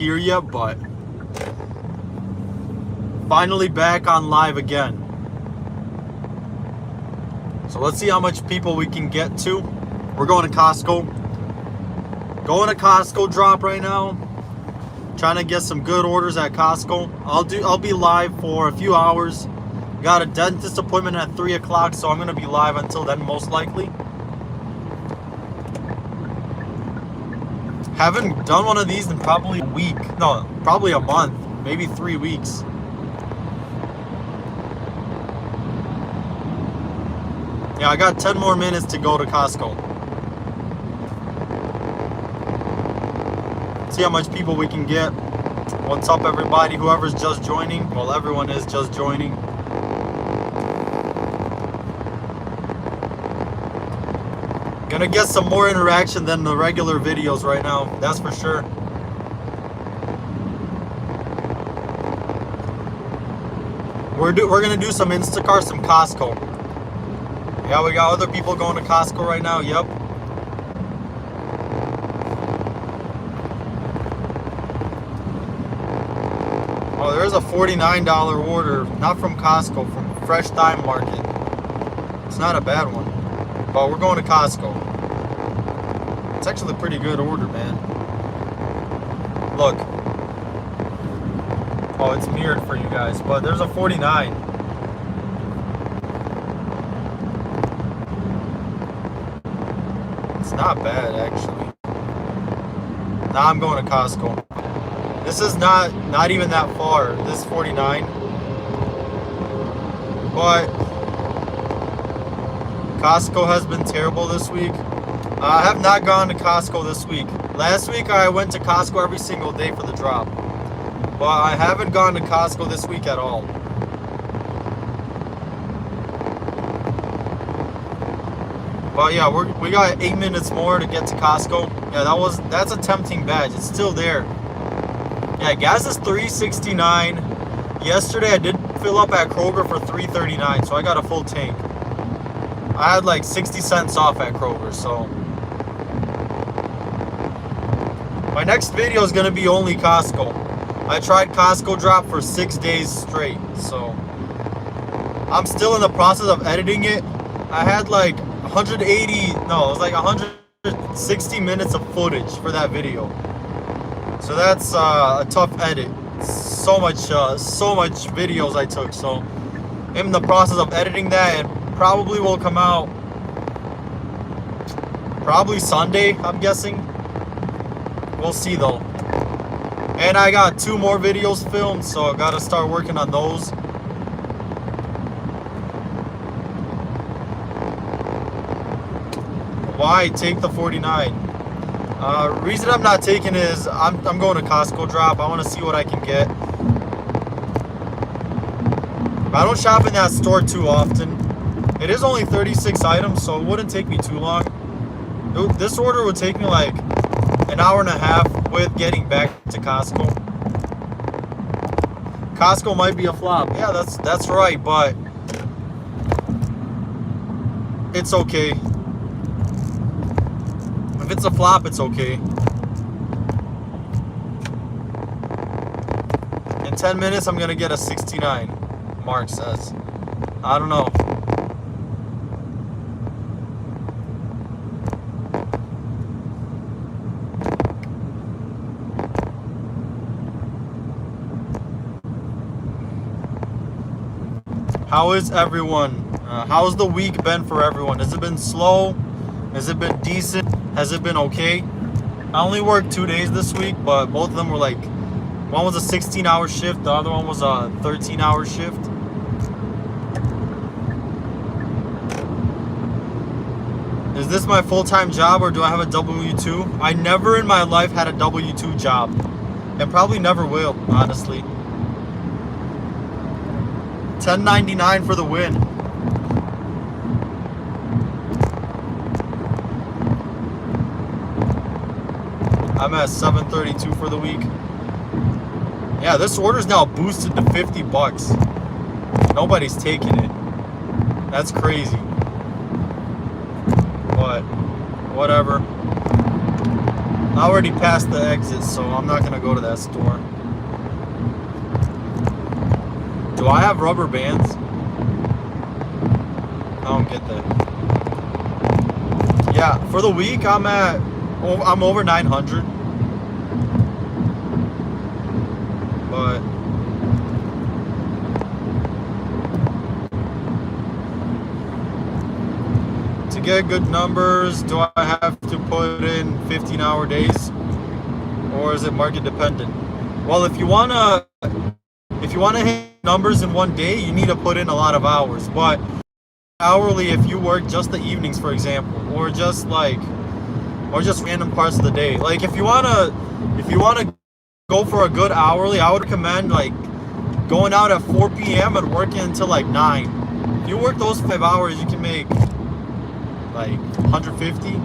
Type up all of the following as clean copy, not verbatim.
here yet, but finally back on live again. So let's see how much people we can get to. We're going to Costco. Going to Costco drop right now. Trying to get some good orders at Costco. I'll be live for a few hours. Got a dentist appointment at 3 o'clock, so I'm gonna be live until then, most likely. Haven't done one of these in probably a week. No, probably a month, maybe 3 weeks. Yeah, I got 10 more minutes to go to Costco. See how much people we can get. What's up, everybody? Whoever's just joining. Well, everyone is just joining. Gonna get some more interaction than the regular videos right now. That's for sure. We're gonna do some Instacart, some Costco. Yeah, we got other people going to Costco right now. Yep. Oh, there's a $49 order. Not from Costco, from Fresh Thyme Market. It's not a bad one. But we're going to Costco. It's actually a pretty good order, man. Look. Oh, it's mirrored for you guys. But there's a 49. It's not bad, actually. Now I'm going to Costco. This is not even that far. This is 49. But Costco has been terrible this week. I have not gone to Costco this week. Last week I went to Costco every single day for the drop. But I haven't gone to Costco this week at all. But yeah, we got 8 minutes more to get to Costco. Yeah, that's a tempting badge. It's still there. Yeah, gas is $3.69. Yesterday I did fill up at Kroger for $3.39, so I got a full tank. I had like 60 cents off at Kroger, so my next video is gonna be only Costco. I tried Costco drop for 6 days straight, so I'm still in the process of editing it. I had like 160 minutes of footage for that video. So that's a tough edit. So much videos I took. So I'm in the process of editing that, and probably will come out probably Sunday, I'm guessing. We'll see though. And I got 2 more videos filmed, so I gotta start working on those. Why take the 49? Reason I'm not taking it is I'm going to Costco drop. I want to see what I can get. I don't shop in that store too often. It is only 36 items, so it wouldn't take me too long. This order would take me like an hour and a half with getting back to Costco. Costco might be a flop. Yeah, that's right, but it's okay. If it's a flop, it's okay. In 10 minutes, I'm gonna get a 69, Mark says. I don't know. How is everyone? How's the week been for everyone? Has it been slow? Has it been decent? Has it been okay? I only worked 2 days this week, but both of them were like, one was a 16-hour shift, the other one was a 13-hour shift. Is this my full-time job, or do I have a W-2? I never in my life had a W-2 job, and probably never will, honestly. $10.99 for the win. I'm at $7.32 for the week. Yeah, this order's now boosted to $50. Nobody's taking it. That's crazy. But whatever. I already passed the exit, so I'm not gonna go to that store. Do I have rubber bands? I don't get that. Yeah, for the week I'm over 900. But to get good numbers, do I have to put in 15-hour days, or is it market dependent? Well, if you wanna hit numbers in one day, you need to put in a lot of hours. But hourly, if you work just the evenings, for example, or just random parts of the day. Like if you wanna go for a good hourly, I would recommend like going out at 4 p.m. and working until like 9. If you work those 5 hours, you can make like 150.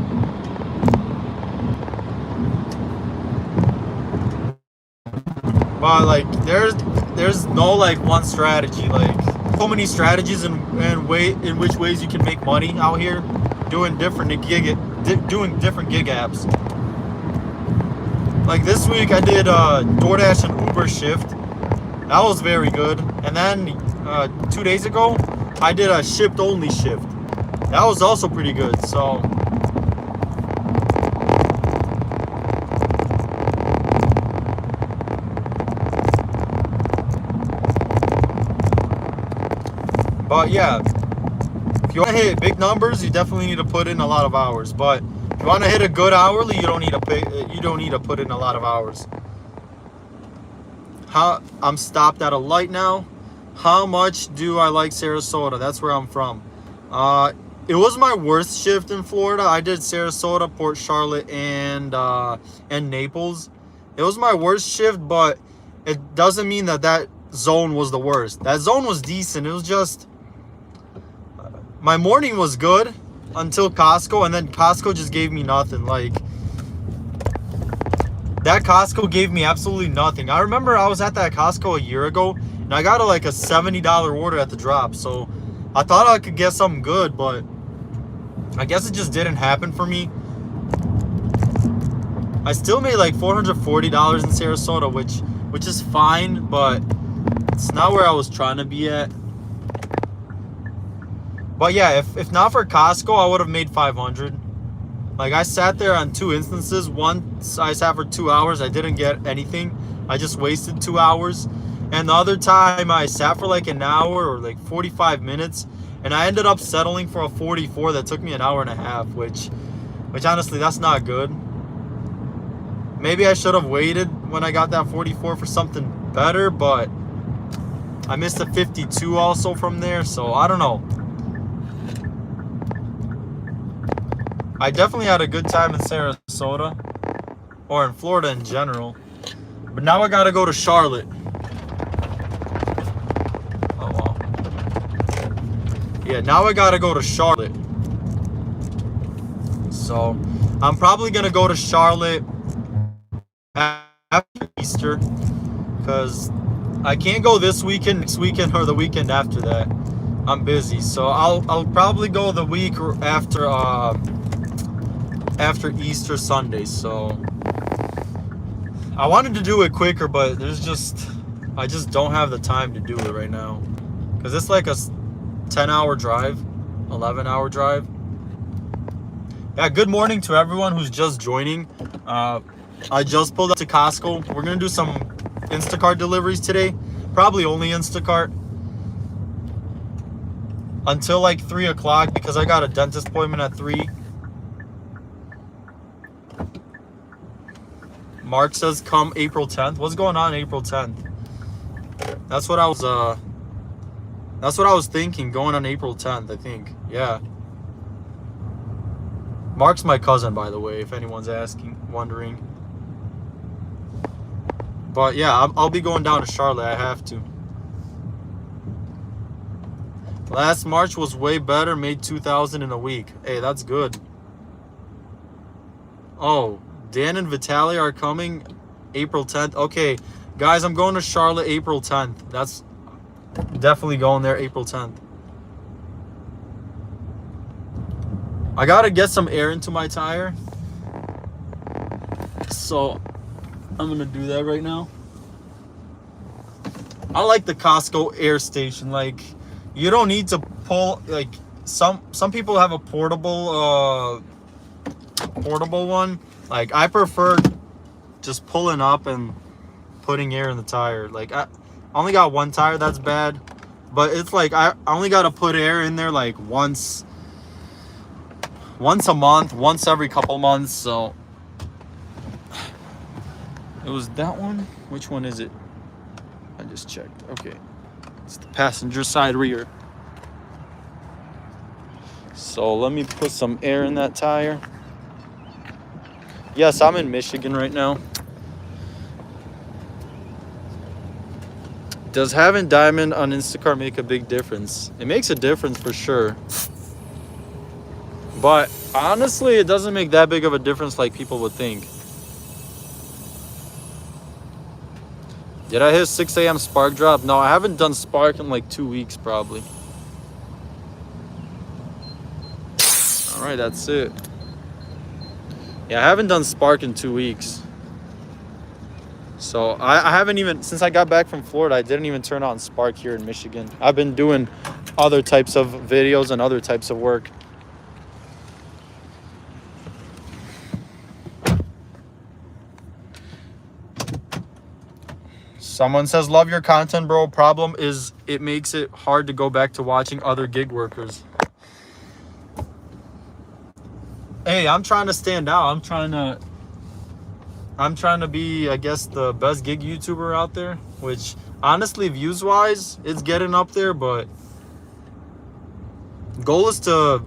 But like there's no like one strategy. Like so many strategies in which ways you can make money out here doing different gig apps. Like this week I did DoorDash and Uber shift. That was very good. And then 2 days ago I did a shipped only shift. That was also pretty good. So but yeah, if you want to hit big numbers, you definitely need to put in a lot of hours. But if you want to hit a good hourly, you don't need to put in a lot of hours. I'm stopped at a light now. How much do I like Sarasota? That's where I'm from. It was my worst shift in Florida. I did Sarasota, Port Charlotte, and Naples. It was my worst shift, but it doesn't mean that zone was the worst. That zone was decent. It was just my morning was good until Costco, and then Costco just gave me nothing. Like that Costco gave me absolutely nothing. I remember I was at that Costco a year ago, and I got a $70 order at the drop. So I thought I could get something good, but I guess it just didn't happen for me. I still made like $440 in Sarasota, which is fine, but it's not where I was trying to be at. But yeah, if not for Costco, I would have made 500. Like I sat there on 2 instances. Once I sat for 2 hours, I didn't get anything. I just wasted 2 hours. And the other time I sat for like an hour or like 45 minutes, and I ended up settling for a 44 that took me an hour and a half, which honestly, that's not good. Maybe I should have waited when I got that 44 for something better, but I missed a 52 also from there, so I don't know. I definitely had a good time in Sarasota, or in Florida in general. But now I gotta go to Charlotte. Oh, wow. Yeah, now I gotta go to Charlotte. So, I'm probably gonna go to Charlotte after Easter, because I can't go this weekend, next weekend, or the weekend after that. I'm busy, so I'll probably go the week after Easter Sunday. So I wanted to do it quicker, but I just don't have the time to do it right now, because it's like a 10-hour drive, 11-hour drive. Yeah, good morning to everyone who's just joining. I just pulled up to Costco. We're gonna do some Instacart deliveries today, probably only Instacart until like 3 o'clock, because I got a dentist appointment at 3. Mark says come April 10th. What's going on April 10th? That's what I was thinking, going on April 10th, I think. Yeah. Mark's my cousin, by the way, if anyone's wondering. But yeah, I'll be going down to Charlotte. I have to. Last March was way better. Made $2,000 in a week. Hey, that's good. Oh, Dan and Vitaly are coming April 10th. Okay, guys, I'm going to Charlotte April 10th. That's definitely going there April 10th. I gotta get some air into my tire. So I'm gonna do that right now. I like the Costco air station. Like, you don't need to pull, like, some people have a portable one. Like, I prefer just pulling up and putting air in the tire. Like, I only got one tire that's bad, but it's like I only got to put air in there like once a month, once every couple months. So it was that one. Which one is it? I just checked. Okay, it's the passenger side rear. So let me put some air in that tire. Yes, I'm in Michigan right now. Does having Diamond on Instacart make a big difference? It makes a difference for sure. But honestly, it doesn't make that big of a difference like people would think. Did I hit 6 a.m. spark drop? No, I haven't done spark in like 2 weeks probably. All right, that's it. Yeah, I haven't done spark in 2 weeks. So I haven't even, since I got back from Florida, I didn't even turn on spark here in Michigan. I've been doing other types of videos and other types of work. Someone says, love your content, bro. Problem is, it makes it hard to go back to watching other gig workers. Hey, I'm trying to stand out. I'm trying to be, I guess, the best gig YouTuber out there, which honestly, views-wise, it's getting up there, but goal is to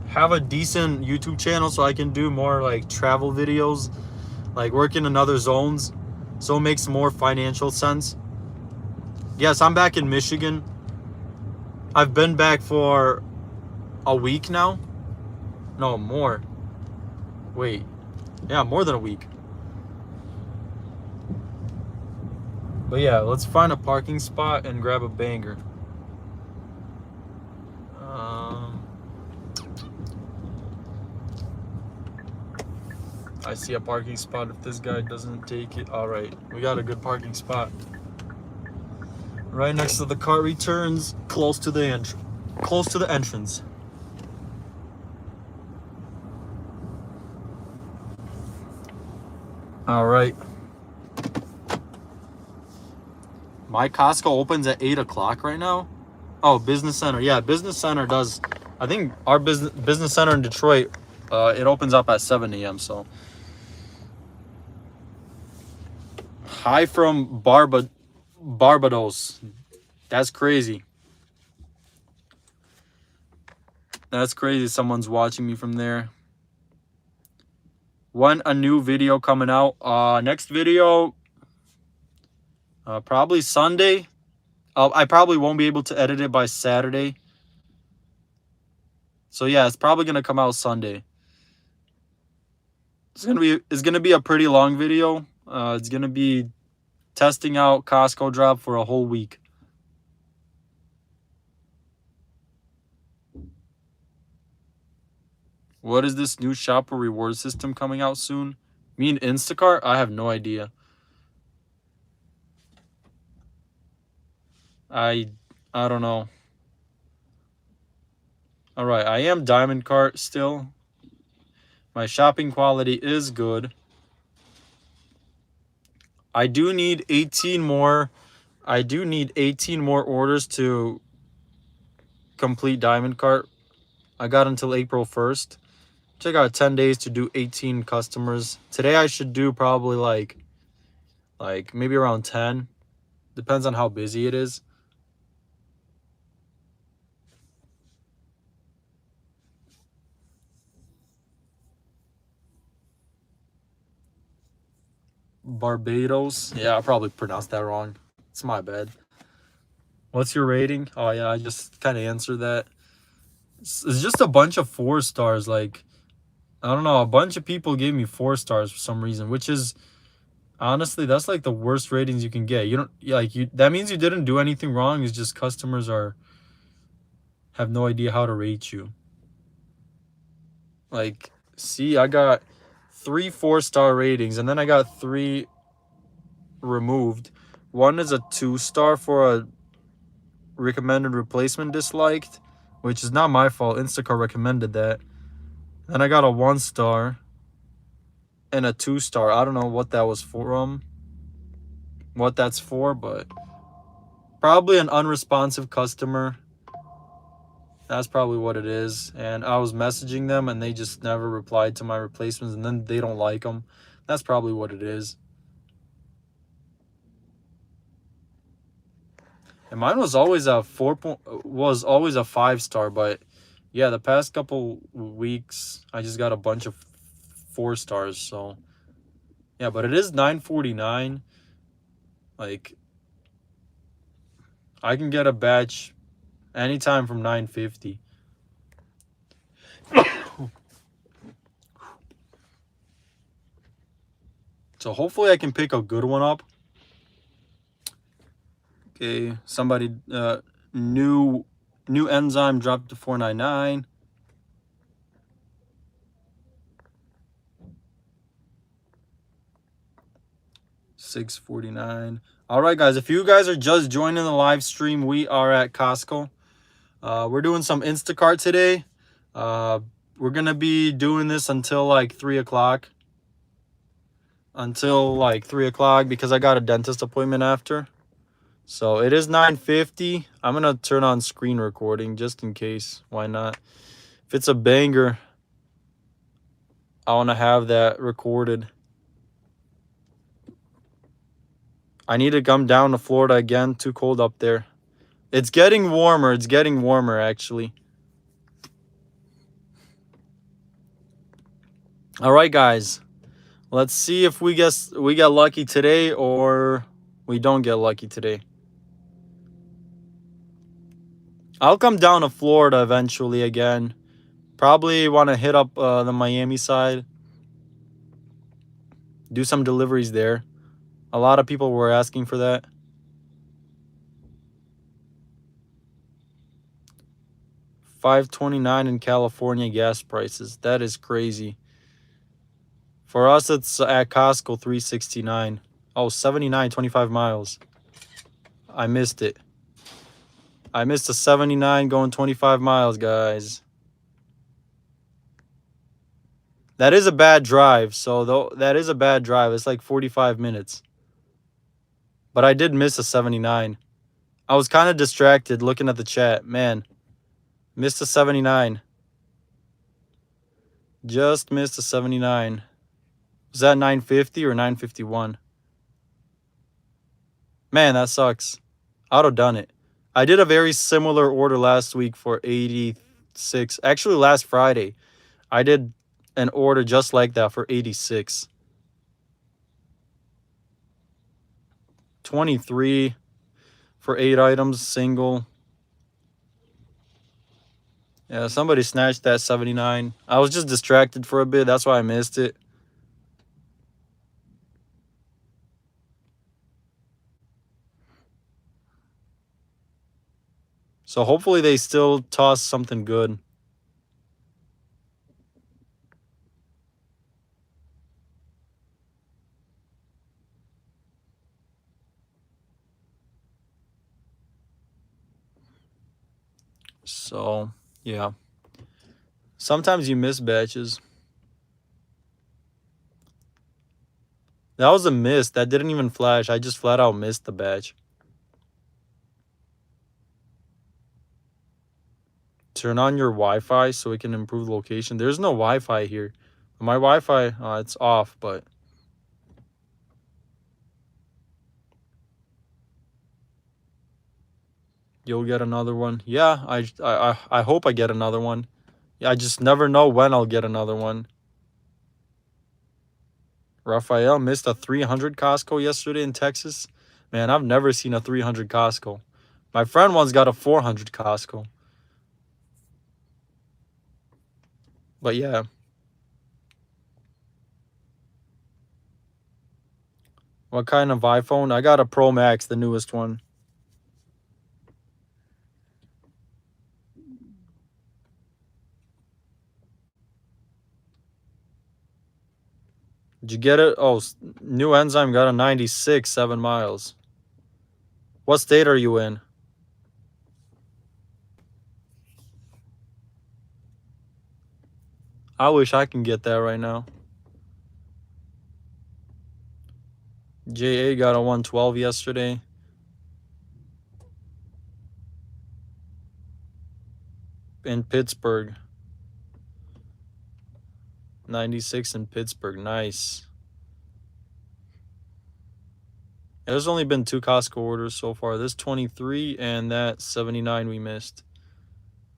have a decent YouTube channel so I can do more like travel videos, like working in other zones, so it makes more financial sense. Yes, I'm back in Michigan. I've been back for a week now. No, more. Wait. Yeah, more than a week. But yeah, let's find a parking spot and grab a banger. I see a parking spot if this guy doesn't take it. All right, we got a good parking spot. Right next to the cart returns, close to the entrance. All right. My Costco opens at 8 o'clock right now. Oh, Business Center. Yeah, Business Center does. I think our business center in Detroit, it opens up at 7 a.m. So, hi from Barbados. That's crazy. That's crazy. Someone's watching me from there. When a new video coming out? Next video, probably Sunday. I probably won't be able to edit it by Saturday. So yeah, it's probably gonna come out Sunday. It's gonna be a pretty long video. It's gonna be testing out Costco drop for a whole week. What is this new shopper reward system coming out soon? Me and Instacart? I have no idea. I don't know. All right, I am Diamond Cart still. My shopping quality is good. I do need 18 more. I do need 18 more orders to complete Diamond Cart. I got until April 1st. So I got 10 days to do 18 customers. Today I should do probably like maybe around 10. Depends on how busy it is. Barbados. Yeah, I probably pronounced that wrong. It's my bad. What's your rating? Oh yeah, I just kind of answered that. It's just a bunch of 4 stars. Like, I don't know, a bunch of people gave me 4 stars for some reason, which is honestly, that's like the worst ratings you can get. You don't that means you didn't do anything wrong. It's just customers have no idea how to rate you. Like, see, I got 3 4-star ratings, and then I got 3 removed. One is a 2-star for a recommended replacement disliked, which is not my fault. Instacart recommended that. Then I got a 1-star and a 2-star. I don't know what that was for, what that's for, but probably an unresponsive customer. That's probably what it is. And I was messaging them and they just never replied to my replacements, and then they don't like them. That's probably what it is. And mine was always a 5-star, but yeah, the past couple weeks I just got a bunch of 4 stars. So yeah, but it is $9.49. Like, I can get a batch anytime from $9.50. So hopefully I can pick a good one up. Okay, somebody new enzyme dropped to $4.99. $6.49. All right, guys, if you guys are just joining the live stream, we are at Costco. We're doing some Instacart today. We're gonna be doing this until like 3 o'clock. Because I got a dentist appointment after. So it is 9:50. I'm gonna turn on screen recording just in case. Why not? If it's a banger, I want to have that recorded. I need to come down to Florida again. Too cold up there. It's getting warmer. It's getting warmer, actually. All right, guys. Let's see if we get lucky today or we don't get lucky today. I'll come down to Florida eventually again. Probably want to hit up the Miami side. Do some deliveries there. A lot of people were asking for that. $5.29 in California gas prices. That is crazy. For us, it's at Costco $3.69. Oh, 79, 25 miles. I missed it. I missed a 79 going 25 miles, guys. That is a bad drive. That is a bad drive. It's like 45 minutes. But I did miss a 79. I was kind of distracted looking at the chat. Man, missed a 79. Just missed a 79. Was that 950 or 951? Man, that sucks. I would have done it. I did a very similar order last week for 86. Actually, last Friday, I did an order just like that for 86. 23 for 8 items, single. Yeah, somebody snatched that 79. I was just distracted for a bit. That's why I missed it. So hopefully they still toss something good. So, yeah. Sometimes you miss batches. That was a miss. That didn't even flash. I just flat out missed the batch. Turn on your Wi-Fi so it can improve location. There's no Wi-Fi here. My Wi-Fi, it's off, but... You'll get another one. Yeah, I hope I get another one. Yeah, I just never know when I'll get another one. Raphael missed a 300 Costco yesterday in Texas. Man, I've never seen a 300 Costco. My friend once got a 400 Costco. But yeah. What kind of iPhone? I got a Pro Max, the newest one. Did you get it? Oh, new enzyme got a 96, 7 miles. What state are you in? I wish I can get that right now. JA got a 112 yesterday. In Pittsburgh. 96 in Pittsburgh. Nice. There's only been 2 Costco orders so far. This 23 and that 79 we missed.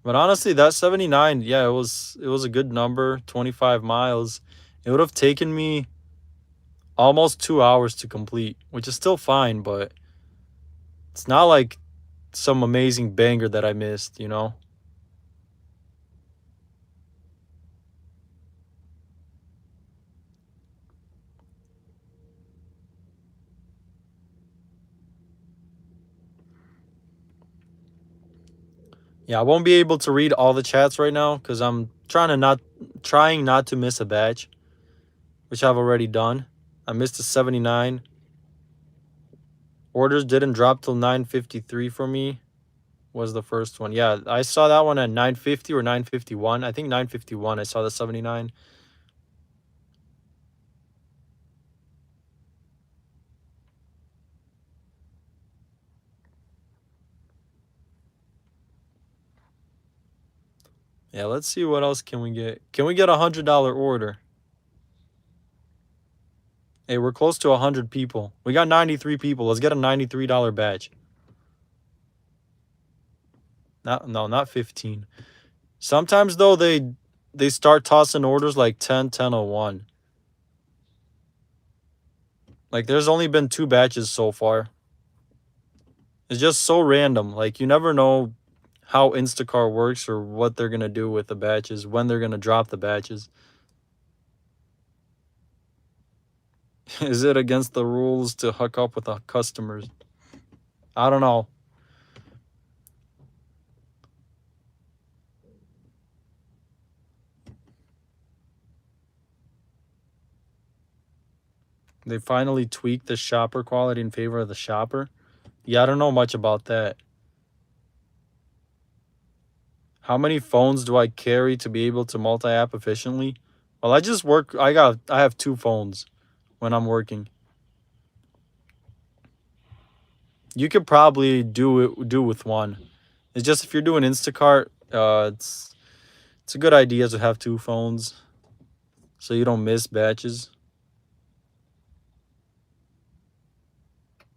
But honestly, that 79, yeah, it was a good number. 25 miles. It would have taken me almost 2 hours to complete, which is still fine, but it's not like some amazing banger that I missed, you know? Yeah, I won't be able to read all the chats right now because I'm trying not to miss a batch, which I've already done. I missed a 79. Orders didn't drop till 9:53 for me. Was the first one. Yeah, I saw that one at 9:50 or 9:51. I think 9:51 I saw the 79. Yeah, let's see what else can we get. Can we get a $100 order? Hey, we're close to 100 people. We got 93 people. Let's get a $93 batch. Not 15. Sometimes though they start tossing orders like 10, 10:01. Like there's only been 2 batches so far. It's just so random. Like you never know how Instacart works or what they're going to do with the batches, when they're going to drop the batches. Is it against the rules to hook up with the customers? I don't know. They finally tweaked the shopper quality in favor of the shopper. Yeah, I don't know much about that. How many phones do I carry to be able to multi-app efficiently? Well, I just work. I have 2 phones when I'm working. You could probably do with one. It's just if you're doing Instacart, it's a good idea to have 2 phones so you don't miss batches.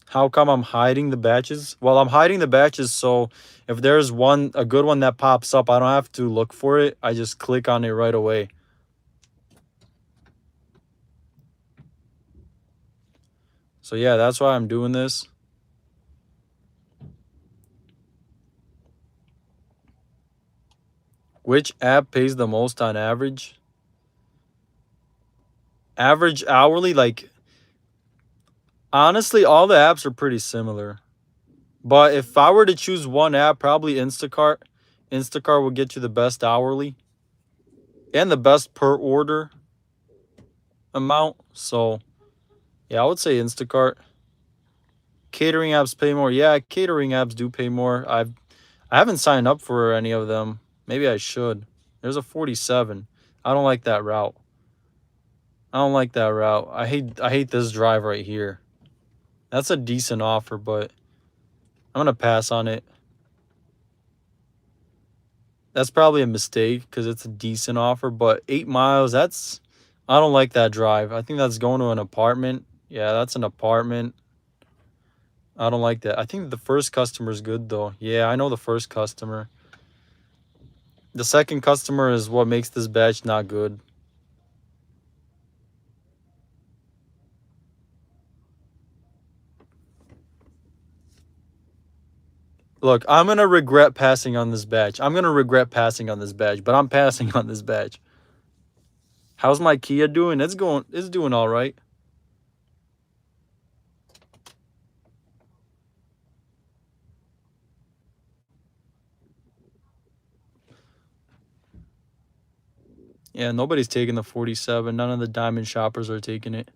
How come I'm hiding the batches? Well, I'm hiding the batches so if there's a good one that pops up, I don't have to look for it. I just click on it right away. So yeah, that's why I'm doing this. Which app pays the most on average? Average hourly, like honestly, all the apps are pretty similar. But if I were to choose one app, probably Instacart. Instacart will get you the best hourly and the best per order amount. So yeah, I would say Instacart. Catering apps pay more. Yeah, catering apps do pay more. I haven't signed up for any of them. Maybe I should. There's a 47. I don't like that route. I don't like that route. I hate this drive right here. That's a decent offer, but I'm gonna pass on it. That's probably a mistake because it's a decent offer, but 8 miles, I don't like that drive. I think that's going to an apartment. Yeah, that's an apartment. I don't like that. I think the first customer is good though. Yeah, I know the first customer. The second customer is what makes this batch not good. Look, I'm going to regret passing on this batch. I'm going to regret passing on this batch, but I'm passing on this batch. How's my Kia doing? It's doing all right. Yeah, nobody's taking the 47. None of the diamond shoppers are taking it.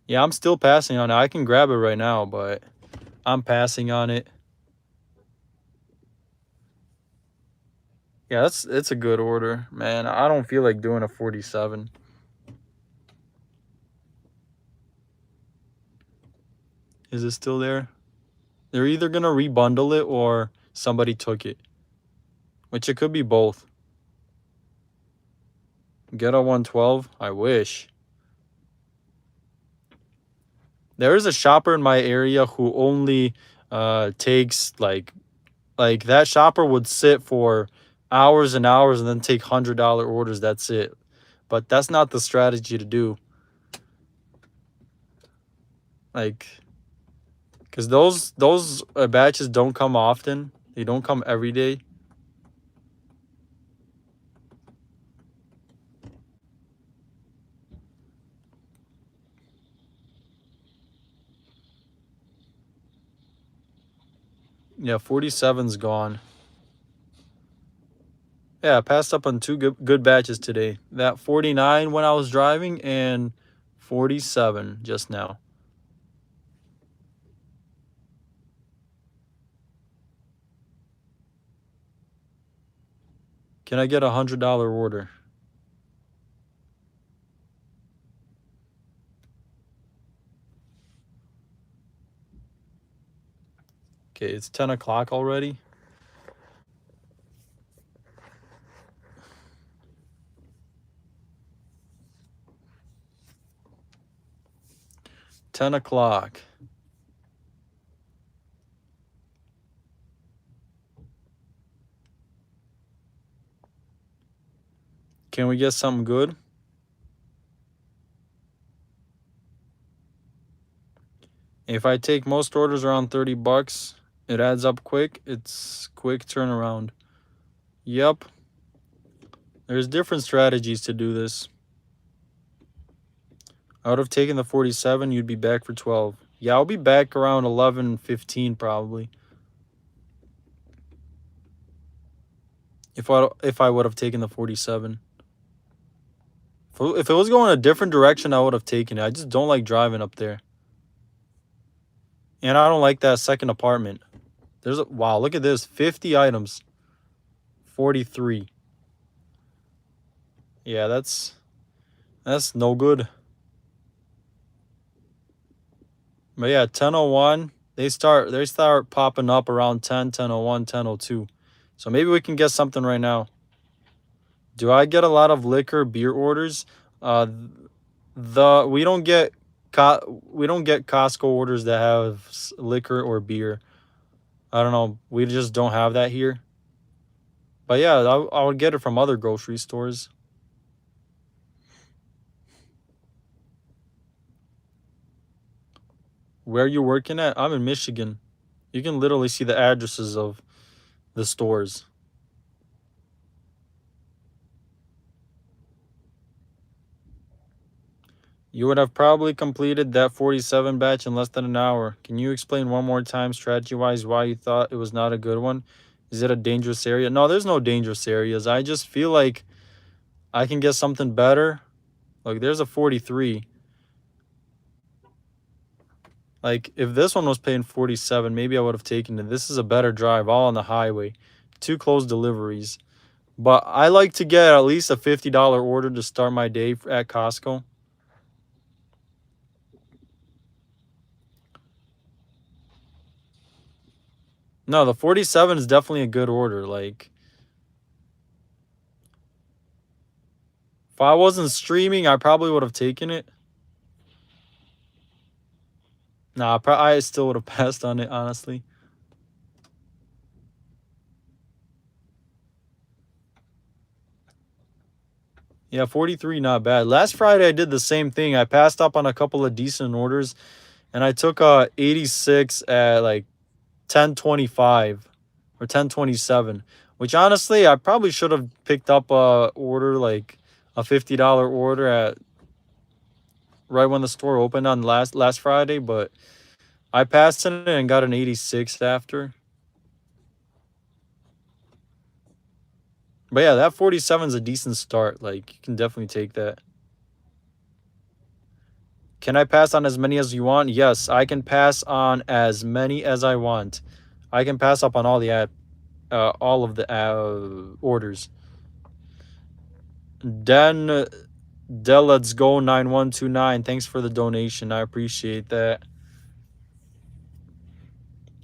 Yeah, I'm still passing on it. I can grab it right now, but I'm passing on it. Yeah, it's a good order, man. I don't feel like doing a 47. Is it still there? They're either gonna rebundle it or somebody took it, which it could be both. Get a 112? I wish. There is a shopper in my area who only takes like that shopper would sit for hours and hours and then take $100 orders. That's it. But that's not the strategy to do. Like, because those batches don't come often. They don't come every day. Yeah, 47's gone. Yeah, I passed up on two good batches today. That 49 when I was driving and 47 just now. Can I get a $100 order? Okay, it's 10 o'clock already. $10. Can we get something good? If I take most orders around $30, it adds up quick. It's quick turnaround. Yep. There's different strategies to do this. I would have taken the 47. You'd be back for 12. Yeah, I'll be back around 11:15 probably. If I would have taken the 47. If it was going a different direction, I would have taken it. I just don't like driving up there. And I don't like that second apartment. Wow, look at this. 50 items. 43. Yeah, that's no good. But yeah, 10:01. They start popping up around 10, 10:01, 10:02. So maybe we can get something right now. Do I get a lot of liquor beer orders? We don't get Costco orders that have liquor or beer. I don't know. We just don't have that here. But yeah, I would get it from other grocery stores. Where you working at? I'm in Michigan. You can literally see the addresses of the stores. You would have probably completed that 47 batch in less than an hour. Can you explain one more time, strategy-wise, why you thought it was not a good one? Is it a dangerous area? No, there's no dangerous areas. I just feel like I can get something better. Like, there's a 43. Like, if this one was paying 47, maybe I would have taken it. This is a better drive, all on the highway. 2 closed deliveries. But I like to get at least a $50 order to start my day at Costco. No, the 47 is definitely a good order. Like, if I wasn't streaming, I probably would have taken it. Nah, I still would have passed on it, honestly. Yeah, 43, not bad. Last Friday, I did the same thing. I passed up on a couple of decent orders, and I took 86 at like 10:25 or 10:27, which honestly, I probably should have picked up a order, like a $50 order at right when the store opened on last Friday, but I passed it and got an 86 after. But yeah, that 47 is a decent start. Like, you can definitely take that. Can I pass on as many as you want? Yes, I can pass on as many as I want. I can pass up on all of the orders. Then Let's Go 9129. Thanks for the donation. I appreciate that.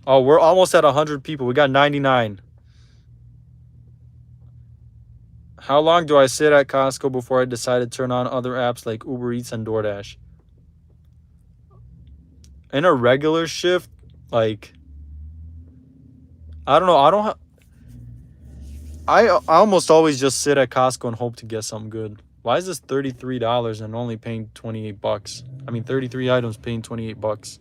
Oh, we're almost at 100 people. We got 99. How long do I sit at Costco before I decide to turn on other apps like Uber Eats and DoorDash? In a regular shift, like, I don't know. I almost always just sit at Costco and hope to get something good. Why is this $33 and only paying 28 bucks? I mean, 33 items paying 28 bucks.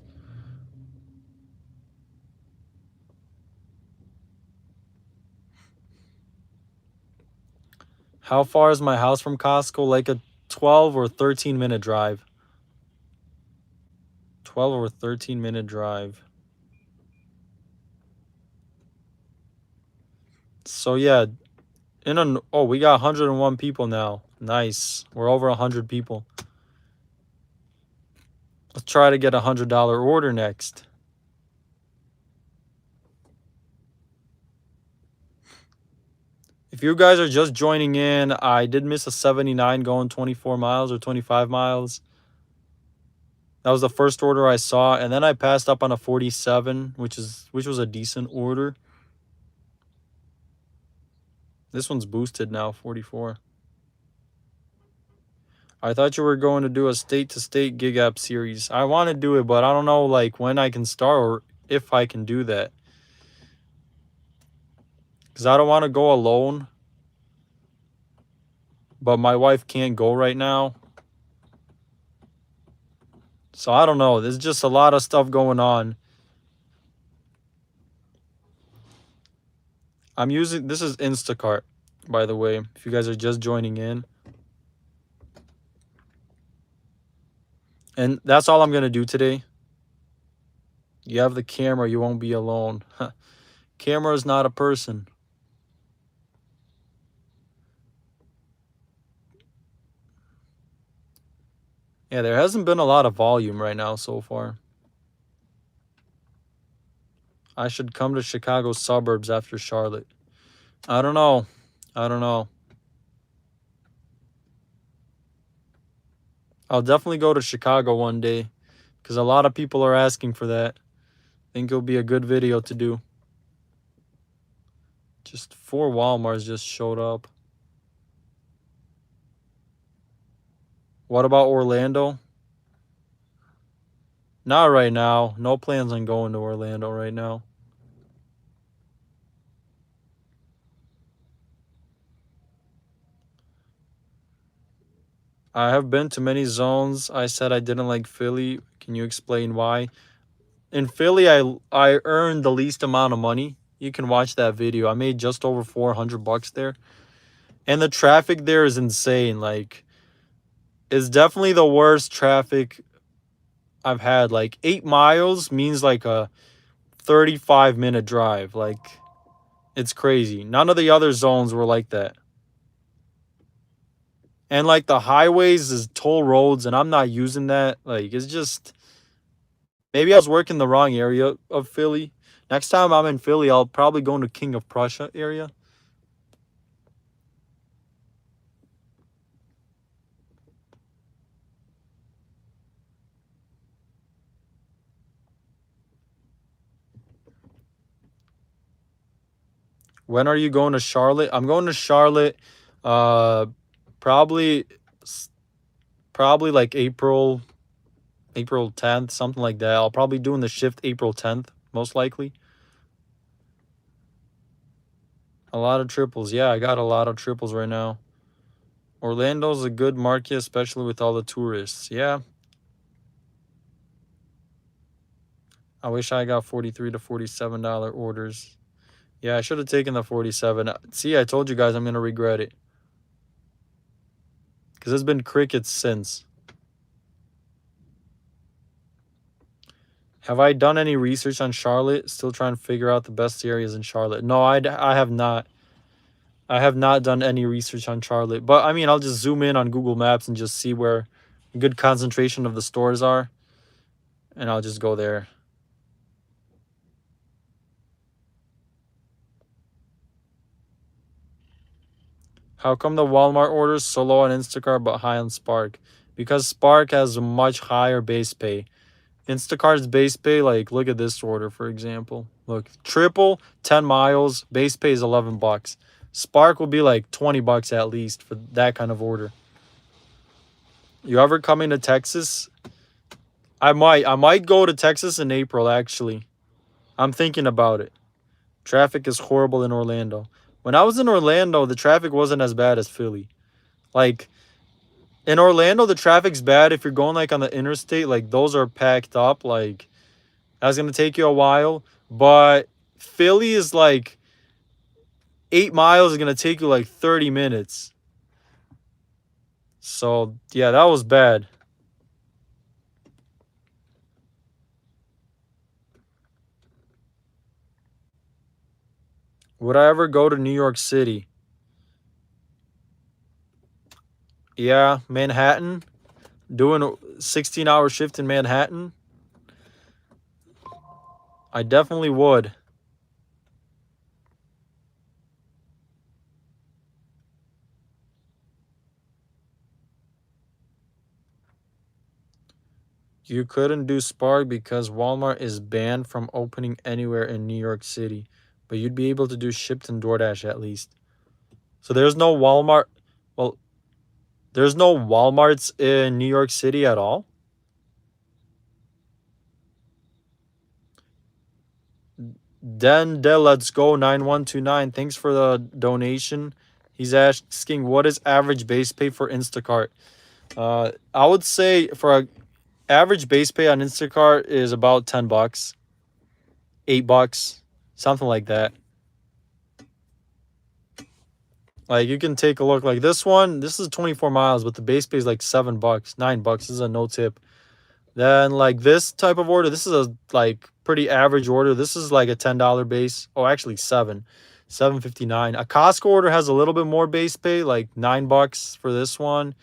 How far is my house from Costco? Like a 12 or 13 minute drive. 12 or 13 minute drive. So yeah, we got 101 people now. Nice. We're over 100 people. Let's try to get a $100 order next. If you guys are just joining in, I did miss a 79 going 24 miles or 25 miles. That was the first order I saw, and then I passed up on a 47, which was a decent order. This one's boosted now, 44. I thought you were going to do a state-to-state gig app series. I want to do it, but I don't know like when I can start or if I can do that. Because I don't want to go alone. But my wife can't go right now. So I don't know. There's just a lot of stuff going on. This is Instacart, by the way, if you guys are just joining in. And that's all I'm going to do today. You have the camera, you won't be alone. Camera is not a person. Yeah, there hasn't been a lot of volume right now so far. I should come to Chicago suburbs after Charlotte. I don't know. I'll definitely go to Chicago one day because a lot of people are asking for that. I think it'll be a good video to do. Just 4 Walmarts just showed up. What about Orlando? Not right now. No plans on going to Orlando right now. I have been to many zones. I said I didn't like Philly. Can you explain why? In Philly, I earned the least amount of money. You can watch that video. I made just over 400 bucks there. And the traffic there is insane. Like, it's definitely the worst traffic I've had. Like, 8 miles means like a 35-minute drive. Like, it's crazy. None of the other zones were like that. And like the highways is toll roads, and I'm not using that. Like, it's just, maybe I was working the wrong area of Philly. Next time I'm in Philly, I'll probably go into King of Prussia area. When are you going to Charlotte? I'm going to Charlotte probably like April 10th, something like that. I'll probably doing the shift April 10th, most likely. A lot of triples. Yeah, I got a lot of triples right now. Orlando's a good market, especially with all the tourists. Yeah. I wish I got $43 to $47 orders. Yeah, I should have taken the 47. See, I told you guys I'm going to regret it. Because there's been crickets since. Have I done any research on Charlotte? Still trying to figure out the best areas in Charlotte. No, I have not. I have not done any research on Charlotte, but I mean, I'll just zoom in on Google Maps and just see where a good concentration of the stores are, and I'll just go there. How come the Walmart orders so low on Instacart but high on Spark? Because Spark has a much higher base pay. Instacart's base pay, like, look at this order, for example. Look, triple, 10 miles, base pay is 11 bucks. Spark will be like 20 bucks at least for that kind of order. You ever coming to Texas? I might go to Texas in April, actually. I'm thinking about it. Traffic is horrible in Orlando. When I was in Orlando, the traffic wasn't as bad as Philly. Like, in Orlando, the traffic's bad if you're going like on the interstate. Like, those are packed up. Like, that's gonna take you a while. But Philly is like 8 miles is gonna take you like 30 minutes. So yeah, that was bad. Would I ever go to New York City? Yeah, Manhattan. Doing a 16-hour shift in Manhattan. I definitely would. You couldn't do Spark because Walmart is banned from opening anywhere in New York City, but you'd be able to do Shipt and DoorDash at least. So there's no Walmart. Well, there's no Walmarts in New York City at all. Let's go 9129. Thanks for the donation. He's asking what is average base pay for Instacart. I would say for a average base pay on Instacart is about 10 bucks, 8 bucks, something like that. Like, you can take a look. Like, this one, this is 24 miles, but the base pay is like 7 bucks, 9 bucks. This is a no tip. Then, like, this type of order, this is a like pretty average order. This is like a $10 base. Oh, actually 7.59. A Costco order has a little bit more base pay, like 9 bucks for this one.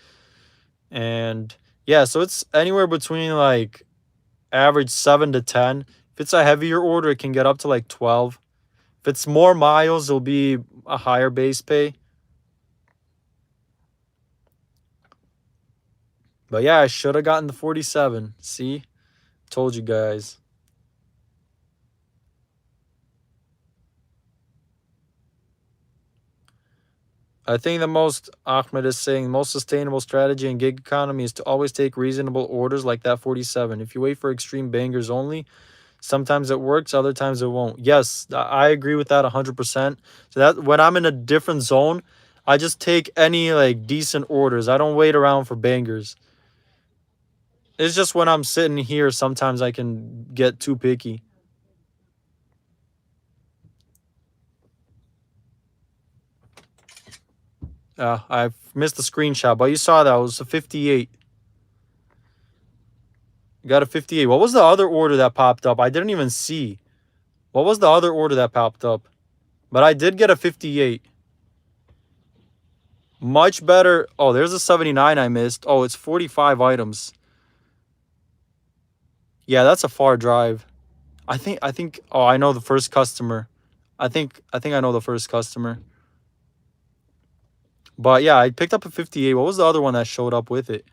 And yeah, so it's anywhere between like average 7 to 10. If it's a heavier order, it can get up to like 12. If it's more miles, it'll be a higher base pay. But yeah, I should have gotten the 47. See? Told you guys. I think Ahmed is saying, most sustainable strategy in gig economy is to always take reasonable orders like that 47. If you wait for extreme bangers only, sometimes it works, other times it won't. Yes, I agree with that 100%. So that when I'm in a different zone, I just take any like decent orders. I don't wait around for bangers. It's just when I'm sitting here, sometimes I can get too picky. I missed the screenshot, but you saw that. It was a 58. You got a 58. What was the other order that popped up? I didn't even see. What was the other order that popped up? But I did get a 58. Much better. Oh, there's a 79 I missed. Oh, it's 45 items. Yeah, that's a far drive. I think oh, I know the first customer. I think I know the first customer. But yeah, I picked up a 58. What was the other one that showed up with it?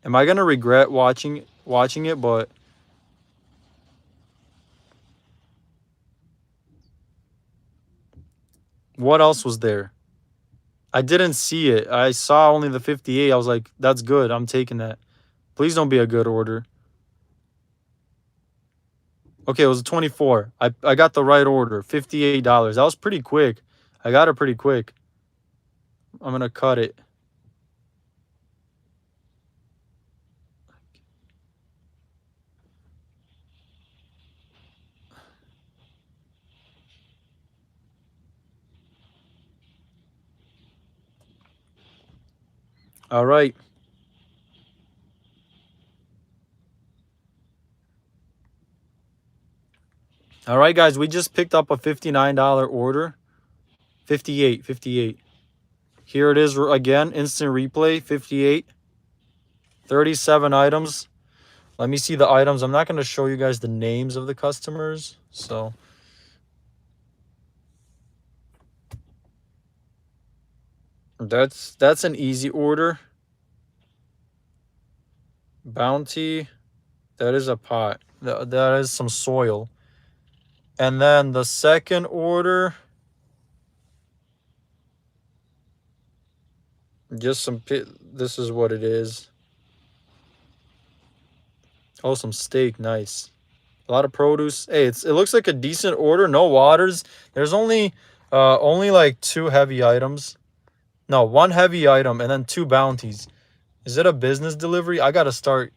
Am I gonna regret watching it? But what else was there? I didn't see it. I saw only the 58. I was like, that's good. I'm taking that. Please don't be a good order. Okay, it was a 24. I got the right order. $58. That was pretty quick. I got it pretty quick. I'm gonna cut it. All right. All right, guys. We just picked up a $59 order. 58, 58. Here it is again, instant replay, 58. 37 items. Let me see the items. I'm not going to show you guys the names of the customers. So that's an easy order. Bounty, that is a pot. That is some soil. And then the second order, just some this is what it is. Oh, some steak, nice. A lot of produce. Hey, it looks like a decent order. No waters. There's only like 2 heavy items. No, 1 heavy item and then 2 bounties. Is it a business delivery? I gotta start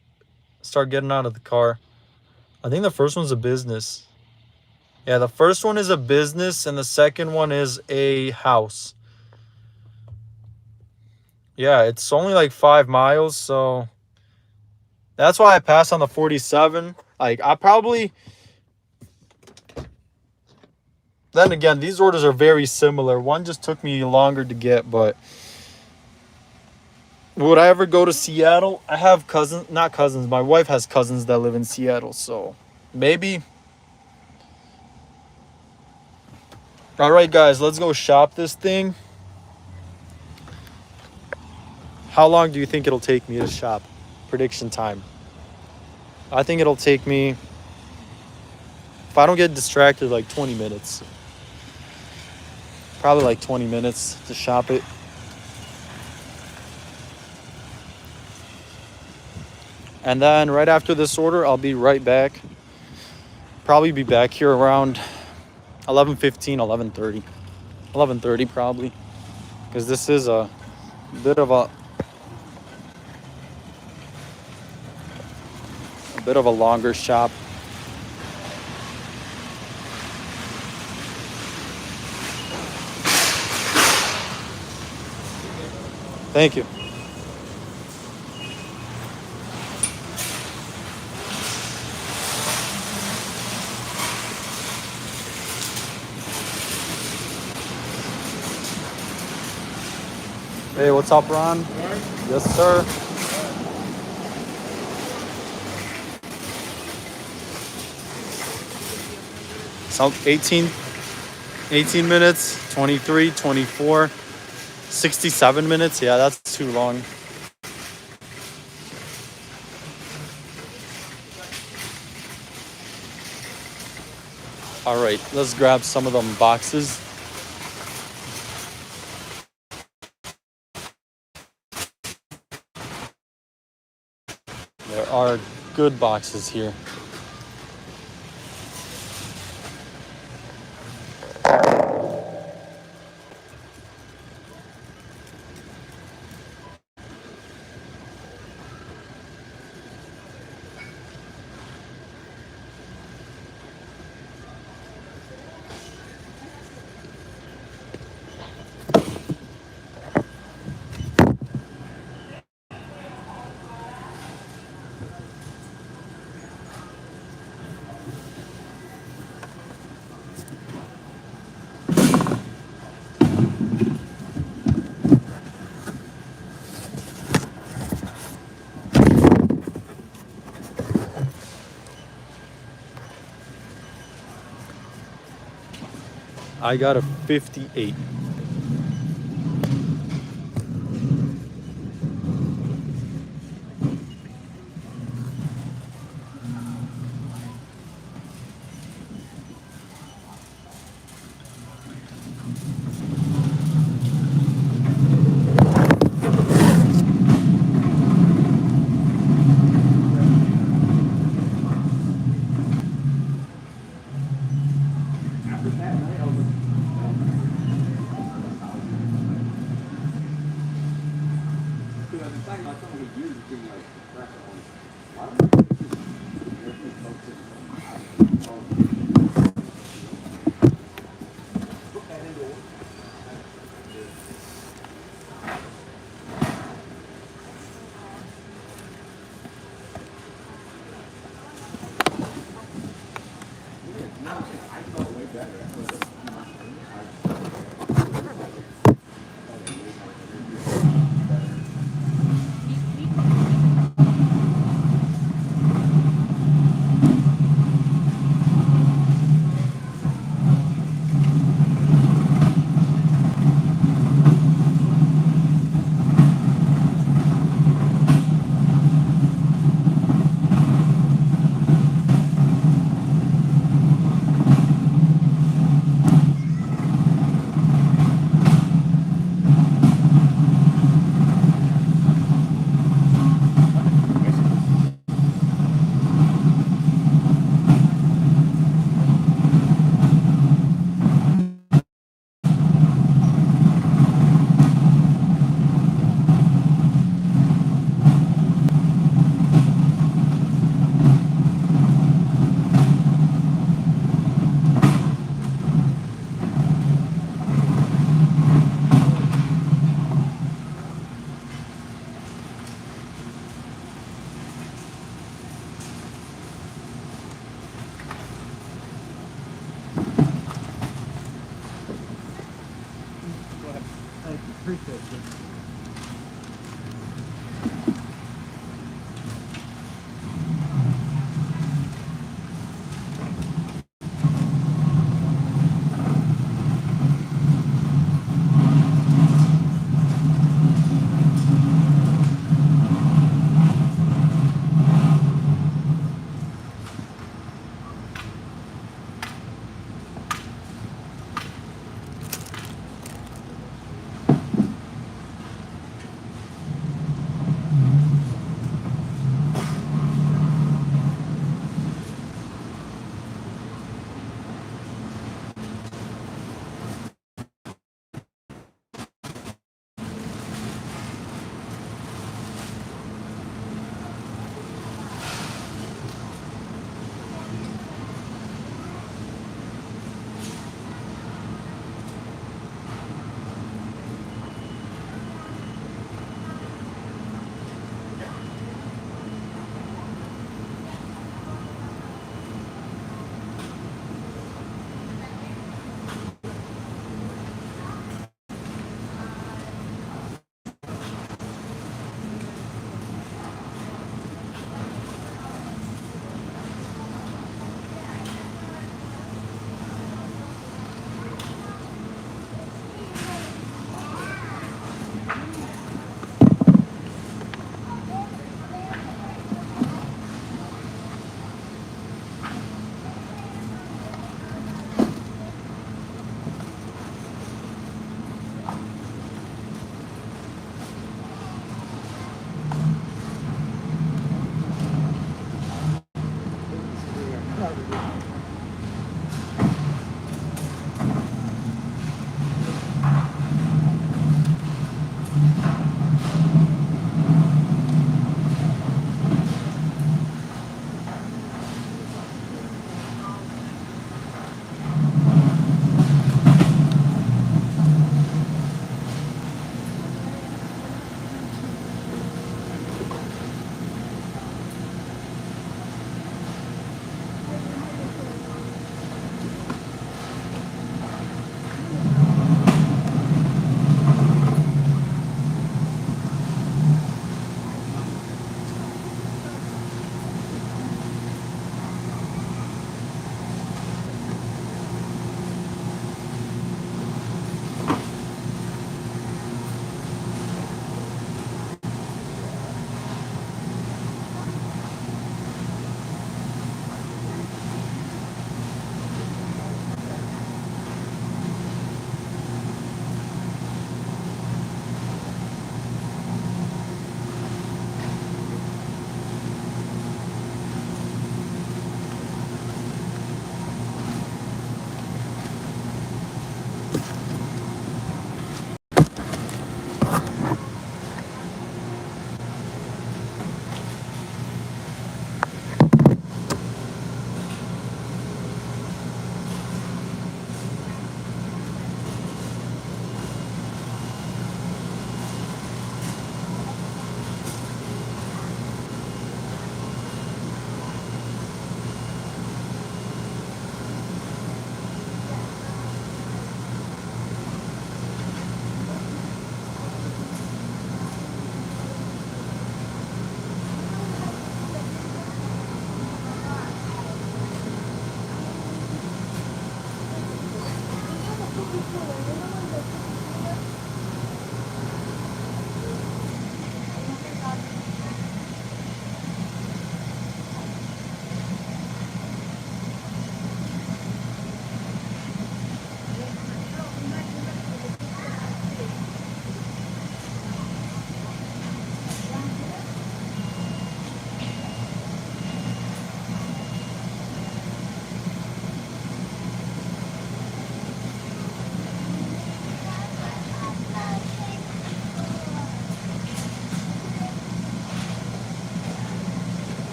getting out of the car. I think the first one's a business. Yeah, the first one is a business and the second one is a house. Yeah, it's only like 5 miles, so that's why I passed on the 47. Like, I probably... Then again, these orders are very similar. One just took me longer to get, but... Would I ever go to Seattle? I have cousins... Not cousins. My wife has cousins that live in Seattle, so... Maybe... Alright, guys, let's go shop this thing. How long do you think it'll take me to shop? Prediction time. I think it'll take me... If I don't get distracted, like 20 minutes. Probably like 20 minutes to shop it. And then right after this order, I'll be right back. Probably be back here around 11:15, 11:30. 11:30 probably. Because this is a bit of a longer shop. Thank you. Hey, what's up, Ron? Yes, sir. So 18 minutes, 23, 24, 67 minutes. Yeah, that's too long. All right, let's grab some of them boxes. There are good boxes here. I got a 58.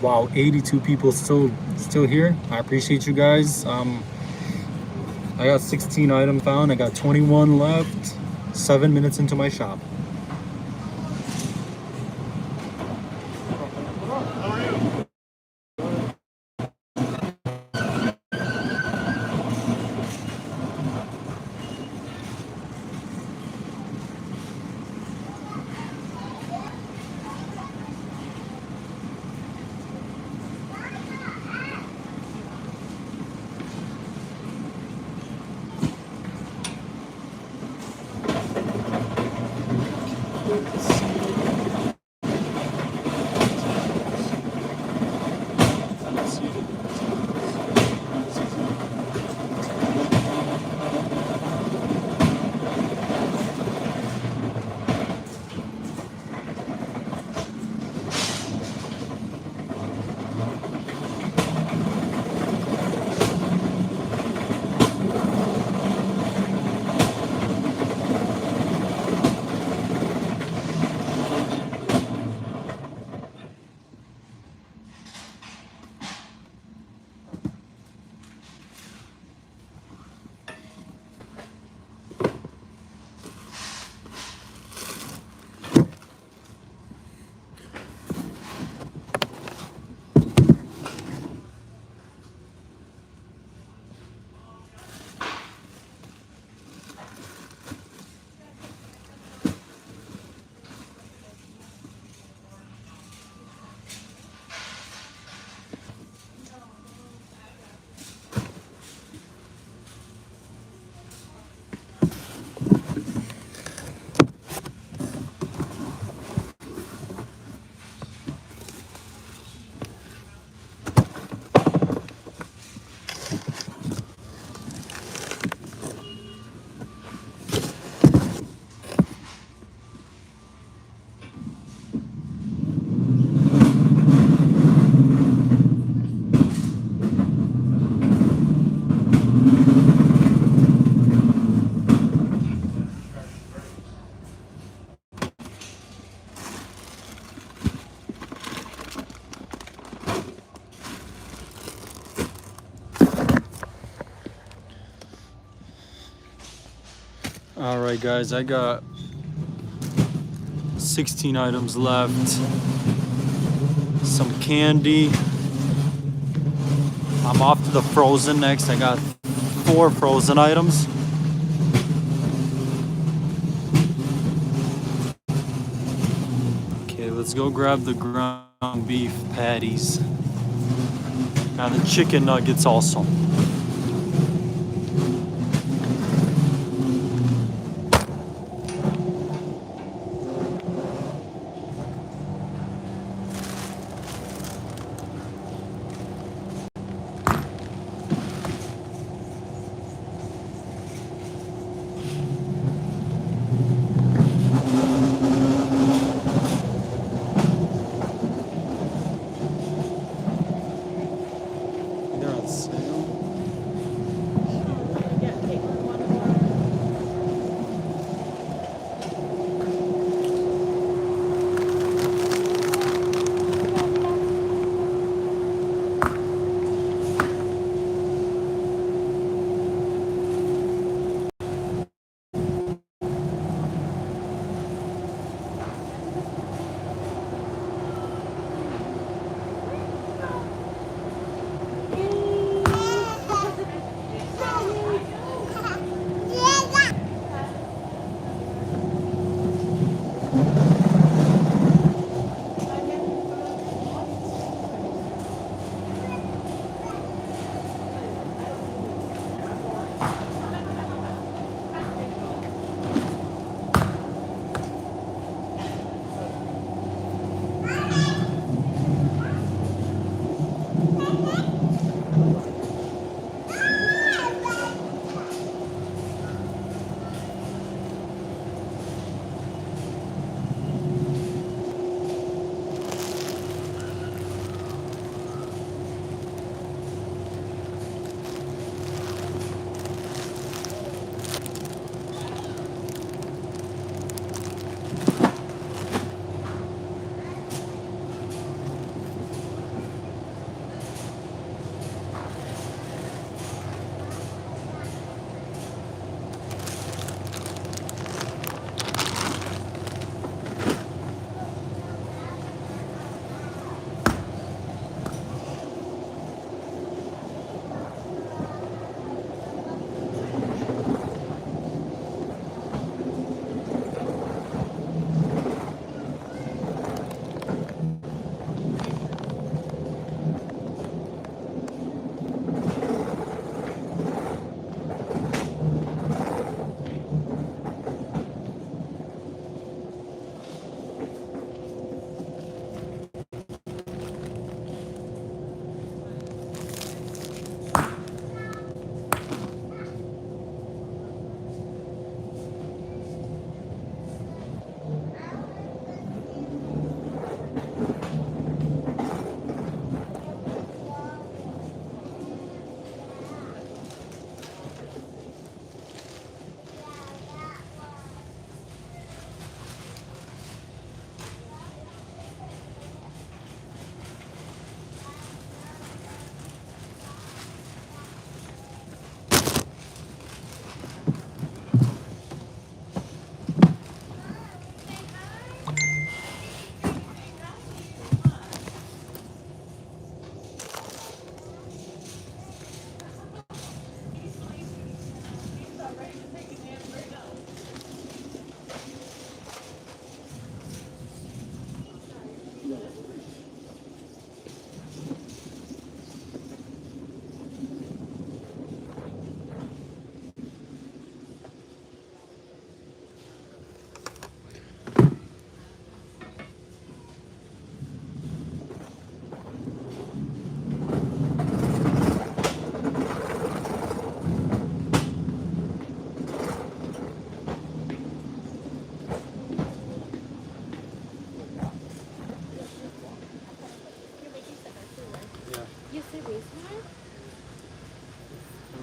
Wow, 82 people still here. I appreciate you guys. I got 16 items found. I got 21 left. 7 minutes into my shop. All right, guys, I got 16 items left. Some candy. I'm off to the frozen next. I got 4 frozen items. Okay, let's go grab the ground beef patties. And the chicken nuggets also. They're on sale.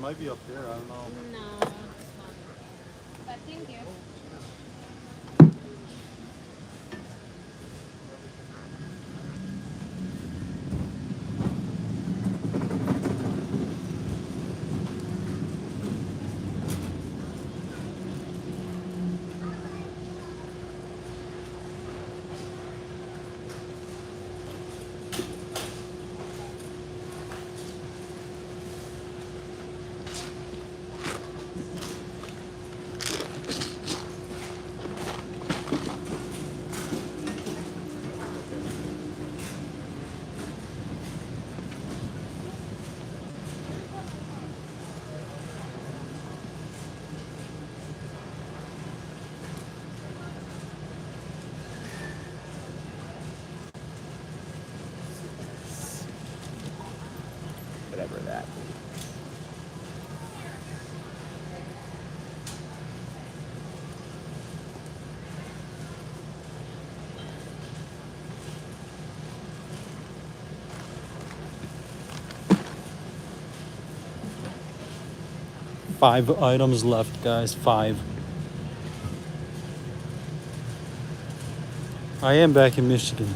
might be up there. I don't know. No, it's not. But thank you. Whatever that. Five items left, guys. 5. I am back in Michigan.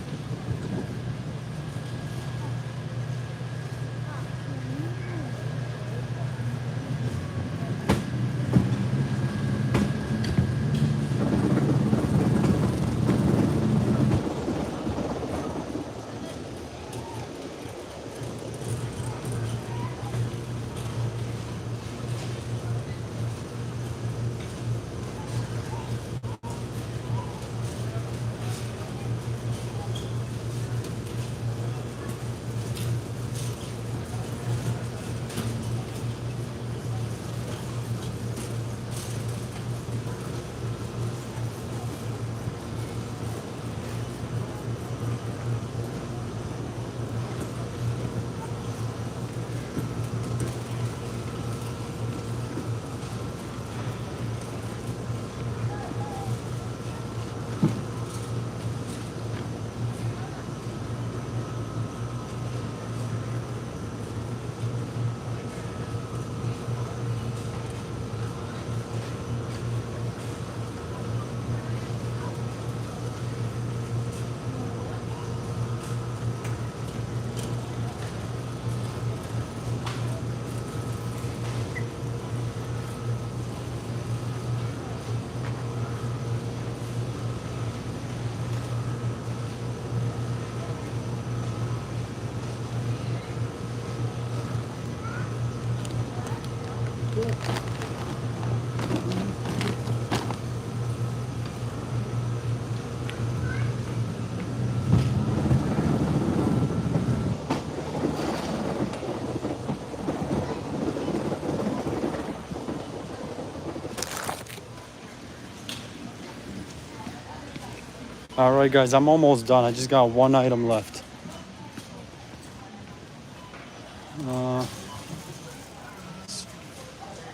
All right, guys, I'm almost done. I just got one item left.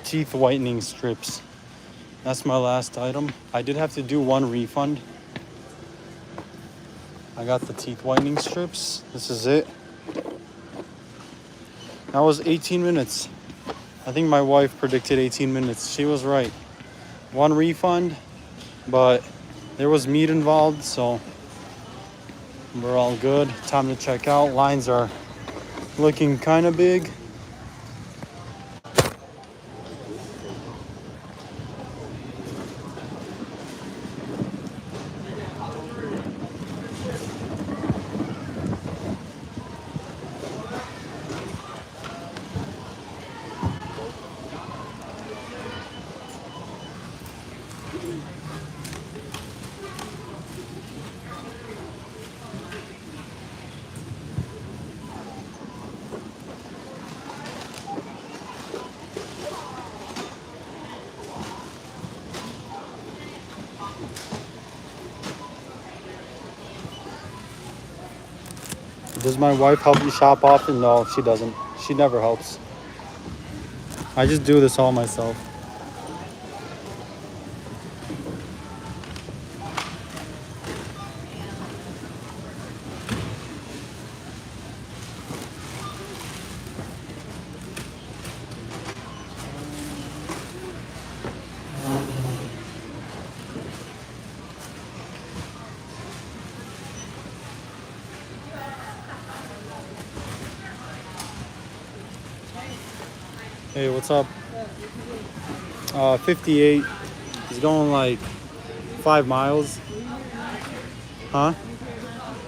Teeth whitening strips. That's my last item. I did have to do one refund. I got the teeth whitening strips. This is it. That was 18 minutes. I think my wife predicted 18 minutes. She was right. One refund, but there was meat involved, so we're all good. Time to check out. Lines are looking kind of big. Does my wife help you shop often? No, she doesn't. She never helps. I just do this all myself. Hey, what's up? 58. He's going like 5 miles. Huh?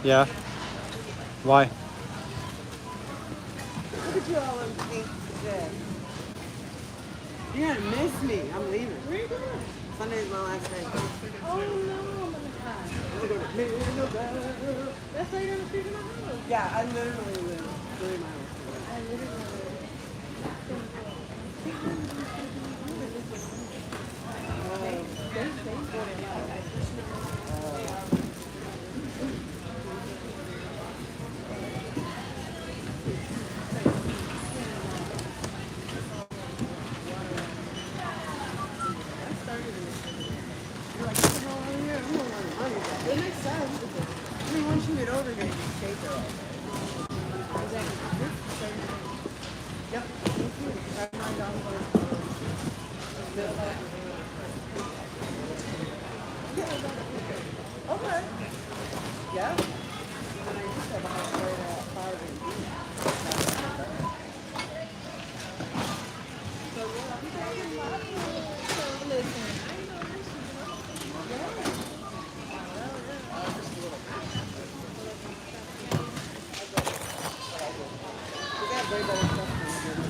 Yeah. Why? Look at you all in pink today. You're gonna miss me. I'm leaving. Where are you going? Sunday's my last day. Oh no, I'm gonna cry. That's why you're gonna feed my house. Yeah, I literally live 3 miles away. I literally. It makes sense. I mean, once you get older, you stay there. Yep. Okay. Yeah. And I used to have a house right at 5 and B. We got way better stuff than we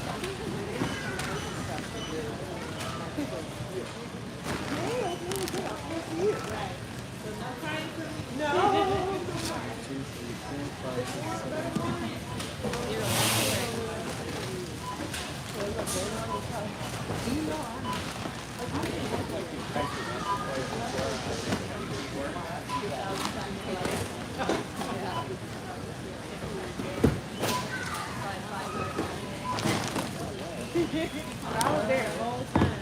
I was there the whole time.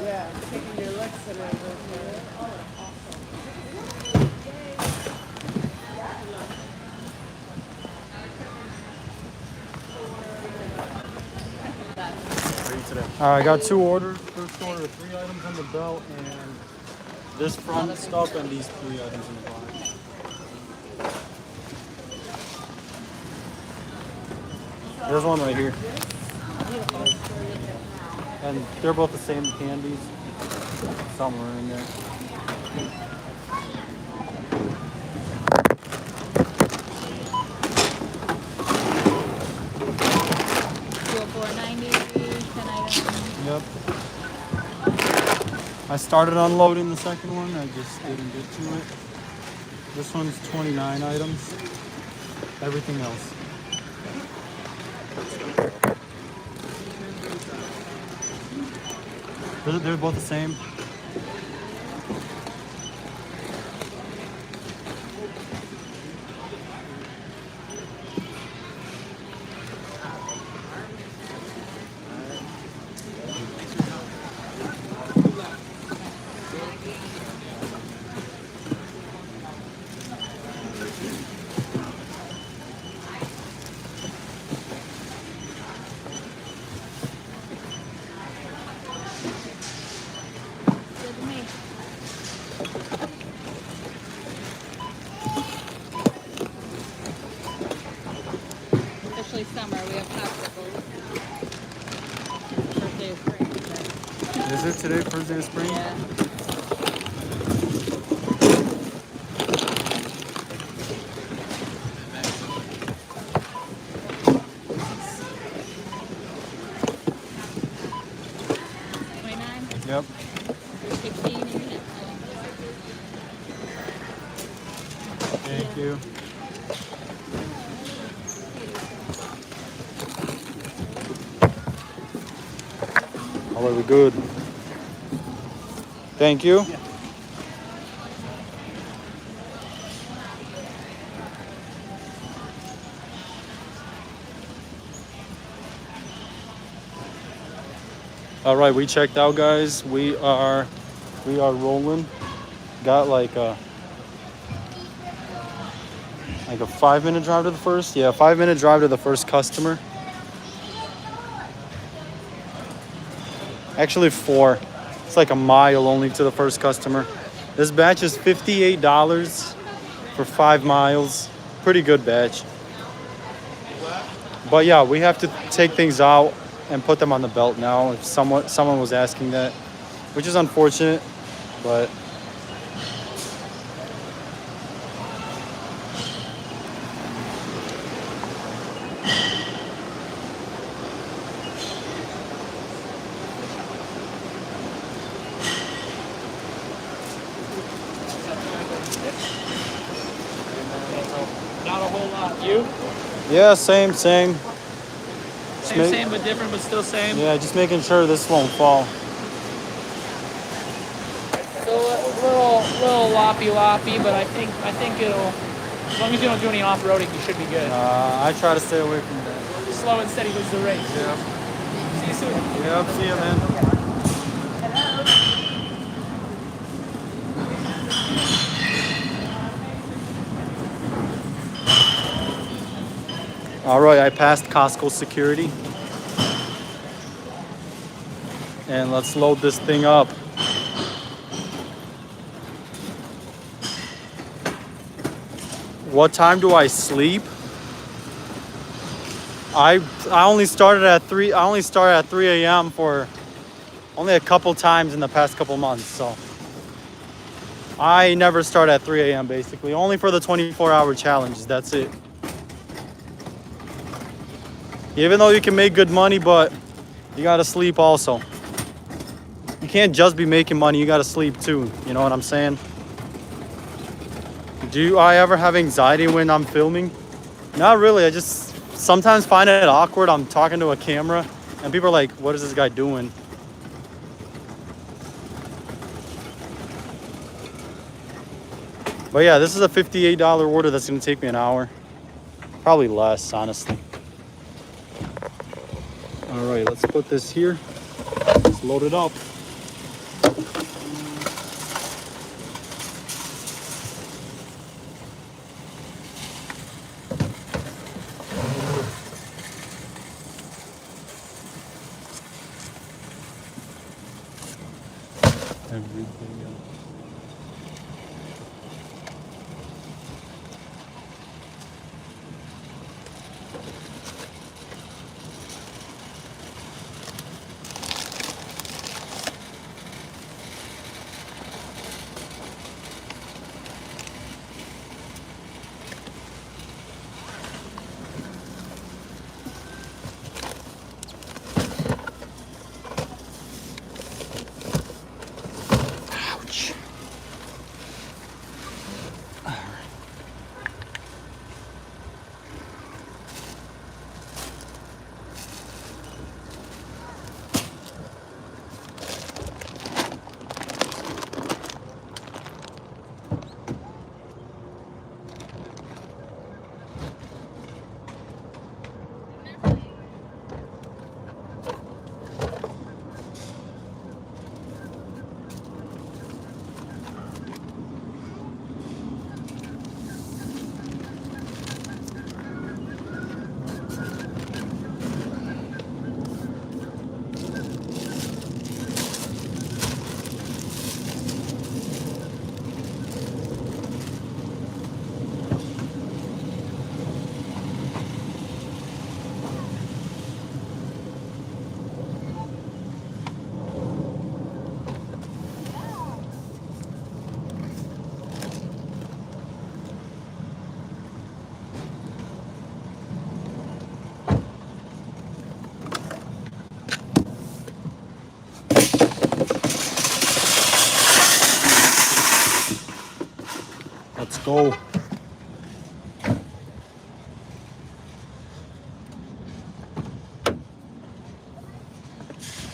Yeah, taking your licks and everything. I got 2 orders. First order, 3 items on the belt, and this front stuff, and these 3 items in the box. There's one right here. And they're both the same candies. Somewhere in there. $4.90, 10 items. Yep. I started unloading the second one. I just didn't get to it. This one's 29 items. Everything else. They're both the same. Good to me. Especially summer, we have popsicles. First day of spring. Is it today, first day of spring? Yeah. Yep. 16 a minute. Thank you. All right, we're good. Thank you. Yeah. All right, we checked out, guys. We are rolling. Got like a 5-minute drive to the first. Yeah, 5-minute drive to the first customer. Actually 4. It's like a mile only to the first customer. This batch is $58 for 5 miles. Pretty good batch. But yeah, we have to take things out and put them on the belt now. If someone was asking that, which is unfortunate, but Not a whole lot. You? yeah, same. Same, but different, but still same. Yeah, just making sure this won't fall. Still a little loppy, but I think it'll. As long as you don't do any off-roading, you should be good. I try to stay away from that. Slow and steady wins the race. Yeah. See you soon. Yeah, see you, man. All right, I passed Costco security. And let's load this thing up. What time do I sleep? I only started at 3. I only started at 3 a.m. for only a couple times in the past couple months, so I never start at 3 a.m. basically. Only for the 24-hour challenges. That's it. Even though you can make good money, but you gotta sleep also. You can't just be making money, you gotta sleep too. You know what I'm saying? Do I ever have anxiety when I'm filming? Not really. I just sometimes find it awkward. I'm talking to a camera and people are like, what is this guy doing? But yeah, this is a $58 order that's gonna take me an hour. Probably less, honestly. All right, let's put this here. Let's load it up. Everything else. Let's go.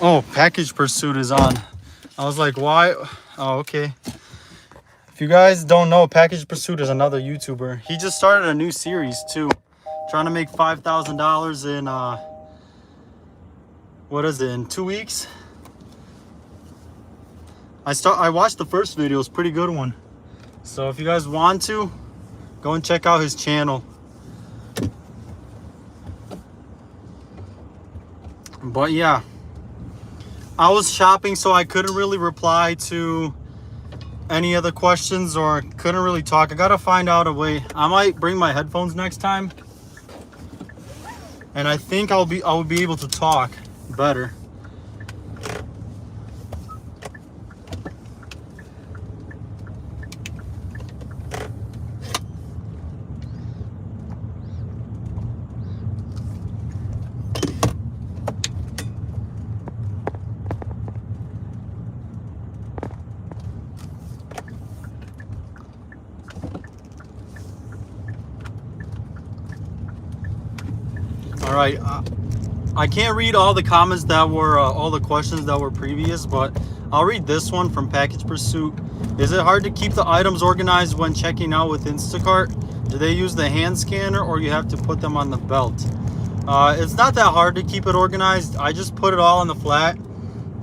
Oh, package pursuit is on. I was like, why? Oh, okay. If you guys don't know, Package Pursuit is another YouTuber. He just started a new series too. Trying to make $5,000 in what is it, in 2 weeks? I watched the first video, it's a pretty good one. So if you guys want to, go and check out his channel. But yeah, I was shopping, so I couldn't really reply to any other questions or couldn't really talk. I gotta find out a way. I might bring my headphones next time, and I think I'll be able to talk better. All right, I can't read all the comments that were, all the questions that were previous, but I'll read this one from Package Pursuit. Is it hard to keep the items organized when checking out with Instacart? Do they use the hand scanner or you have to put them on the belt? It's not that hard to keep it organized. I just put it all on the flat,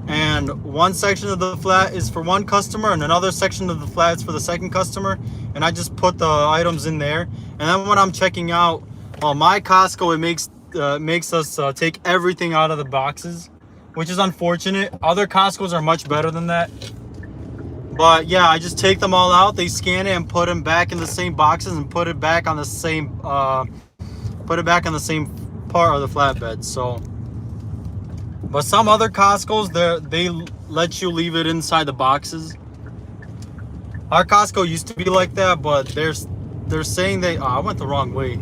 and one section of the flat is for one customer and another section of the flat is for the second customer, and I just put the items in there. And then when I'm checking out, well, my Costco, it makes us take everything out of the boxes, which is unfortunate. Other Costco's are much better than that. But yeah, I just take them all out, they scan it and put them back in the same boxes and put it back on the same part of the flatbed. So, but some other Costco's, they let you leave it inside the boxes. Our Costco used to be like that, but they're saying they, I went the wrong way.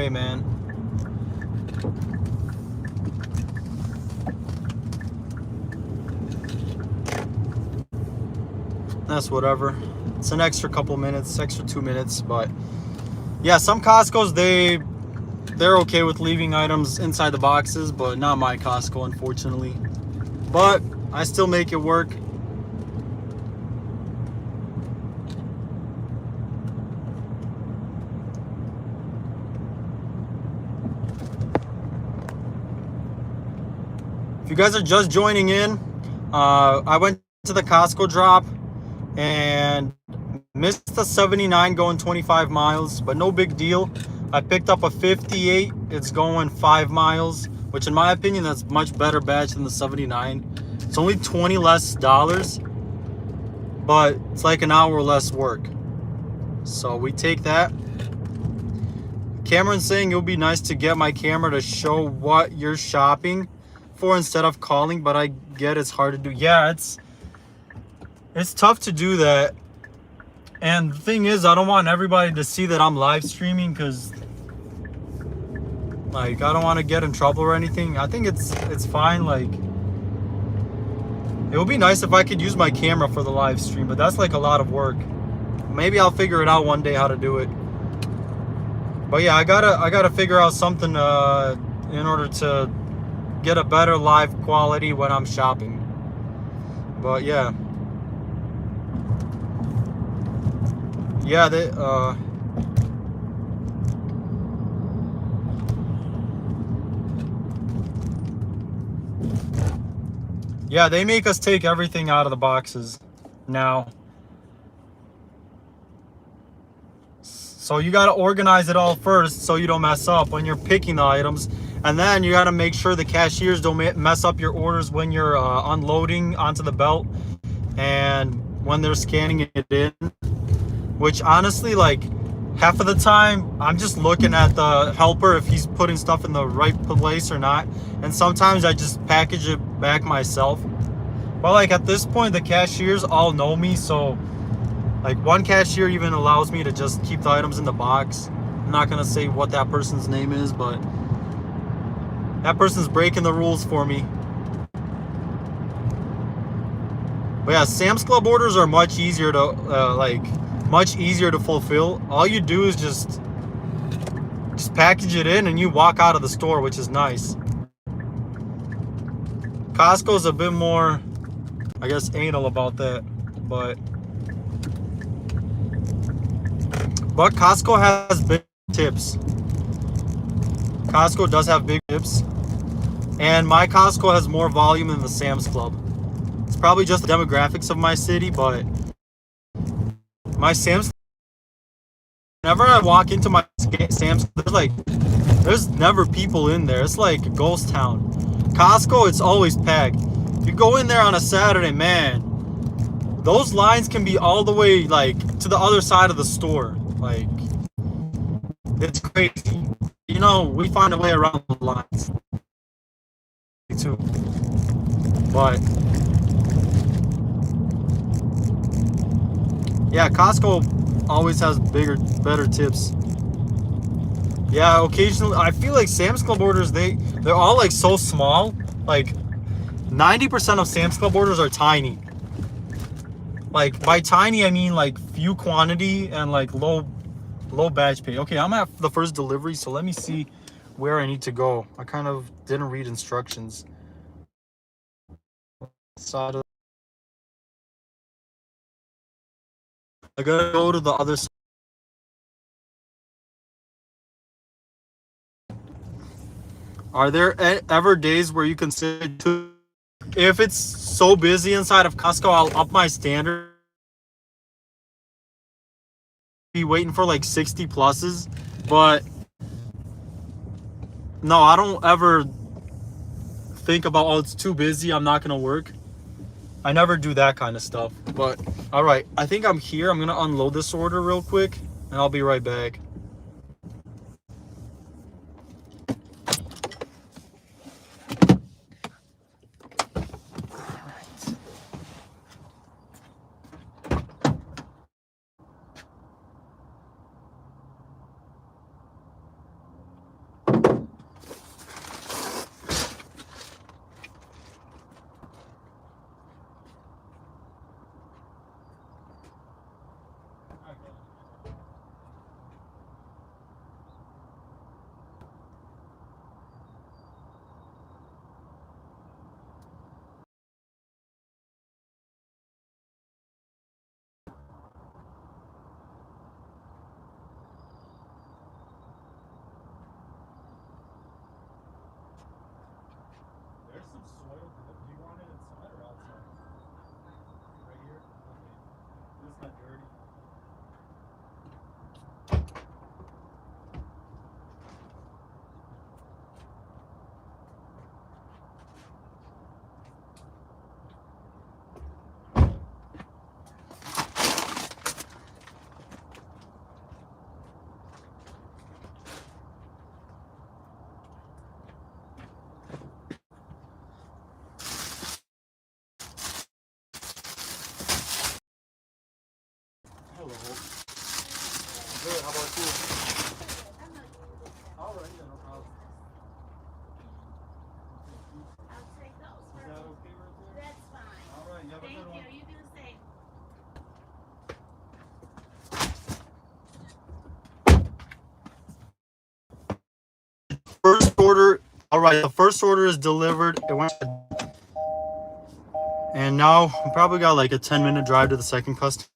Man. That's whatever. It's an extra couple minutes, extra 2 minutes, but yeah, some Costco's, they're okay with leaving items inside the boxes, but not my Costco, unfortunately. But I still make it work. If you guys are just joining in, I went to the Costco drop and missed the 79 going 25 miles, but no big deal. I picked up a 58. It's going 5 miles, which in my opinion, that's much better badge than the 79. It's only $20 less, but it's like an hour less work. So we take that. Cameron's saying it would be nice to get my camera to show what you're shopping for instead of calling, but I get it's hard to do. Yeah, it's tough to do that. And the thing is, I don't want everybody to see that I'm live streaming, because like I don't want to get in trouble or anything. I think it's fine. Like, it would be nice if I could use my camera for the live stream, but that's like a lot of work. Maybe I'll figure it out one day how to do it. But yeah, I gotta figure out something in order to get a better live quality when I'm shopping. But yeah. Yeah, they make us take everything out of the boxes now. So you got to organize it all first so you don't mess up when you're picking the items. And then you got to make sure the cashiers don't mess up your orders when you're unloading onto the belt and when they're scanning it in. Which honestly, like, half of the time, I'm just looking at the helper if he's putting stuff in the right place or not. And sometimes I just package it back myself. But like at this point, the cashiers all know me. So like one cashier even allows me to just keep the items in the box. I'm not going to say what that person's name is, but that person's breaking the rules for me. But yeah, Sam's Club orders are much easier to fulfill. All you do is just package it in and you walk out of the store, which is nice. Costco's a bit more, I guess, anal about that, but Costco has big tips. Costco does have big tips, and my Costco has more volume than the Sam's Club. It's probably just the demographics of my city, but my Sam's, whenever I walk into my Sam's, there's never people in there. It's like a ghost town. Costco, it's always packed. You go in there on a Saturday, man, those lines can be all the way like to the other side of the store. Like, it's crazy. You know, we find a way around the lines. too. But yeah, Costco always has better tips. Yeah, occasionally I feel like Sam's Club orders, they're all like so small. Like 90% of Sam's Club orders are tiny. Like by tiny I mean like few quantity and like low batch pay. Okay, I'm at the first delivery, so let me see where I need to go. I kind of didn't read instructions. Side of, I gotta go to the other side. Are there ever days where you consider to, if it's so busy inside of Costco, I'll up my standard. Be waiting for like 60 pluses, but no, I don't ever think about, oh, it's too busy, I'm not gonna work. I never do that kind of stuff. But all right, I think I'm here. I'm gonna unload this order real quick and I'll be right back. There's some soil. Do you want it inside or outside? Right here? Okay. This is not dirty. Hello. Good, how about you? All right, yeah, no problem. I'll take those Is for that you. okay right there? That's fine. All right, you have a Thank good you. one. You do the same. First order. All right, the first order is delivered. It went, and now we probably got like a 10-minute drive to the second customer.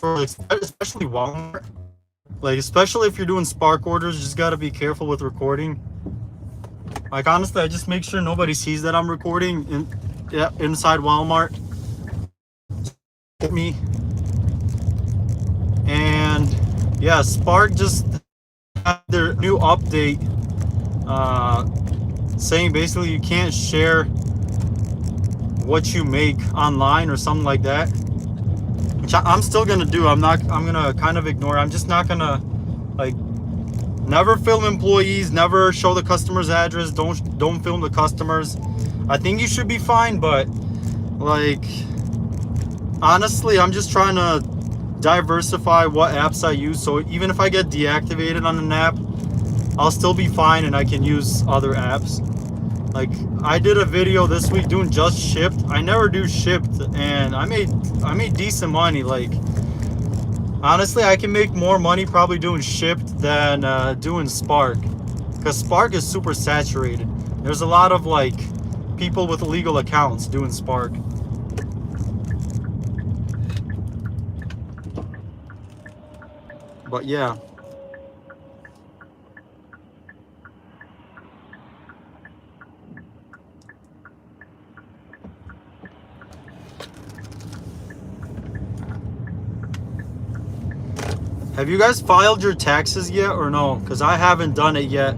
For especially Walmart, like especially if you're doing Spark orders, you just gotta be careful with recording. Like honestly, I just make sure nobody sees that I'm recording inside Walmart. Me. And yeah, Spark just had their new update saying basically you can't share what you make online or something like that, which I'm still gonna do. I'm gonna kind of ignore. I'm just not gonna like never film employees, never show the customer's address, don't film the customers. I think you should be fine, but like honestly, I'm just trying to diversify what apps I use, so even if I get deactivated on an app, I'll still be fine and I can use other apps. Like I did a video this week doing just Shipped. I never do Shipped, and I made decent money. Like honestly, I can make more money probably doing Shipped than doing Spark, because Spark is super saturated. There's a lot of like people with illegal accounts doing Spark. But yeah. Have you guys filed your taxes yet or no? Because I haven't done it yet.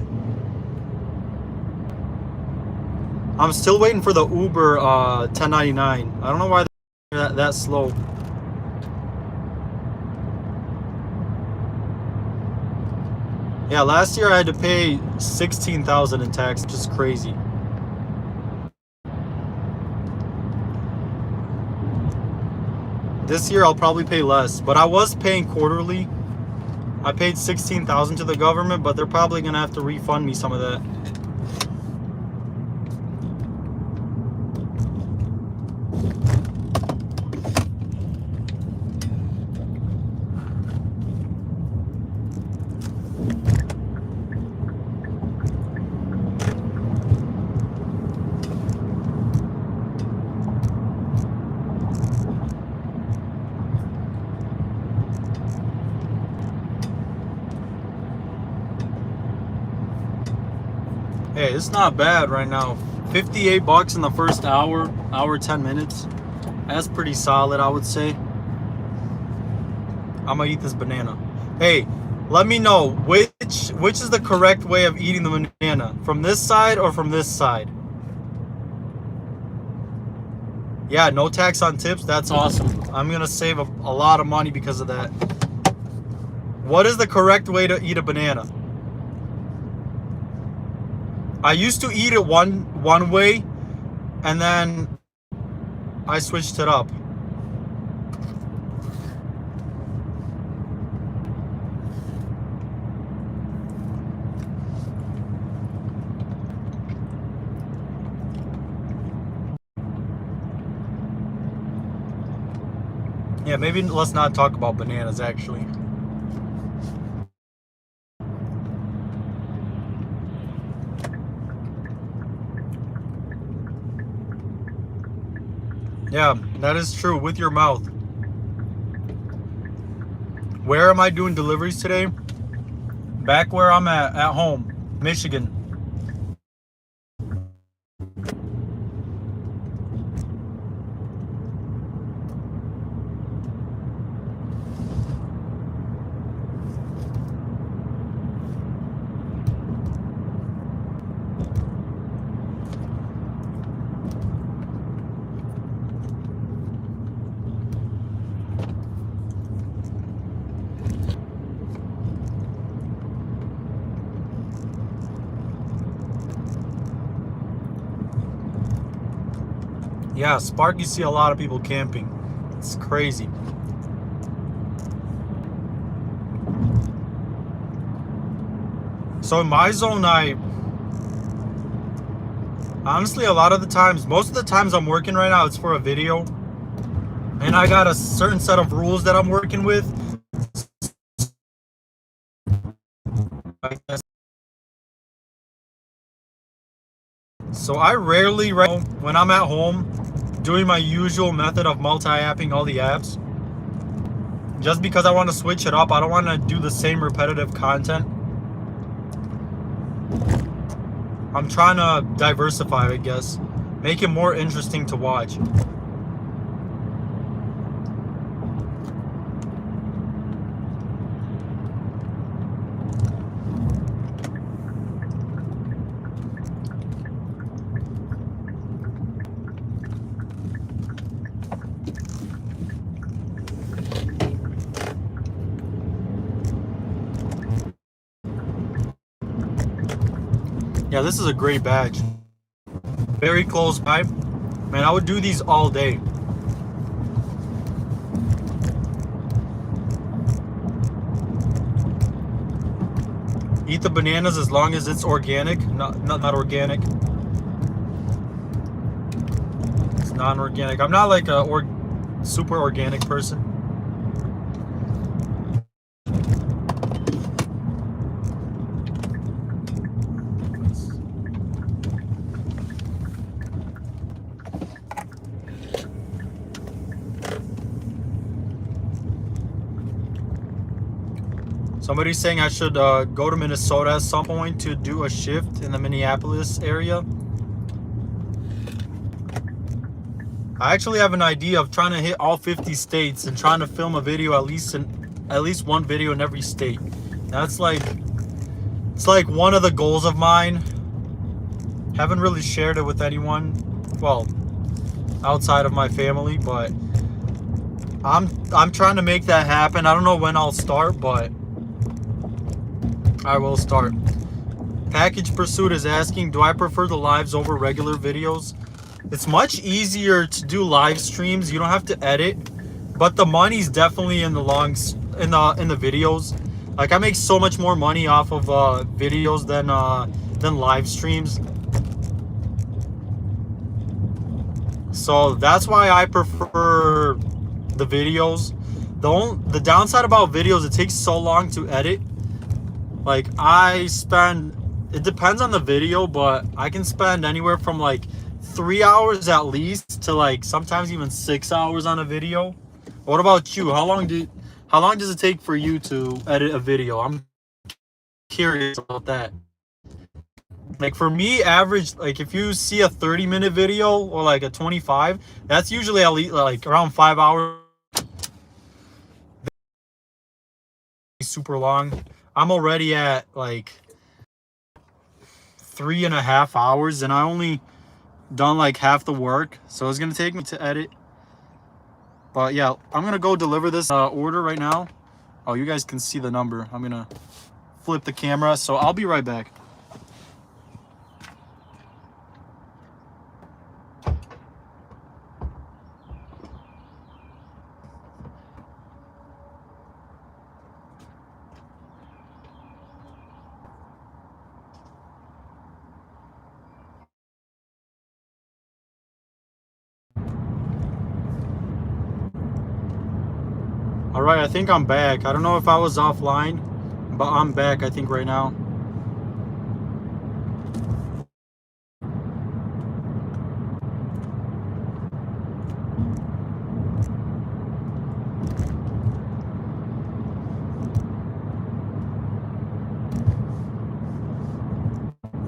I'm still waiting for the Uber 1099. I don't know why they're that slow. Yeah, last year I had to pay $16,000 in tax, which is crazy. This year I'll probably pay less, but I was paying quarterly. I paid $16,000 to the government, but they're probably gonna have to refund me some of that. Hey, it's not bad right now. 58 bucks in the first hour 10 minutes. That's pretty solid, I would say. I'm gonna eat this banana. Hey, let me know which is the correct way of eating the banana. From this side or from this side? Yeah, no tax on tips. That's awesome. I'm gonna save a lot of money because of that. What is the correct way to eat a banana? I used to eat it one way, and then I switched it up. Yeah, maybe let's not talk about bananas, actually. Yeah, that is true. With your mouth. Where am I doing deliveries today? Back where I'm at home, Michigan. Yeah, Spark, you see a lot of people camping. It's crazy. So in my zone, honestly, a lot of the times, most of the times I'm working right now, it's for a video. And I got a certain set of rules that I'm working with. So I rarely, when I'm at home, doing my usual method of multi-apping all the apps. Just because I want to switch it up. I don't want to do the same repetitive content. I'm trying to diversify, I guess. Make it more interesting to watch. Yeah, this is a great badge. Very close by. Man, I would do these all day. Eat the bananas as long as it's organic. Not organic. It's non-organic. I'm not like a super organic person. Somebody's saying I should go to Minnesota at some point to do a shift in the Minneapolis area. I actually have an idea of trying to hit all 50 states and trying to film a video at least one video in every state. That's it's like one of the goals of mine. Haven't really shared it with anyone, well, outside of my family, but I'm trying to make that happen. I don't know when I'll start, but I will start. Package Pursuit is asking, do I prefer the lives over regular videos? It's much easier to do live streams. You don't have to edit, but the money's definitely in the videos. Like, I make so much more money off of videos than live streams. So that's why I prefer the videos. The downside about videos, it takes so long to edit. Like, it depends on the video, but I can spend anywhere from like 3 hours at least to like sometimes even 6 hours on a video. What about you? How long does it take for you to edit a video? I'm curious about that. Like, for me, average, like, if you see a 30-minute video or like a 25, that's usually at least like around 5 hours. Super long. I'm already at like 3.5 hours, and I only done like half the work, so it's gonna take me to edit. But yeah, I'm gonna go deliver this order right now. Oh, you guys can see the number. I'm gonna flip the camera, so I'll be right back. All right, I think I'm back. I don't know if I was offline, but I'm back, I think, right now.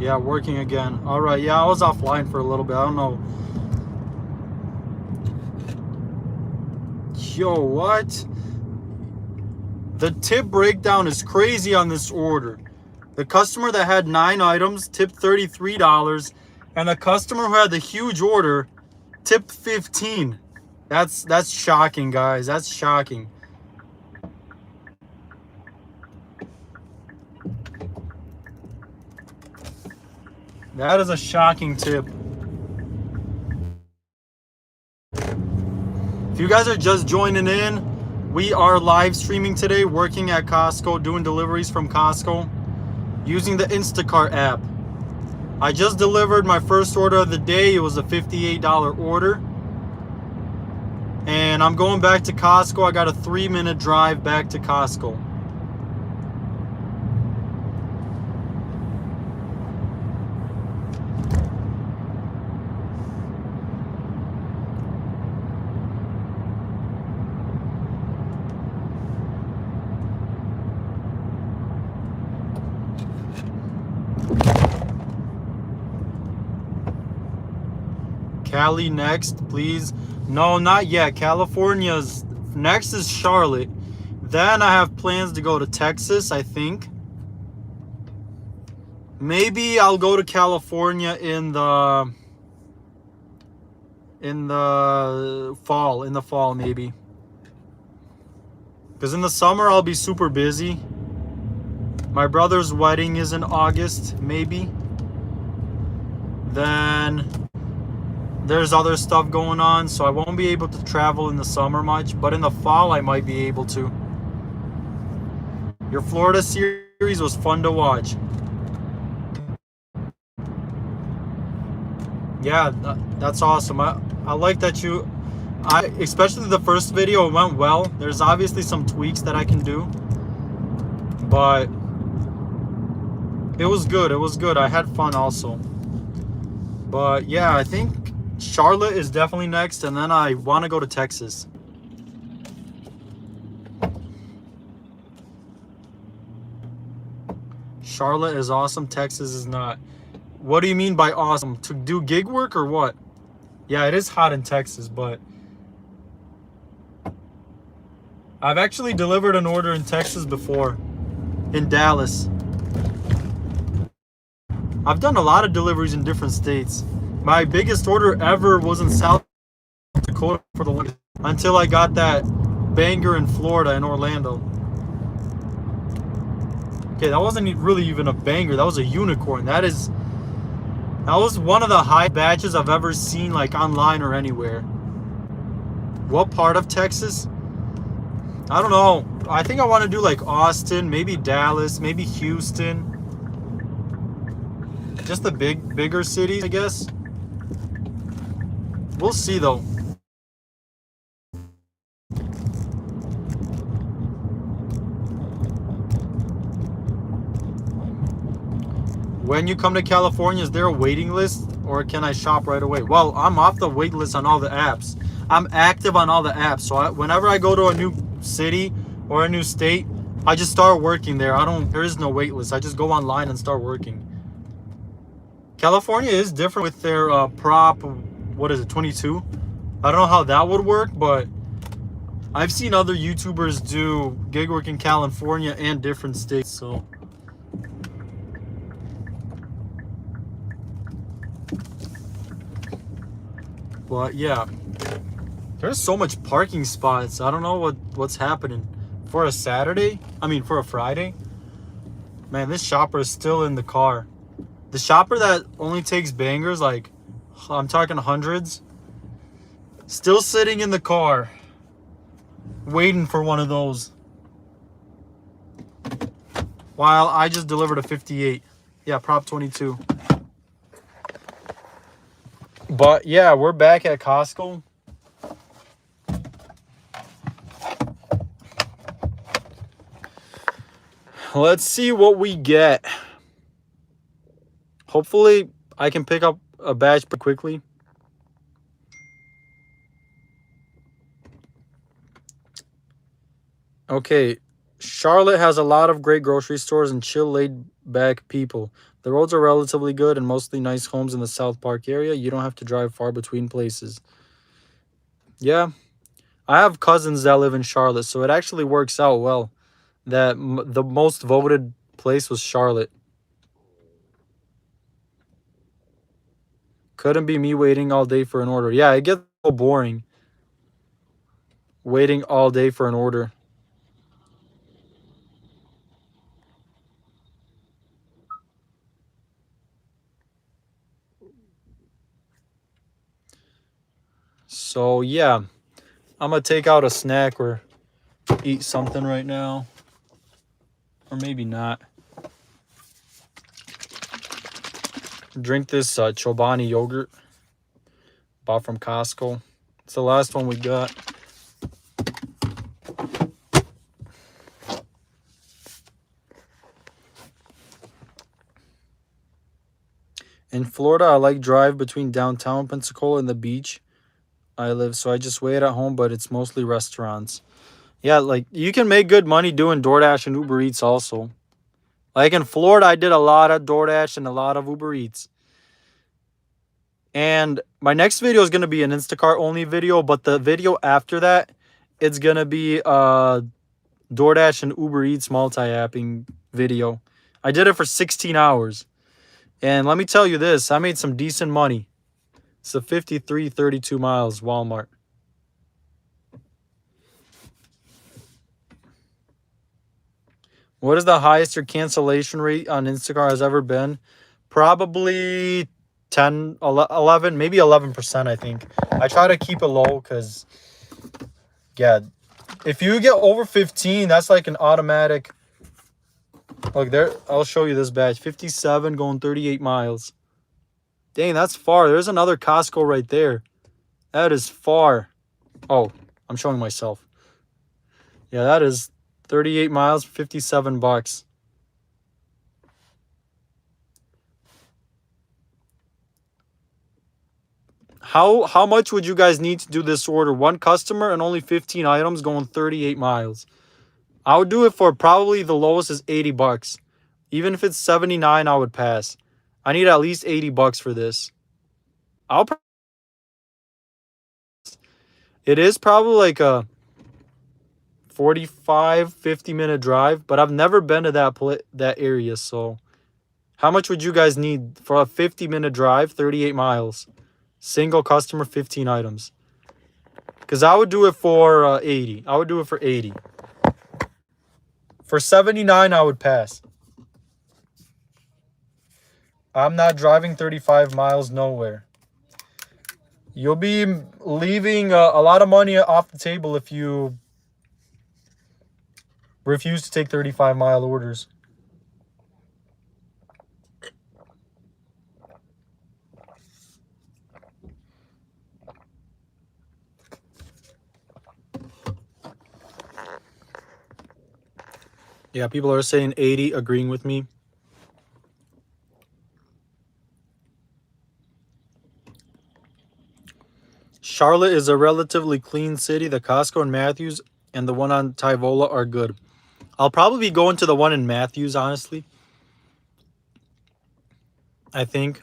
Yeah, working again. All right, yeah, I was offline for a little bit. I don't know. Yo, what? The tip breakdown is crazy on this order. The customer that had 9 items tipped $33, and the customer who had the huge order tipped $15. That's shocking, guys. That's shocking. That is a shocking tip. If you guys are just joining in, we are live streaming today, working at Costco, doing deliveries from Costco, using the Instacart app. I just delivered my first order of the day. It was a $58 order. And I'm going back to Costco. I got a 3-minute drive back to Costco. Cali next, please. No, not yet. California's next is Charlotte. Then I have plans to go to Texas, I think. Maybe I'll go to California in the fall maybe. Because in the summer I'll be super busy. My brother's wedding is in August, maybe. Then there's other stuff going on, so I won't be able to travel in the summer much, but in the fall I might be able to. Your Florida series was fun to watch. Yeah, that's awesome. I like that especially the first video, it went well. There's obviously some tweaks that I can do, but it was good. It was good. I had fun also. But yeah, I think Charlotte is definitely next, and then I want to go to Texas. Charlotte is awesome. Texas is not. What do you mean by awesome? To do gig work or what? Yeah, it is hot in Texas, but I've actually delivered an order in Texas before, in Dallas. I've done a lot of deliveries in different states. My biggest order ever was in South Dakota for the longest, until I got that banger in Florida, in Orlando. Okay, that wasn't really even a banger. That was a unicorn. That was one of the high batches I've ever seen, like online or anywhere. What part of Texas? I don't know. I think I want to do like Austin, maybe Dallas, maybe Houston. Just the bigger cities, I guess. We'll see though. When you come to California, is there a waiting list or can I shop right away? Well, I'm off the wait list on all the apps. I'm active on all the apps. So whenever I go to a new city or a new state, I just start working there. There is no wait list. I just go online and start working. California is different with their prop, what is it, 22? I don't know how that would work, but I've seen other YouTubers do gig work in California and different states, so. But yeah, there's so much parking spots. I don't know what's happening. For a Saturday, for a Friday, man, this shopper is still in the car. The shopper that only takes bangers, like, I'm talking hundreds, still sitting in the car, waiting for one of those. While I just delivered a 58. Yeah, Prop 22. But yeah, we're back at Costco. Let's see what we get. Hopefully, I can pick up a batch pretty quickly. Okay, Charlotte has a lot of great grocery stores and chill, laid-back people. The roads are relatively good and mostly nice homes in the South Park area. You don't have to drive far between places. Yeah, I have cousins that live in Charlotte, so it actually works out well that the most voted place was Charlotte. Couldn't be me waiting all day for an order. Yeah, it gets so boring waiting all day for an order. So yeah, I'm gonna take out a snack or eat something right now, or maybe not. Drink this Chobani yogurt bought from Costco. It's the last one we got. In Florida, I like drive between downtown Pensacola and the beach I live, so I just wait at home, but it's mostly restaurants. Yeah, like, you can make good money doing DoorDash and Uber Eats also. Like in Florida, I did a lot of DoorDash and a lot of Uber Eats. And my next video is going to be an Instacart only video, but the video after that, it's going to be a DoorDash and Uber Eats multi-apping video. I did it for 16 hours. And let me tell you this, I made some decent money. It's a 53.32 miles Walmart. What is the highest your cancellation rate on Instacart has ever been? Probably 10, 11, maybe 11%, I think. I try to keep it low because, yeah, if you get over 15, that's like an automatic. Look there, I'll show you this batch. 57 going 38 miles. Dang, that's far. There's another Costco right there. That is far. Oh, I'm showing myself. Yeah, that is 38 miles, $57. How much would you guys need to do this order? One customer and only 15 items going 38 miles. I would do it for probably the lowest is $80. Even if it's 79, I would pass. I need at least $80 for this. It is probably like a 45, 50-minute drive, but I've never been to that area, so how much would you guys need for a 50-minute drive, 38 miles? Single customer, 15 items. Because I would do it for 80. I would do it for 80. For 79, I would pass. I'm not driving 35 miles nowhere. You'll be leaving a lot of money off the table if you refuse to take 35-mile orders. Yeah, people are saying 80, agreeing with me. Charlotte is a relatively clean city. The Costco in Matthews and the one on Tyvola are good. I'll probably be going to the one in Matthews, honestly. I think.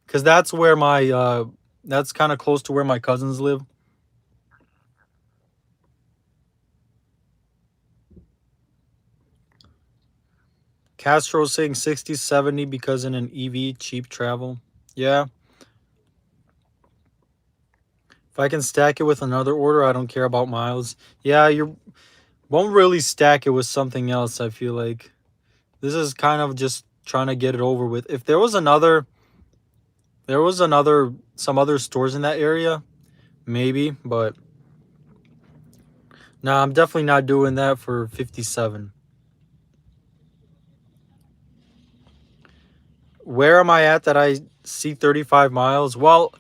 Because that's where my, that's kind of close to where my cousins live. Castro's saying 60, 70 because in an EV, cheap travel. Yeah. If I can stack it with another order, I don't care about miles. Yeah, you won't really stack it with something else, I feel like. This is kind of just trying to get it over with. If there was some other stores in that area, maybe, but nah, I'm definitely not doing that for 57. Where am I at that I see 35 miles? Well,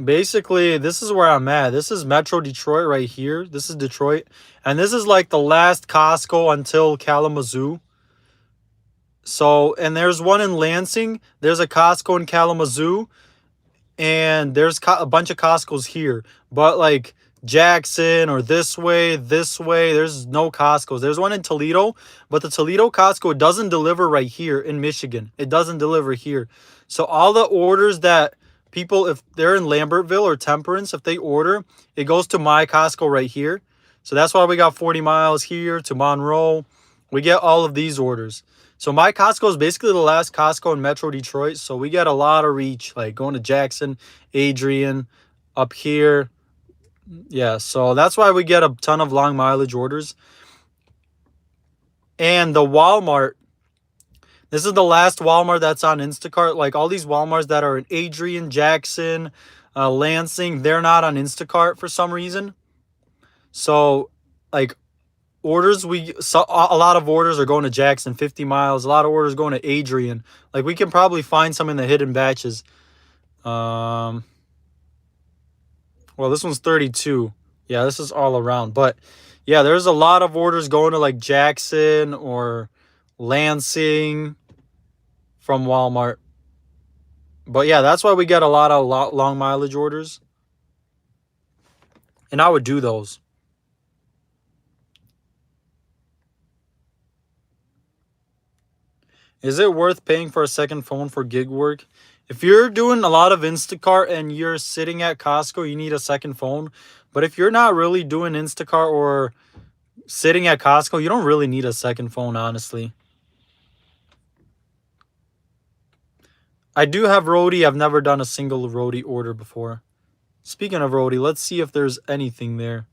basically, this is where I'm at. This is Metro Detroit right here. This is Detroit. And this is like the last Costco until Kalamazoo. So, and there's one in Lansing. There's a Costco in Kalamazoo. And there's a bunch of Costco's here. But like Jackson or this way, there's no Costco's. There's one in Toledo. But the Toledo Costco doesn't deliver right here in Michigan. It doesn't deliver here. So all the orders that people, if they're in Lambertville or Temperance, if they order, it goes to my Costco right here. So that's why we got 40 miles here to Monroe. We get all of these orders. So my Costco is basically the last Costco in Metro Detroit. So we get a lot of reach, like going to Jackson, Adrian, up here. Yeah, so that's why we get a ton of long mileage orders. And the Walmart, this is the last Walmart that's on Instacart. Like all these Walmarts that are in Adrian, Jackson, Lansing, they're not on Instacart for some reason. So like orders, a lot of orders are going to Jackson, 50 miles. A lot of orders going to Adrian. Like we can probably find some in the hidden batches. Well, this one's 32. Yeah, this is all around. But yeah, there's a lot of orders going to like Jackson or Lansing from Walmart. But yeah, that's why we get a lot of long mileage orders. And I would do those. Is it worth paying for a second phone for gig work? If you're doing a lot of Instacart and you're sitting at Costco, you need a second phone. But if you're not really doing Instacart or sitting at Costco, you don't really need a second phone, honestly. I do have roadie. I've never done a single roadie order before. Speaking of roadie, let's see if there's anything there.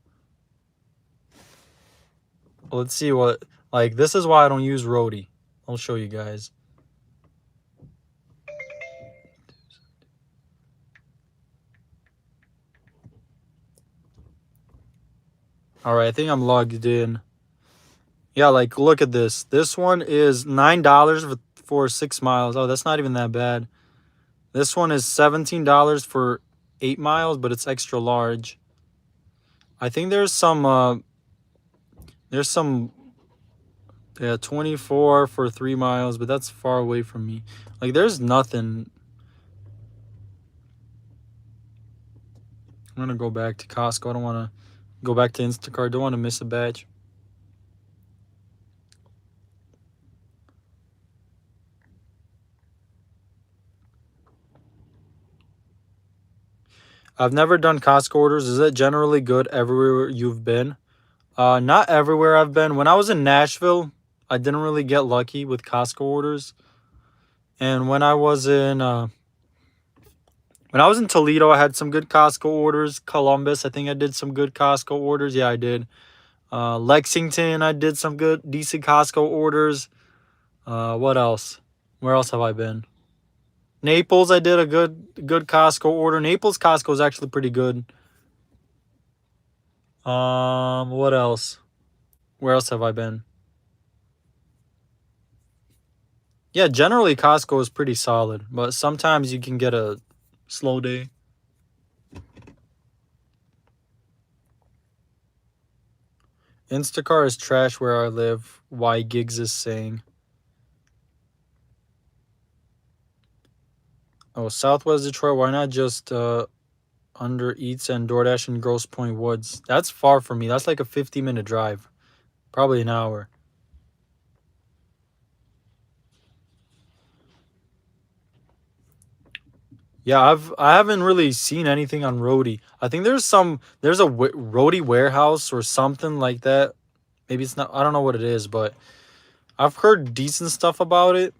Let's see what... Like, this is why I don't use roadie. I'll show you guys. Alright, I think I'm logged in. Yeah, like, look at this. This one is $9 for 6 miles. Oh, that's not even that bad. This one is $17 for 8 miles, but it's extra large. I think there's some... Yeah, 24 for 3 miles, but that's far away from me. Like, there's nothing. I'm going to go back to Costco. I don't want to go back to Instacart. Don't want to miss a batch. I've never done Costco orders. Is it generally good everywhere you've been? Not everywhere I've been. When I was in Nashville, I didn't really get lucky with Costco orders. And when I was in Toledo, I had some good Costco orders. Columbus, I think I did some good Costco orders. Yeah, I did. Lexington, I did some decent Costco orders. What else? Where else have I been? Naples, I did a good Costco order. Naples Costco is actually pretty good. What else? Where else have I been? Yeah, generally Costco is pretty solid, but sometimes you can get a slow day. Instacart is trash where I live. Why Gigs is saying. Oh, Southwest Detroit. Why not just under Eats and DoorDash in Grosse Pointe Woods? That's far from me. That's like a 50-minute drive, probably an hour. Yeah, I haven't really seen anything on Roadie. I think there's a Roadie warehouse or something like that. Maybe it's not. I don't know what it is, but I've heard decent stuff about it.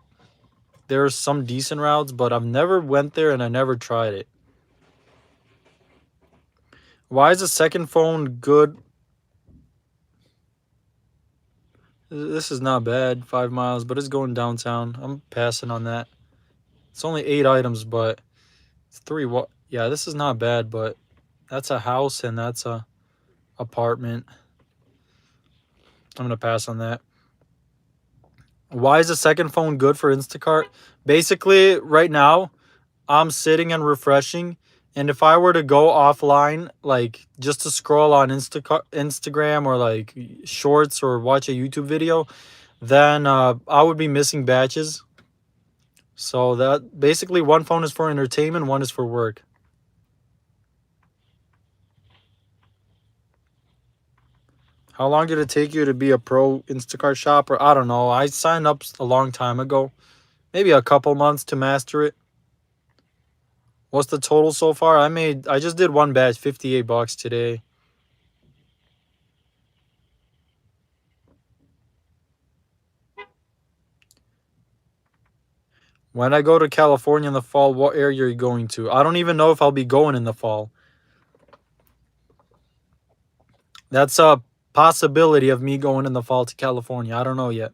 There are some decent routes, but I've never went there and I never tried it. Why is the second phone good? This is not bad, 5 miles, but it's going downtown. I'm passing on that. It's only 8 items, but it's 3. What? Yeah, this is not bad, but that's a house and that's a apartment. I'm gonna pass on that. Why is the second phone good for Instacart? Basically, right now, I'm sitting and refreshing, and if I were to go offline, like just to scroll on Instagram or like shorts or watch a YouTube video, then I would be missing batches. So that basically one phone is for entertainment, one is for work. How long did it take you to be a pro Instacart shopper? I don't know. I signed up a long time ago. Maybe a couple months to master it. What's the total so far? I just did one batch, $58 today. When I go to California in the fall, what area are you going to? I don't even know if I'll be going in the fall. That's a possibility of me going in the fall to California. I don't know yet.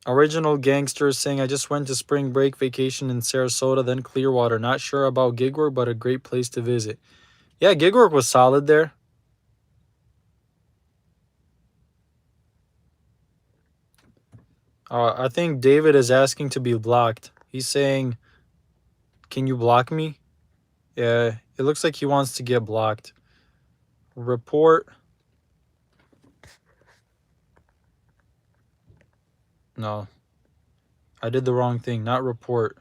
Original Gangster is saying, I just went to spring break vacation in Sarasota, then Clearwater. Not sure about gig work, but a great place to visit. Yeah, gig work was solid there. I think David is asking to be blocked. He's saying, can you block me? Yeah, it looks like he wants to get blocked. Report. No. I did the wrong thing. Not report.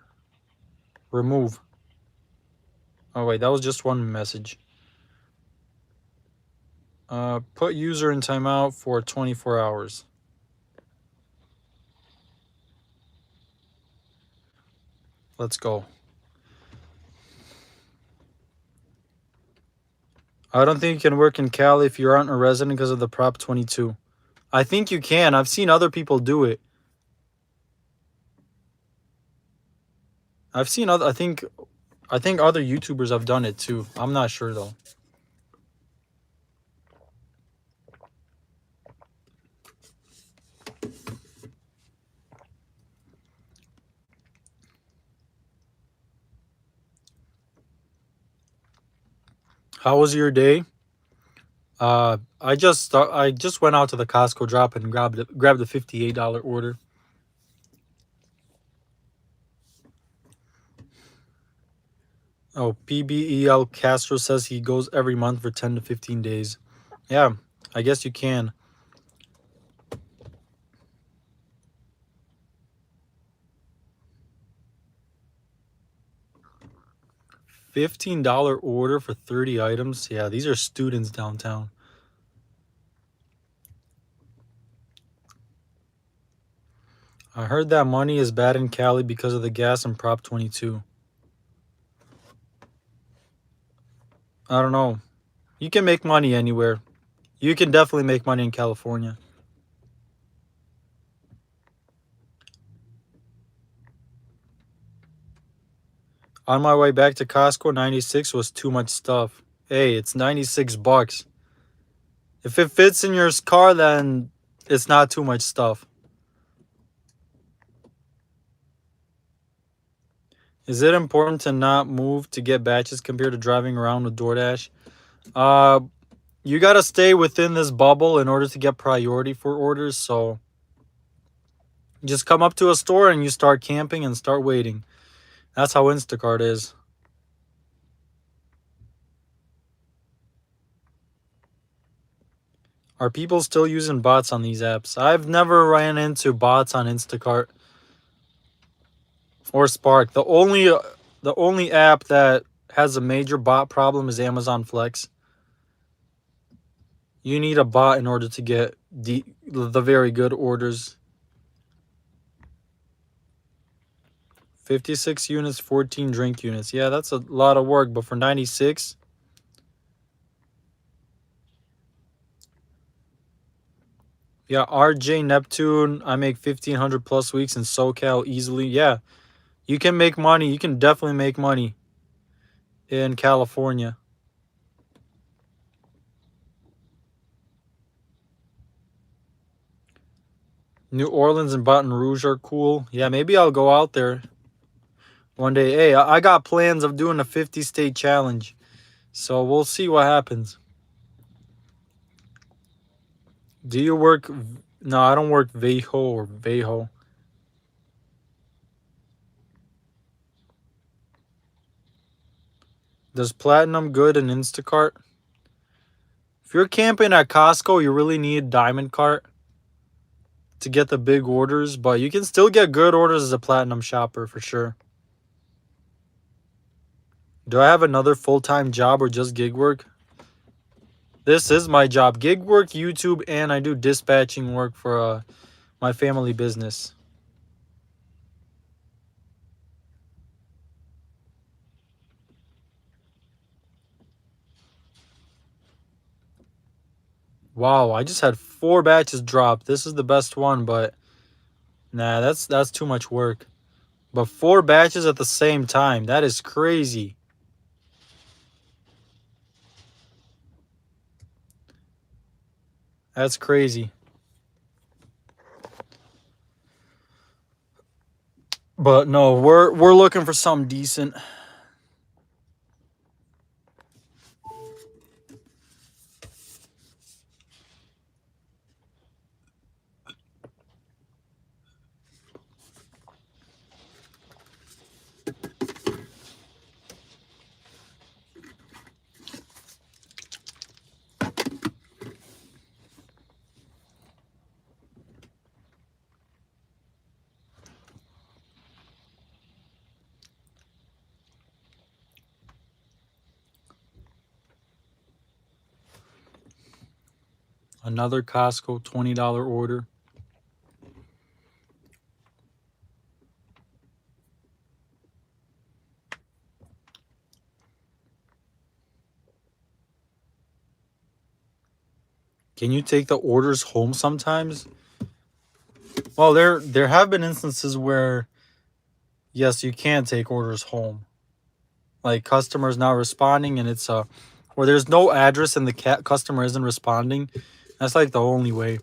Remove. Oh, wait. That was just one message. Put user in timeout for 24 hours. Let's go. I don't think you can work in Cali if you aren't a resident because of the Prop 22. I think you can. I've seen other people do it. I've seen other. I think other YouTubers have done it too. I'm not sure though. How was your day? I just went out to the Costco drop and grabbed the $58 order. Oh, PBEL Castro says he goes every month for 10 to 15 days. Yeah, I guess you can. $15 order for 30 items. Yeah, these are students downtown. I heard that money is bad in Cali because of the gas and Prop 22. I don't know. You can make money anywhere. You can definitely make money in California. On my way back to Costco, 96 was too much stuff. Hey, it's $96. If it fits in your car, then it's not too much stuff. Is it important to not move to get batches compared to driving around with DoorDash? You got to stay within this bubble in order to get priority for orders. So just come up to a store and you start camping and start waiting. That's how Instacart is. Are people still using bots on these apps? I've never ran into bots on Instacart or Spark. The only app that has a major bot problem is Amazon Flex. You need a bot in order to get the very good orders. 56 units, 14 drink units. Yeah, that's a lot of work, but for 96, yeah, RJ Neptune, I make 1,500 plus weeks in SoCal easily. Yeah, you can make money. You can definitely make money in California. New Orleans and Baton Rouge are cool. Yeah, maybe I'll go out there one day. Hey, I got plans of doing a 50-state challenge, so we'll see what happens. Do you work? No, I don't work Veho or Veho. Does Platinum good in Instacart? If you're camping at Costco, you really need Diamond Cart to get the big orders, but you can still get good orders as a Platinum shopper for sure. Do I have another full-time job or just gig work? This is my job. Gig work, YouTube, and I do dispatching work for my family business. Wow, I just had 4 batches drop. This is the best one, but nah, that's too much work. But 4 batches at the same time, that is crazy. That's crazy. But no, we're looking for something decent. Another Costco $20 order. Can you take the orders home sometimes? Well, there have been instances where yes, you can take orders home. Like customers not responding and it's where there's no address and the customer isn't responding. That's like the only way.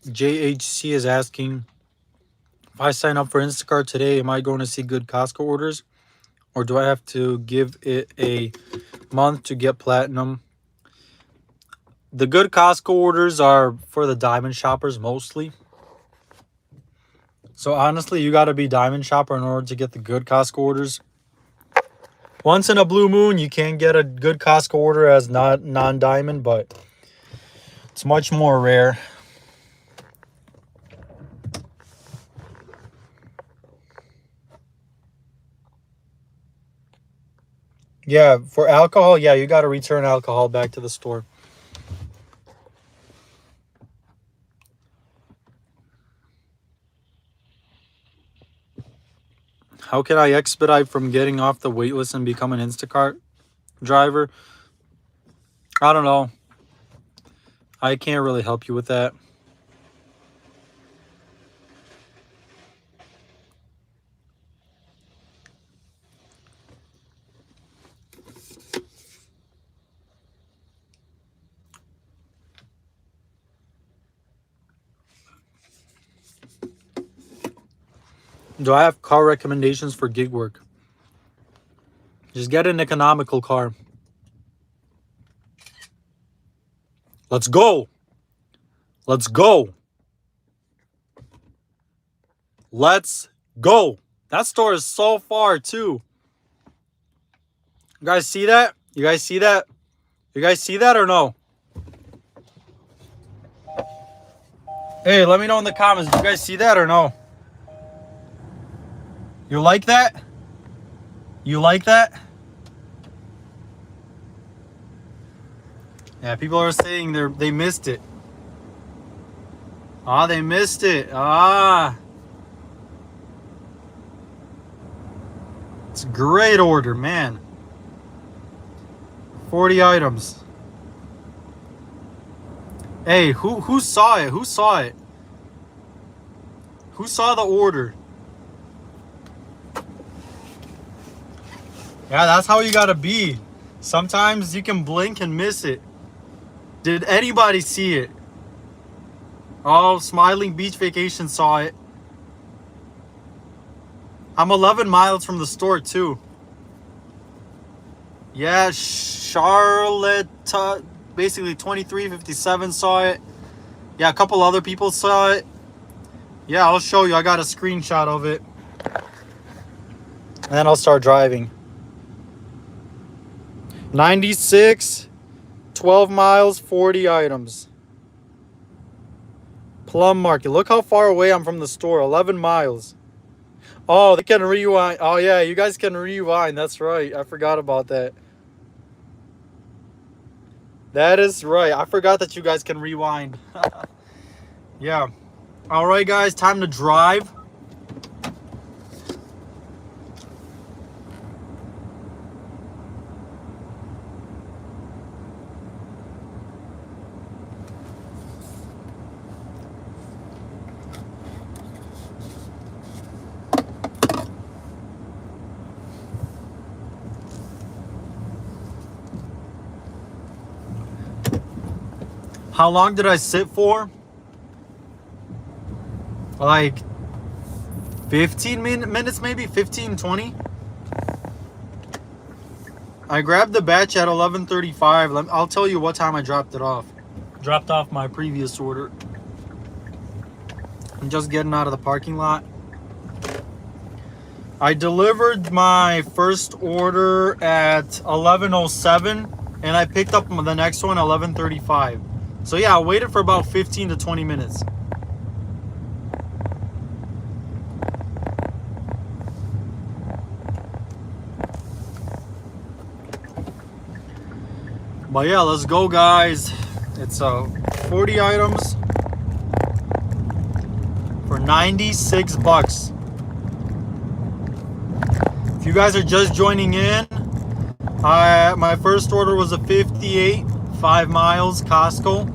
JHC is asking, if I sign up for Instacart today, am I going to see good Costco orders? Or do I have to give it a month to get platinum? The good Costco orders are for the diamond shoppers mostly. So honestly, you got to be diamond shopper in order to get the good Costco orders. Once in a blue moon, you can get a good Costco order as non-diamond, but it's much more rare. Yeah, for alcohol, yeah, you got to return alcohol back to the store. How can I expedite from getting off the wait list and become an Instacart driver? I don't know. I can't really help you with that. Do I have car recommendations for gig work? Just get an economical car. Let's go. Let's go. Let's go. That store is so far too. You guys see that? You guys see that? You guys see that or no? Hey, let me know in the comments. Do you guys see that or no? You like that? You like that? Yeah, people are saying they missed it. Ah, they missed it. Ah. It's a great order, man. 40 items. Hey, who saw it? Who saw it? Who saw the order? Yeah, that's how you gotta be. Sometimes you can blink and miss it. Did anybody see it? Oh, Smiling Beach Vacation saw it. I'm 11 miles from the store too. Yeah, Charlotte, basically 2357 saw it. Yeah, a couple other people saw it. Yeah, I'll show you. I got a screenshot of it. And then I'll start driving. 96, 12 miles, 40 items. Plum Market. Look how far away I'm from the store. 11 miles. Oh, they can rewind. Oh, yeah, you guys can rewind. That's right. I forgot about that. That is right. I forgot that you guys can rewind. Yeah. All right, guys. Time to drive. How long did I sit for? Like 15 minutes, maybe 15, 20. I grabbed the batch at 11:35. I'll tell you what time I dropped it off. Dropped off my previous order. I'm just getting out of the parking lot. I delivered my first order at 11:07 and I picked up the next one 11:35. So yeah, I waited for about 15 to 20 minutes. But yeah, let's go, guys. It's 40 items for 96 bucks. If you guys are just joining in, my first order was a 58, 5 miles, Costco.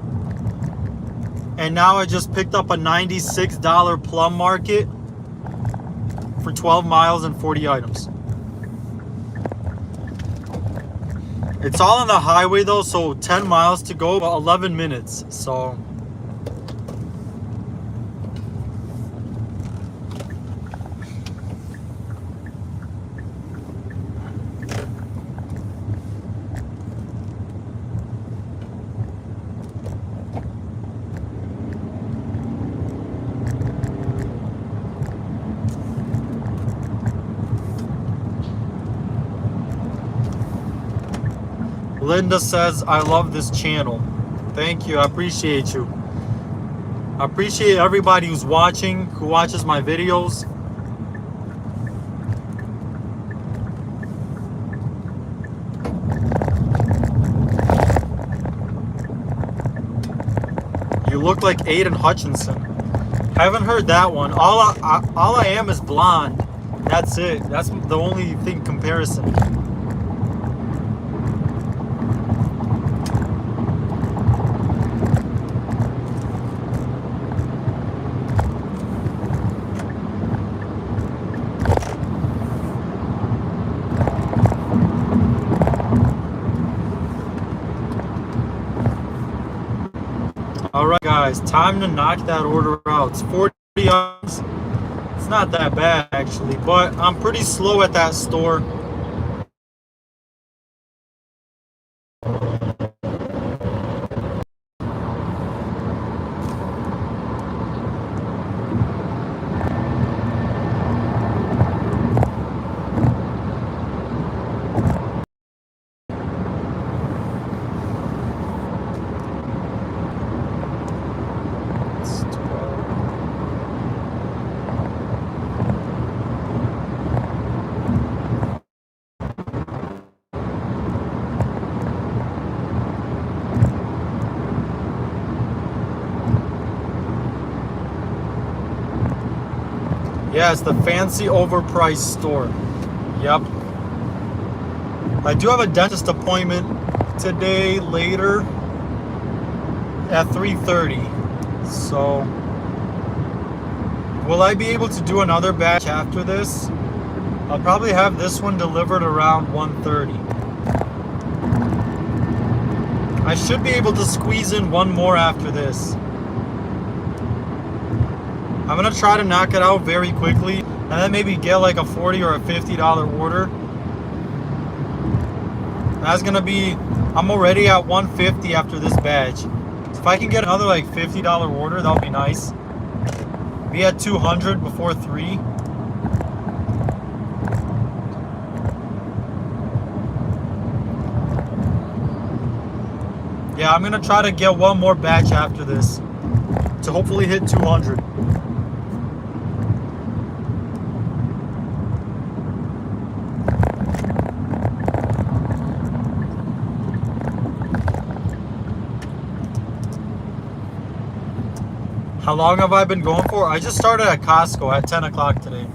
And now I just picked up a $96 Plum Market for 12 miles and 40 items. It's all on the highway though, so 10 miles to go, about 11 minutes. So Linda says, I love this channel. Thank you. I appreciate you. I appreciate everybody who's watching, who watches my videos. You look like Aiden Hutchinson. Haven't heard that one. All I am is blonde. That's it. That's the only thing comparison. All right, guys, time to knock that order out. It's 40 items It's not that bad actually, but I'm pretty slow at that store. Yeah, it's the fancy overpriced store. Yep. I do have a dentist appointment today later at 3:30. So, will I be able to do another batch after this? I'll probably have this one delivered around 1:30. I should be able to squeeze in one more after this. I'm gonna try to knock it out very quickly and then maybe get like a $40 or a $50 order. That's gonna be, I'm already at 150 after this batch. So if I can get another like $50 order, that would be nice. Be at 200 before 3. Yeah, I'm gonna try to get one more batch after this to hopefully hit 200. How long have I been going for? I just started at Costco at 10 o'clock today.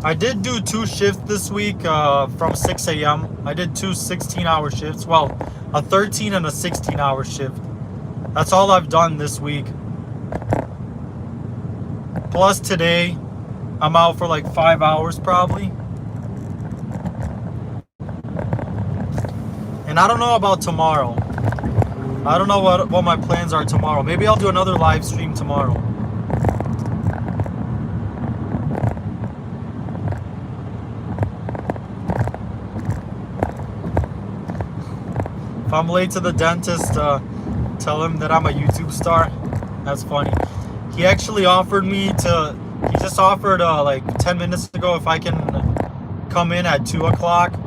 I did do 2 shifts this week from 6 a.m. I did 2 16-hour shifts. Well, a 13 and a 16-hour shift. That's all I've done this week. Plus today, I'm out for like 5 hours probably. And I don't know about tomorrow. I don't know what my plans are tomorrow. Maybe I'll do another live stream tomorrow. If I'm late to the dentist, tell him that I'm a YouTube star. That's funny. He actually offered me to, he just offered like 10 minutes ago if I can come in at 2 o'clock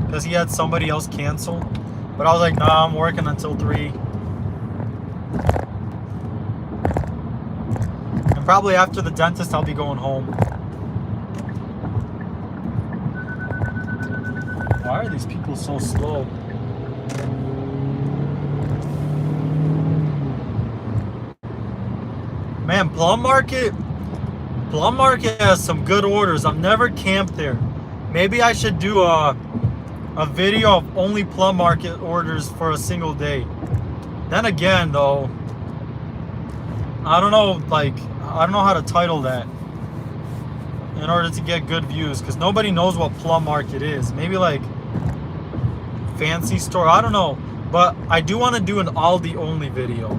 because he had somebody else cancel. But I was like, nah, I'm working until 3. And probably after the dentist, I'll be going home. Why are these people so slow? Man, Plum Market has some good orders. I've never camped there. Maybe I should do a video of only Plum Market orders for a single day. Then again, though, I don't know how to title that in order to get good views, because nobody knows what Plum Market is. Maybe like fancy store, I don't know. But I do want to do an Aldi only video.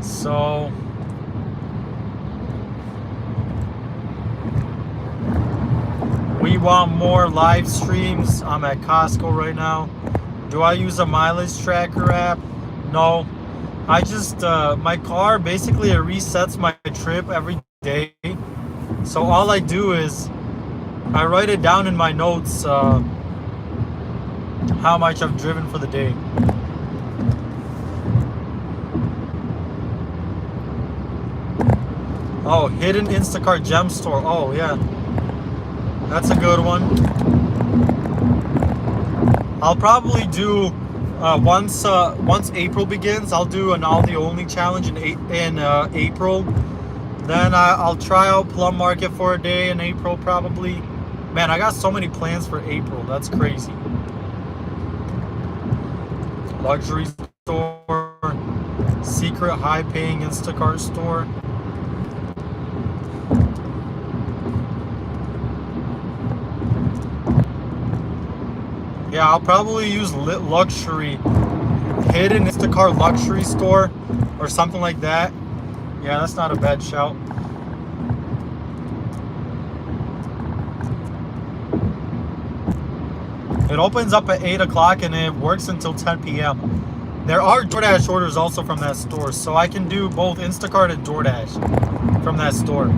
So we want more live streams. I'm at Costco right now. Do I use a mileage tracker app? No. I just, my car, basically it resets my trip every day. So all I do is, I write it down in my notes, how much I've driven for the day. Oh, hidden Instacart gem store. Oh, yeah. That's a good one. I'll probably do once April begins. I'll do an Aldi only challenge in April. Then I'll try out Plum Market for a day in April probably. Man, I got so many plans for April. That's crazy. Luxury store, secret high-paying Instacart store. Yeah, I'll probably use luxury, hidden Instacart luxury store, or something like that. Yeah, that's not a bad shout. It opens up at 8 o'clock and it works until 10 p.m. There are DoorDash orders also from that store, so I can do both Instacart and DoorDash from that store.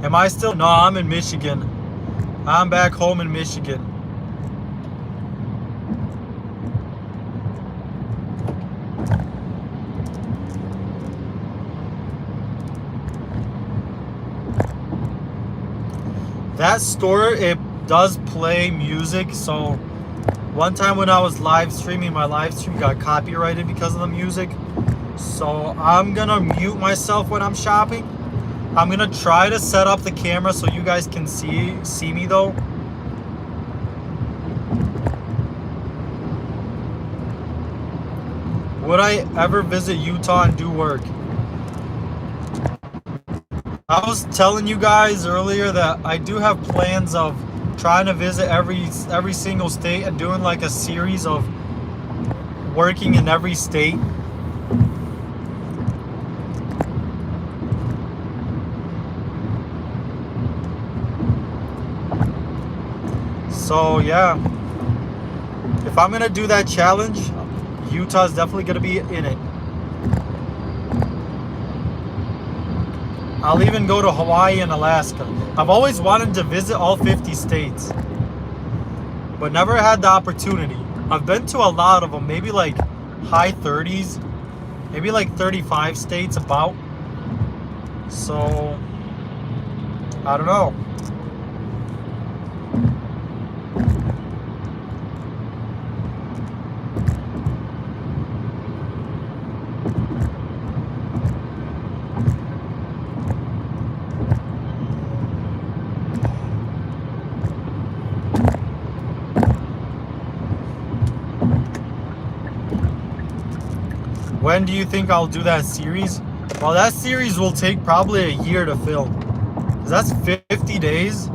Am I still? No, I'm in Michigan. I'm back home in Michigan. That store, it does play music, so one time when I was live streaming, my live stream got copyrighted because of the music. So I'm gonna mute myself when I'm shopping. I'm gonna try to set up the camera so you guys can see me though. Would I ever visit Utah and do work? I was telling you guys earlier that I do have plans of trying to visit every single state and doing like a series of working in every state. So yeah, if I'm gonna do that challenge, Utah's definitely gonna be in it. I'll even go to Hawaii and Alaska. I've always wanted to visit all 50 states, but never had the opportunity. I've been to a lot of them, maybe like high 30s, maybe like 35 states about. So, I don't know. When do you think I'll do that series? Well, that series will take probably a year to film. 'Cause that's 50 days.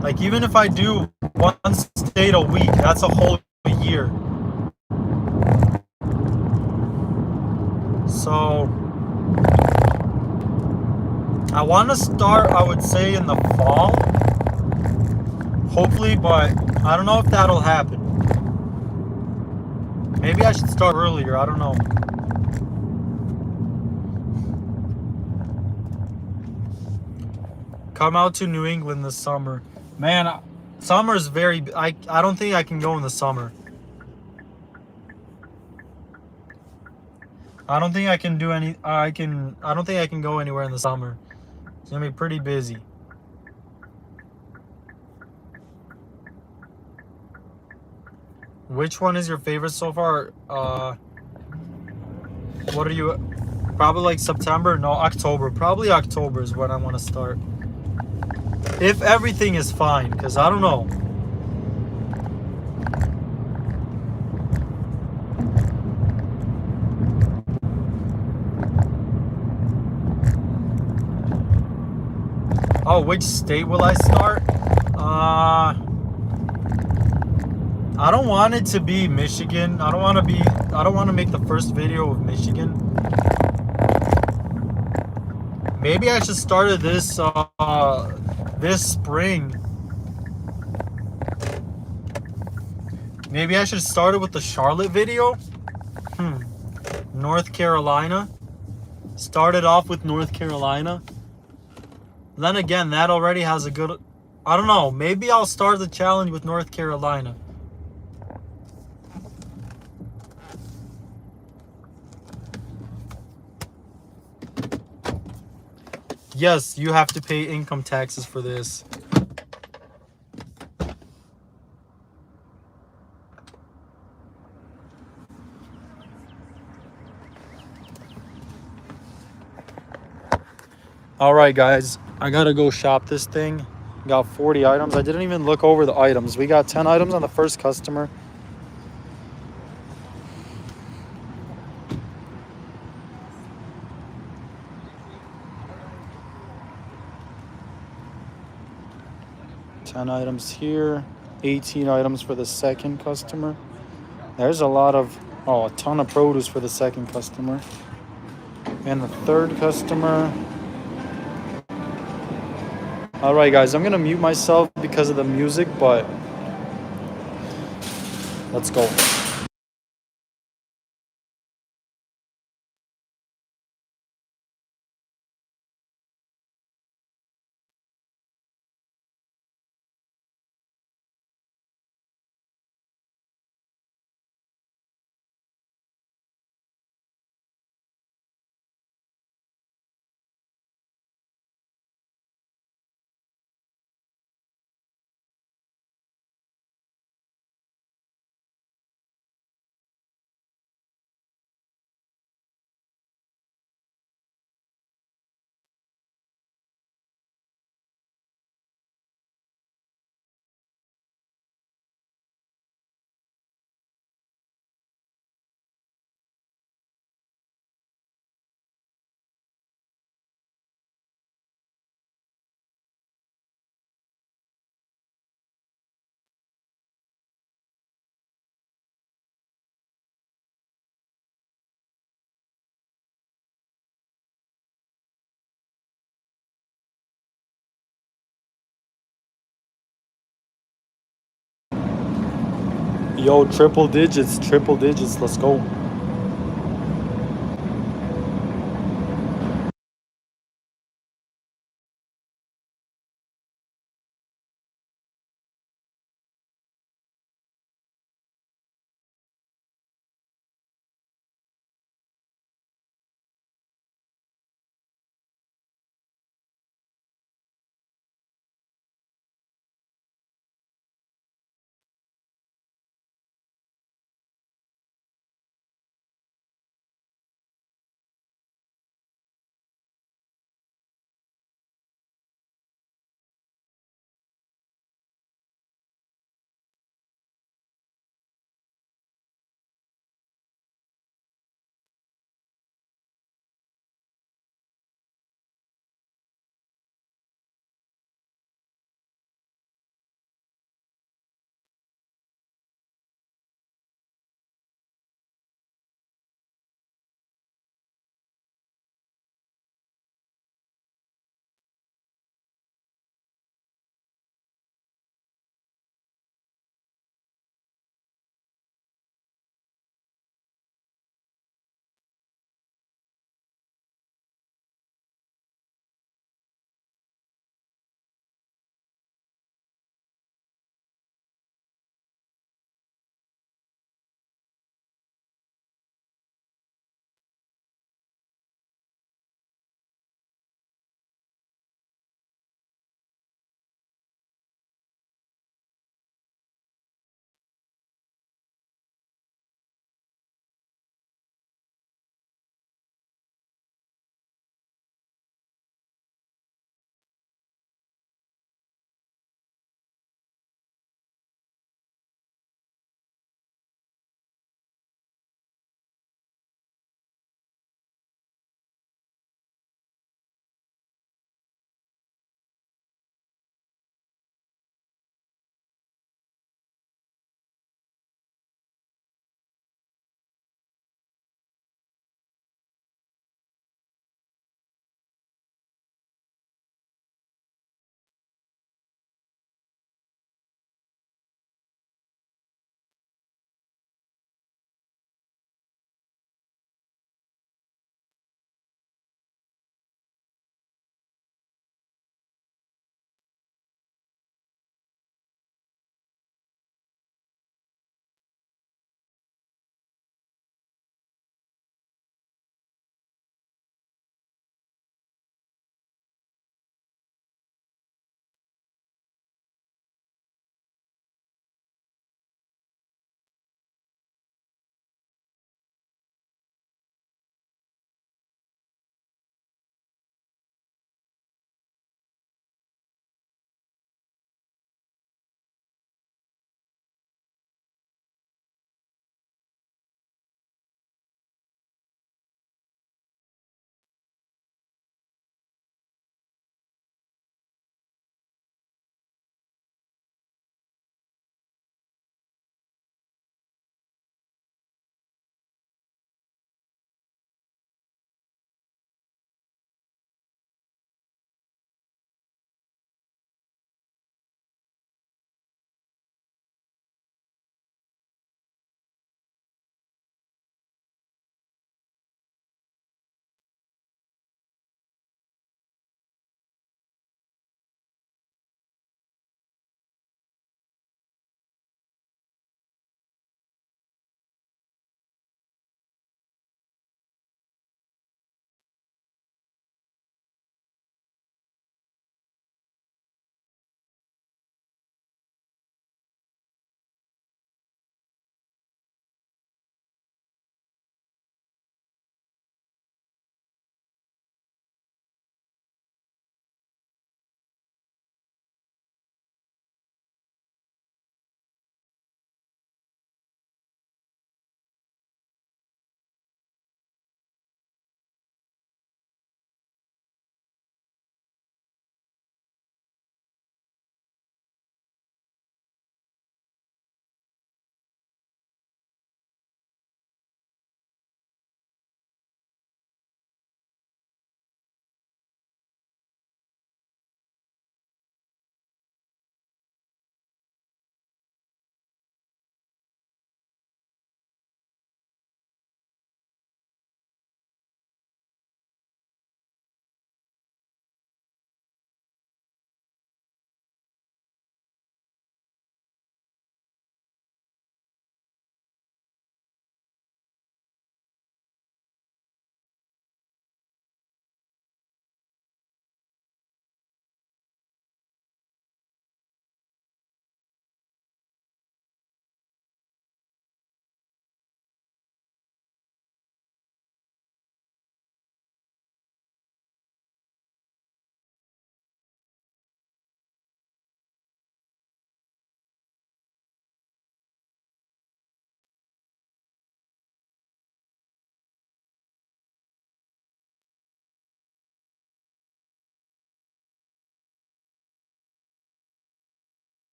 Like, even if I do one state a week, that's a whole year. So, I want to start, I would say, in the fall. Hopefully, but I don't know if that'll happen. Maybe I should start earlier, I don't know. Come out to New England this summer. Man, summer's very... I don't think I can go in the summer. I don't think I can do any... I don't think I can go anywhere in the summer. It's gonna be pretty busy. Which one is your favorite so far? What are you... Probably like September? No, October. Probably October is when I want to start. If everything is fine, because I don't know. Oh, which state will I start? I don't want it to be Michigan. I don't want to make the first video of Michigan. Maybe I should start it this spring. Maybe I should start it with the Charlotte video. North Carolina. Started off with North Carolina. Then again, that already has a good... I don't know. Maybe I'll start the challenge with North Carolina. Yes, you have to pay income taxes for this. Alright guys, I gotta go shop this thing. Got 40 items. I didn't even look over the items. We got 10 items on the first customer. 10 items here, 18 items for the second customer. There's a lot of, a ton of produce for the second customer. And the third customer. All right, guys, I'm going to mute myself because of the music, but let's go. Yo, triple digits, triple digits. Let's go.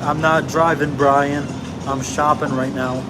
I'm not driving, Brian. I'm shopping right now.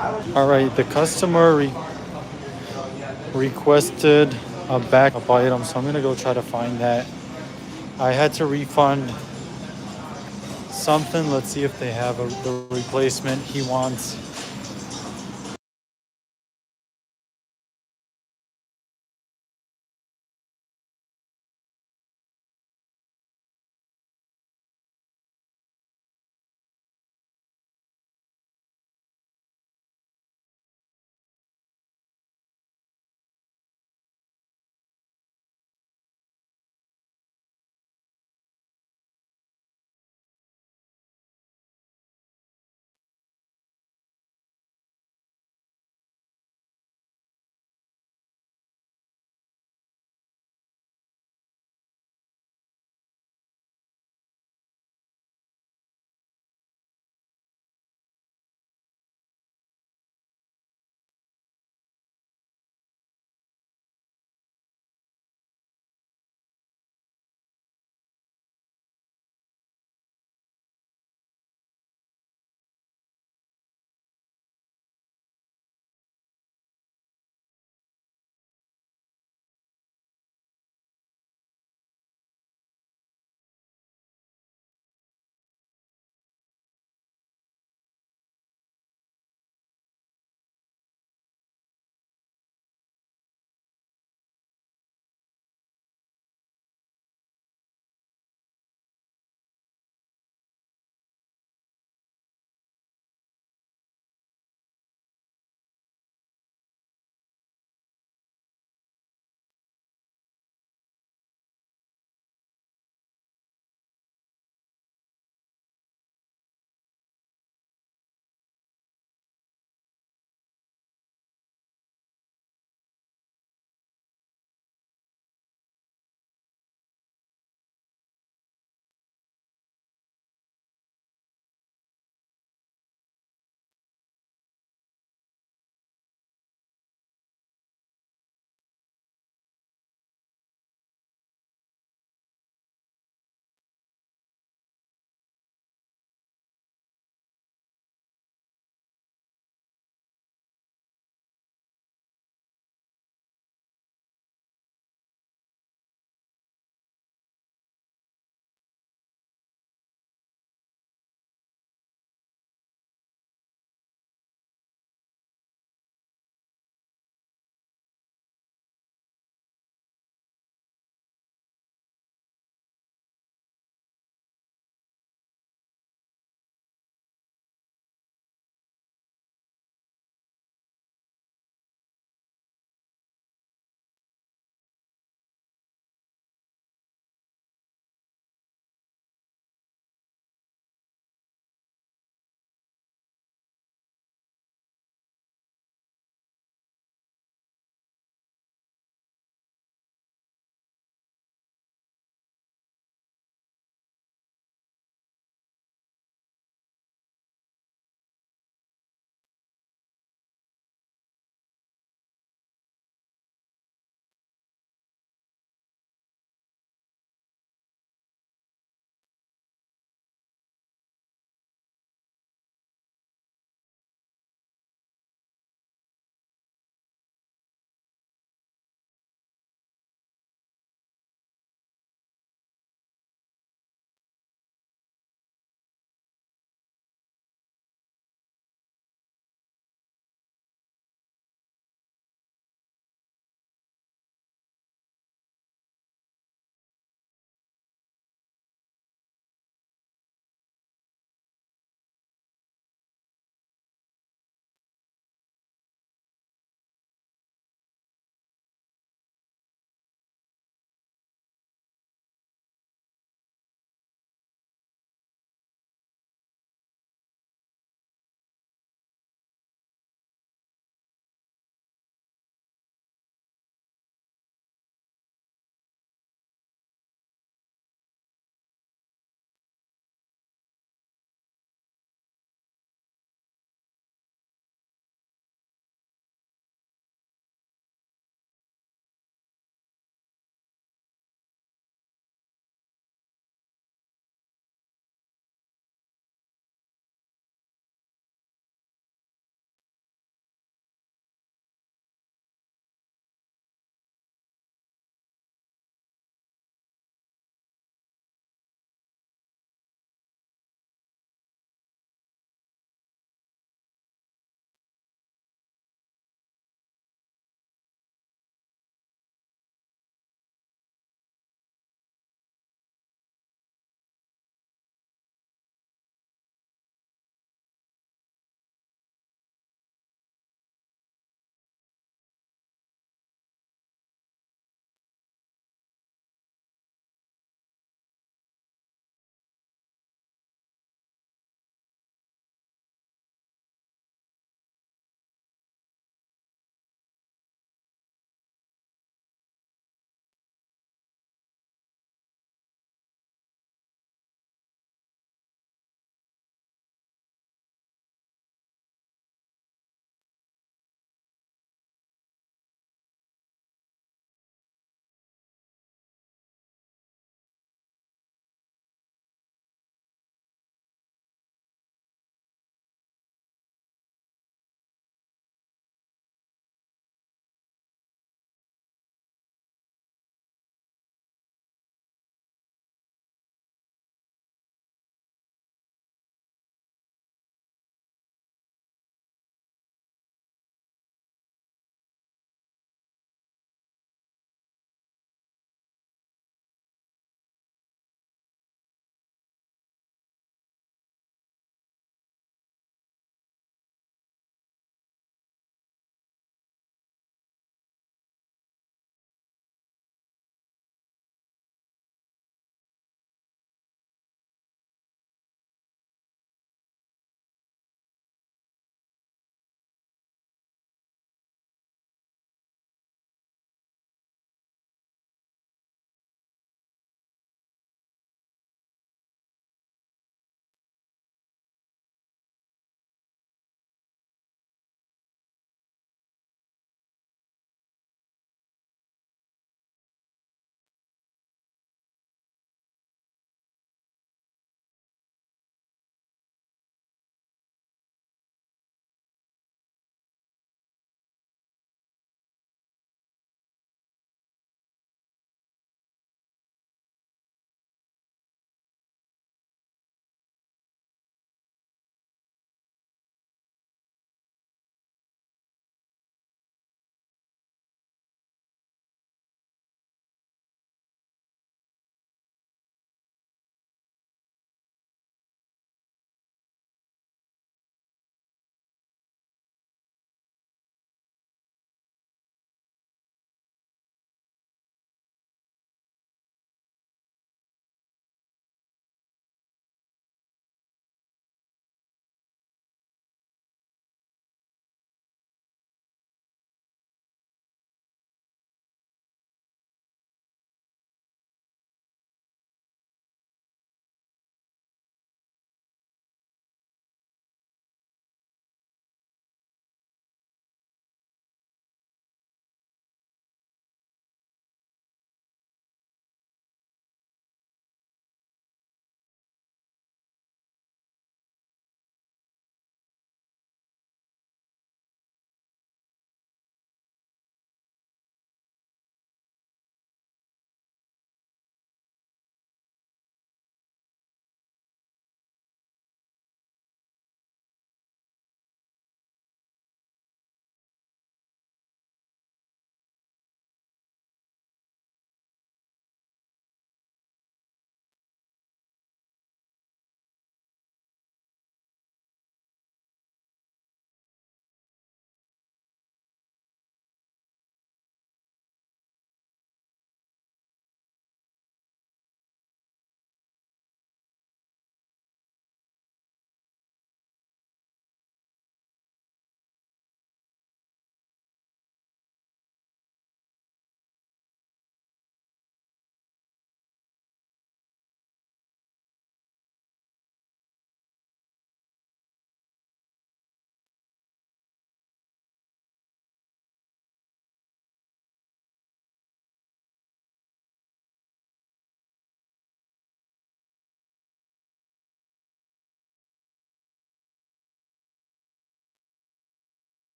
All right, the customer requested a backup item, so I'm gonna go try to find that. I had to refund something. Let's see if they have the replacement he wants.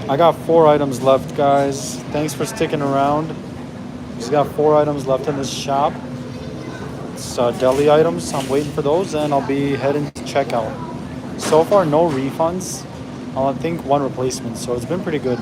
I got 4 items left, guys. Thanks for sticking around. Just got 4 items left in this shop. It's deli items. I'm waiting for those, and I'll be heading to checkout. So far, no refunds. I think 1 replacement, so it's been pretty good.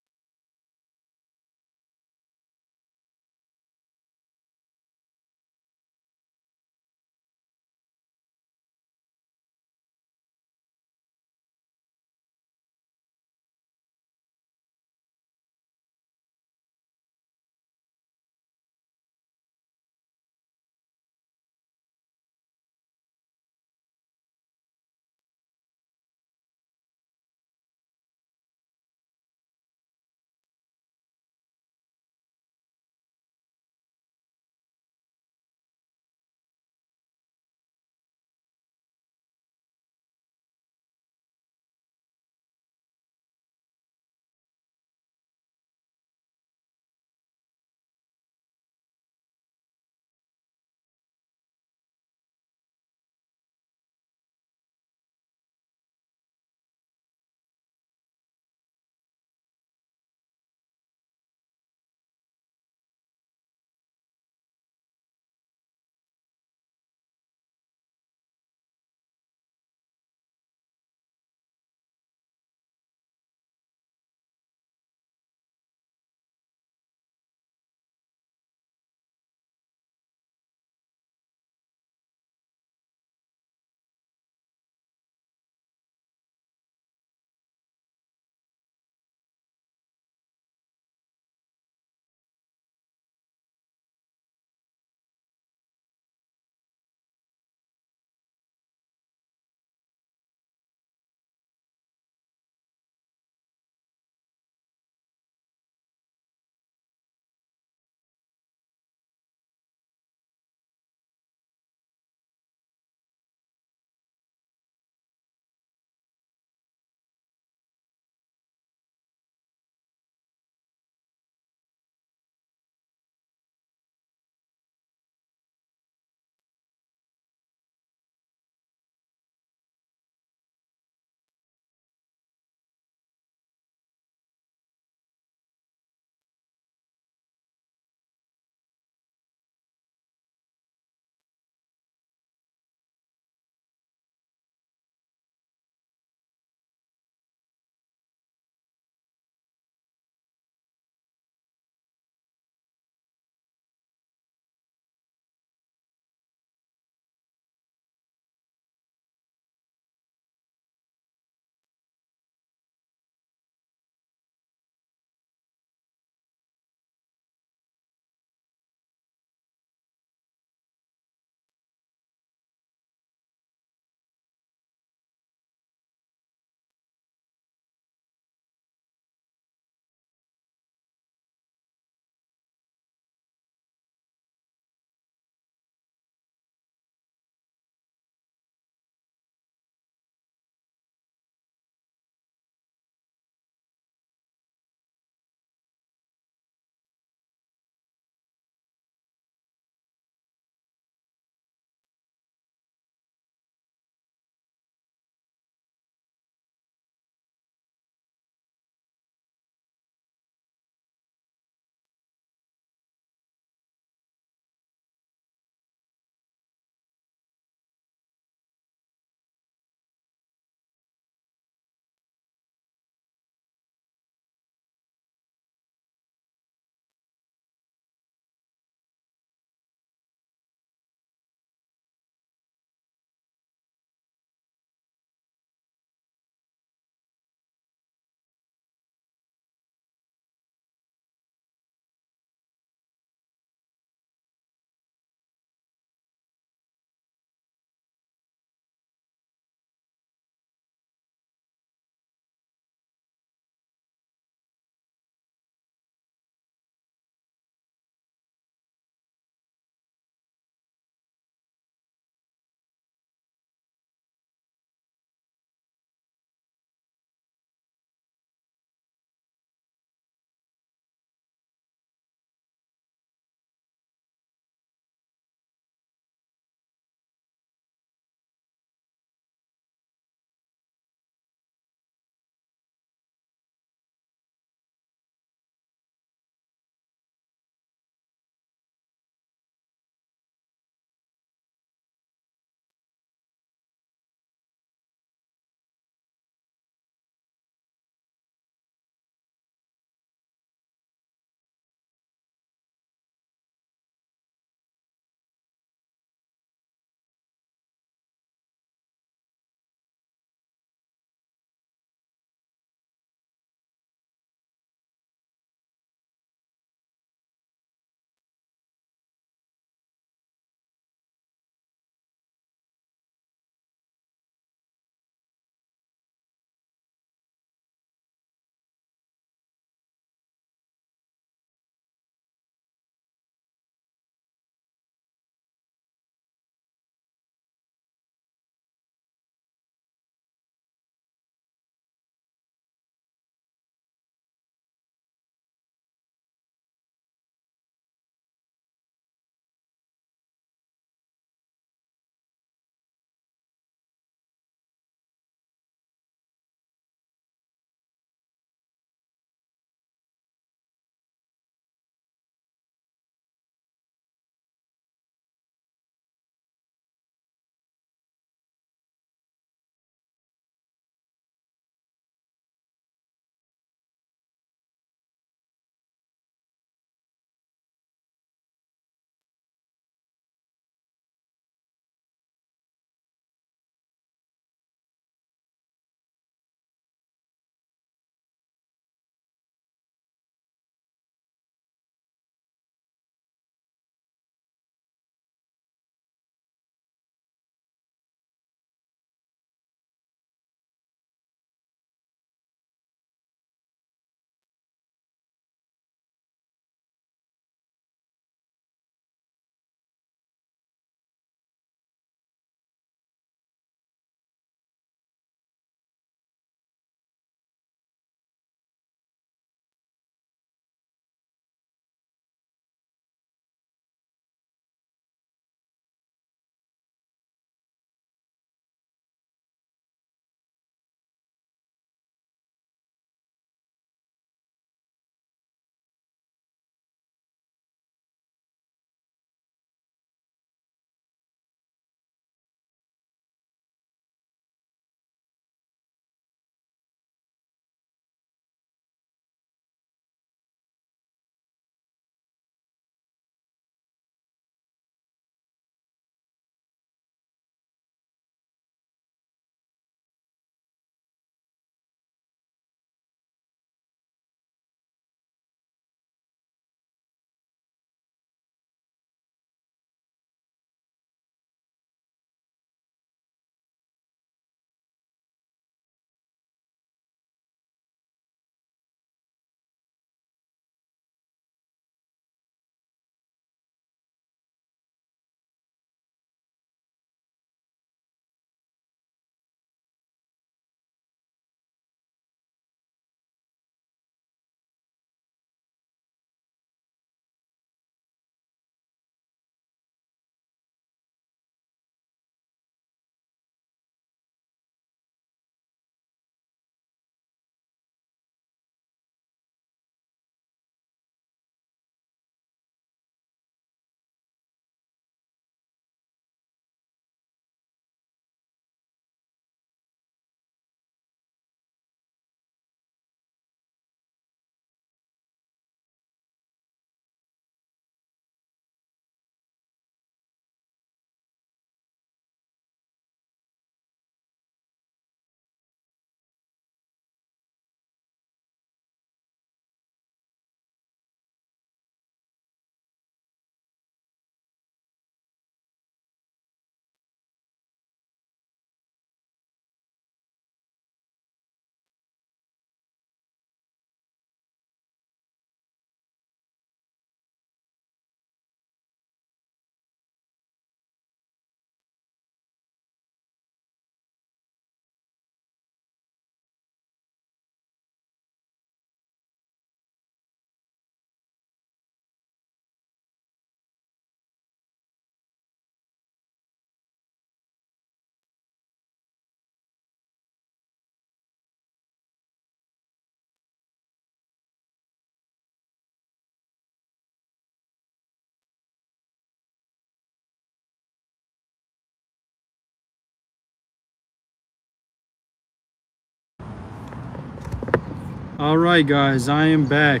All right, guys, I am back.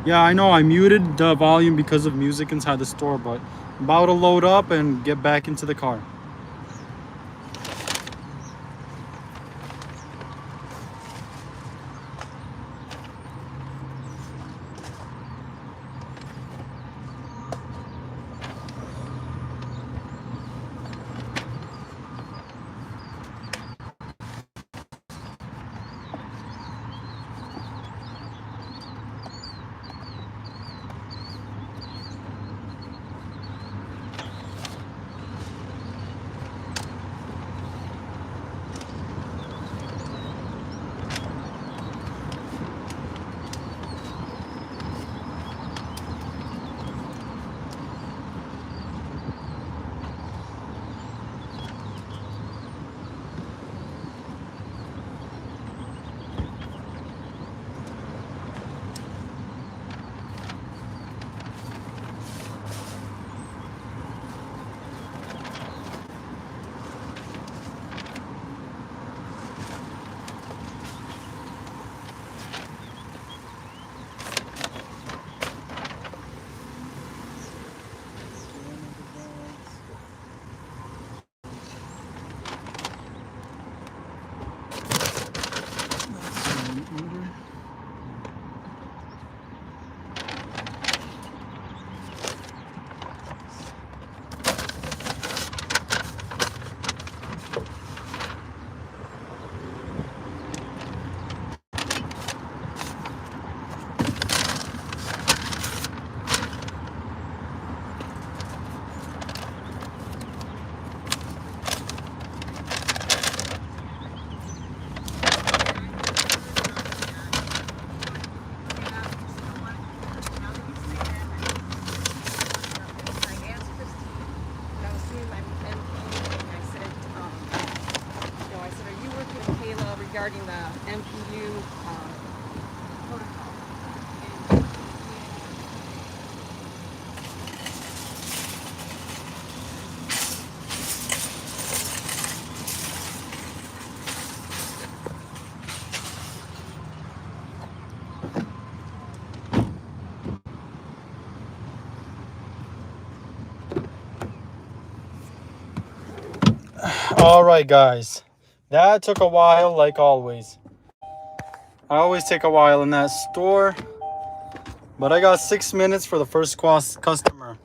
Yeah, I know I muted the volume because of music inside the store, but I'm about to load up and get back into the car. Regarding the MPU protocol. All right, guys. That took a while, like always. I always take a while in that store. But I got 6 minutes for the first customer.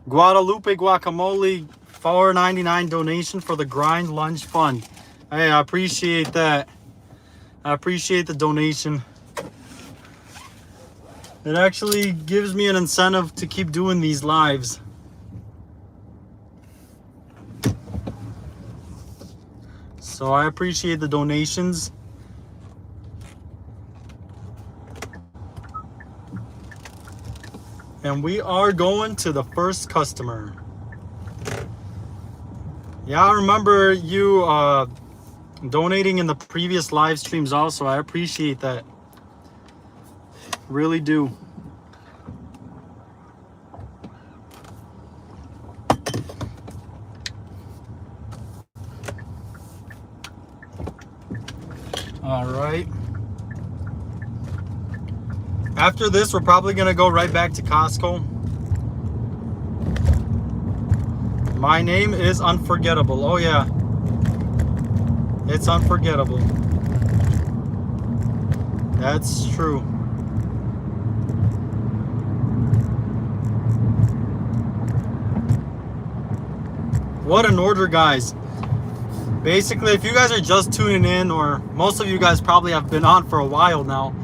Guadalupe Guacamole, $4.99 donation for the Grind Lunch Fund. Hey, I appreciate that. I appreciate the donation. It actually gives me an incentive to keep doing these lives. So I appreciate the donations. And we are going to the first customer. Yeah, I remember you donating in the previous live streams also. I appreciate that. Really do. All right. After this, we're probably going to go right back to Costco. My name is unforgettable. Oh, yeah. It's unforgettable. That's true. What an order, guys. Basically, if you guys are just tuning in, or most of you guys probably have been on for a while now,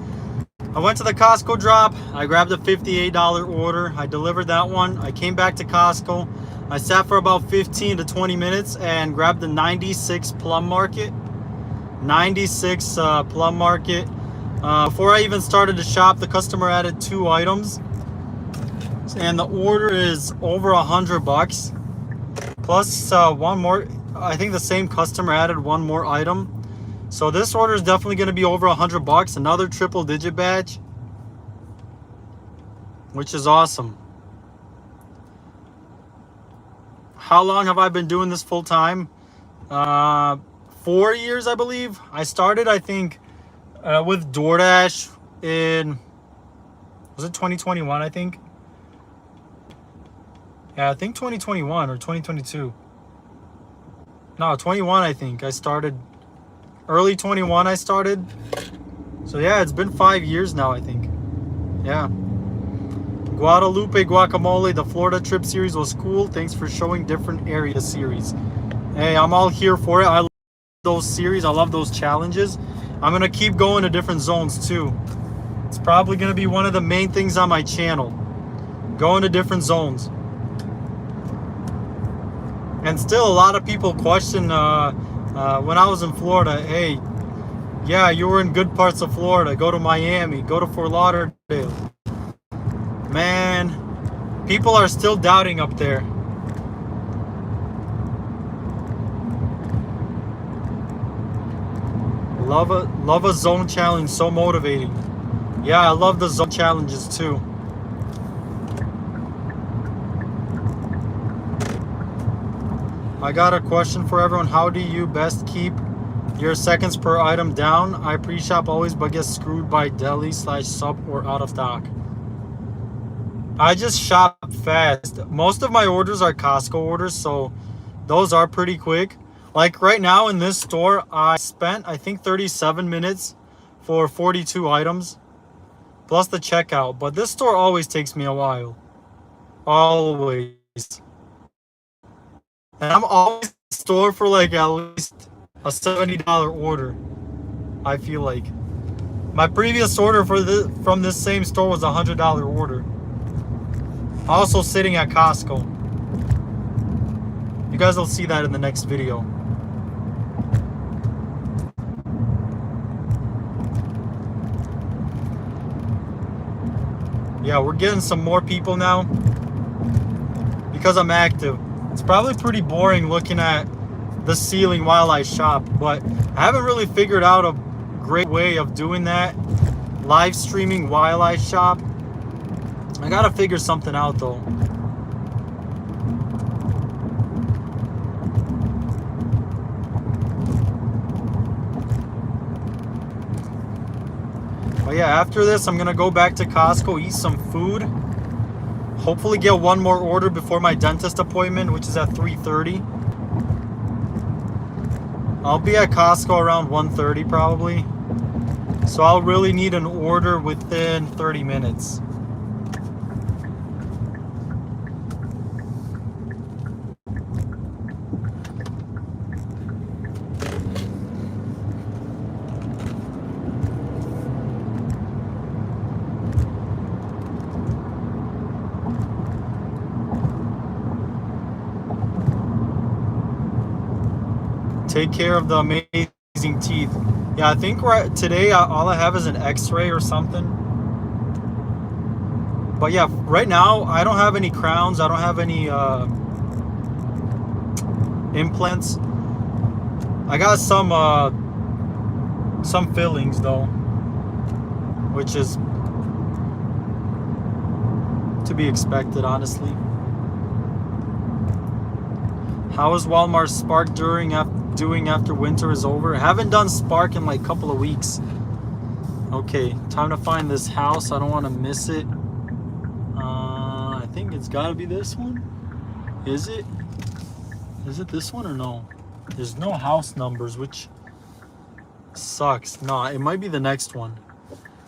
I went to the Costco drop. I grabbed a $58 order. I delivered that one. I came back to Costco. I sat for about 15 to 20 minutes and grabbed the 96 Plum Market. 96 Plum Market. Before I even started to shop, the customer added 2 items. And the order is over $100. Plus one more. I think the same customer added 1 more item. So this order is definitely going to be over $100. Another triple digit badge, which is awesome. How long have I been doing this full time? 4 years, I believe. I started, I think, with DoorDash in, was it 2021, I think? Yeah, I think 2021 or 2022. No, 21, I think. I started, early 21 I started. So yeah, it's been 5 years now, I think. Yeah. Guadalupe Guacamole, the Florida trip series was cool. Thanks for showing different area series. Hey, I'm all here for it. I love those series. I love those challenges. I'm going to keep going to different zones too. It's probably going to be one of the main things on my channel. Going to different zones. And still a lot of people question when I was in Florida, hey, yeah, you were in good parts of Florida. Go to Miami. Go to Fort Lauderdale. Man, people are still doubting up there. Love a zone challenge, so motivating. Yeah, I love the zone challenges too. I got a question for everyone. How do you best keep your seconds per item down? I pre-shop always but get screwed by deli / sub or out of stock. I just shop fast. Most of my orders are Costco orders, so those are pretty quick. Like right now in this store, I spent, I think, 37 minutes for 42 items, plus the checkout. But this store always takes me a while. Always. And I'm always in the store for like at least a $70 order, I feel like. My previous order from this same store was a $100 order. Also sitting at Costco. You guys will see that in the next video. Yeah, we're getting some more people now because I'm active. It's probably pretty boring looking at the ceiling while I shop, but I haven't really figured out a great way of doing that. Live streaming while I shop. I gotta figure something out though. But yeah, after this, I'm gonna go back to Costco, eat some food. Hopefully get one more order before my dentist appointment, which is at 3:30. I'll be at Costco around 1:30 probably. So I'll really need an order within 30 minutes. Take care of the amazing teeth. Yeah, I think today all I have is an x-ray or something. But yeah, right now I don't have any crowns. I don't have any implants. I got some fillings though, which is to be expected, honestly. How is Walmart Spark doing after winter is over? I haven't done Spark in like a couple of weeks. Okay, time to find this house. I don't want to miss it. I think it's got to be this one. Is it? Is it this one or no? There's no house numbers, which sucks. No, it might be the next one.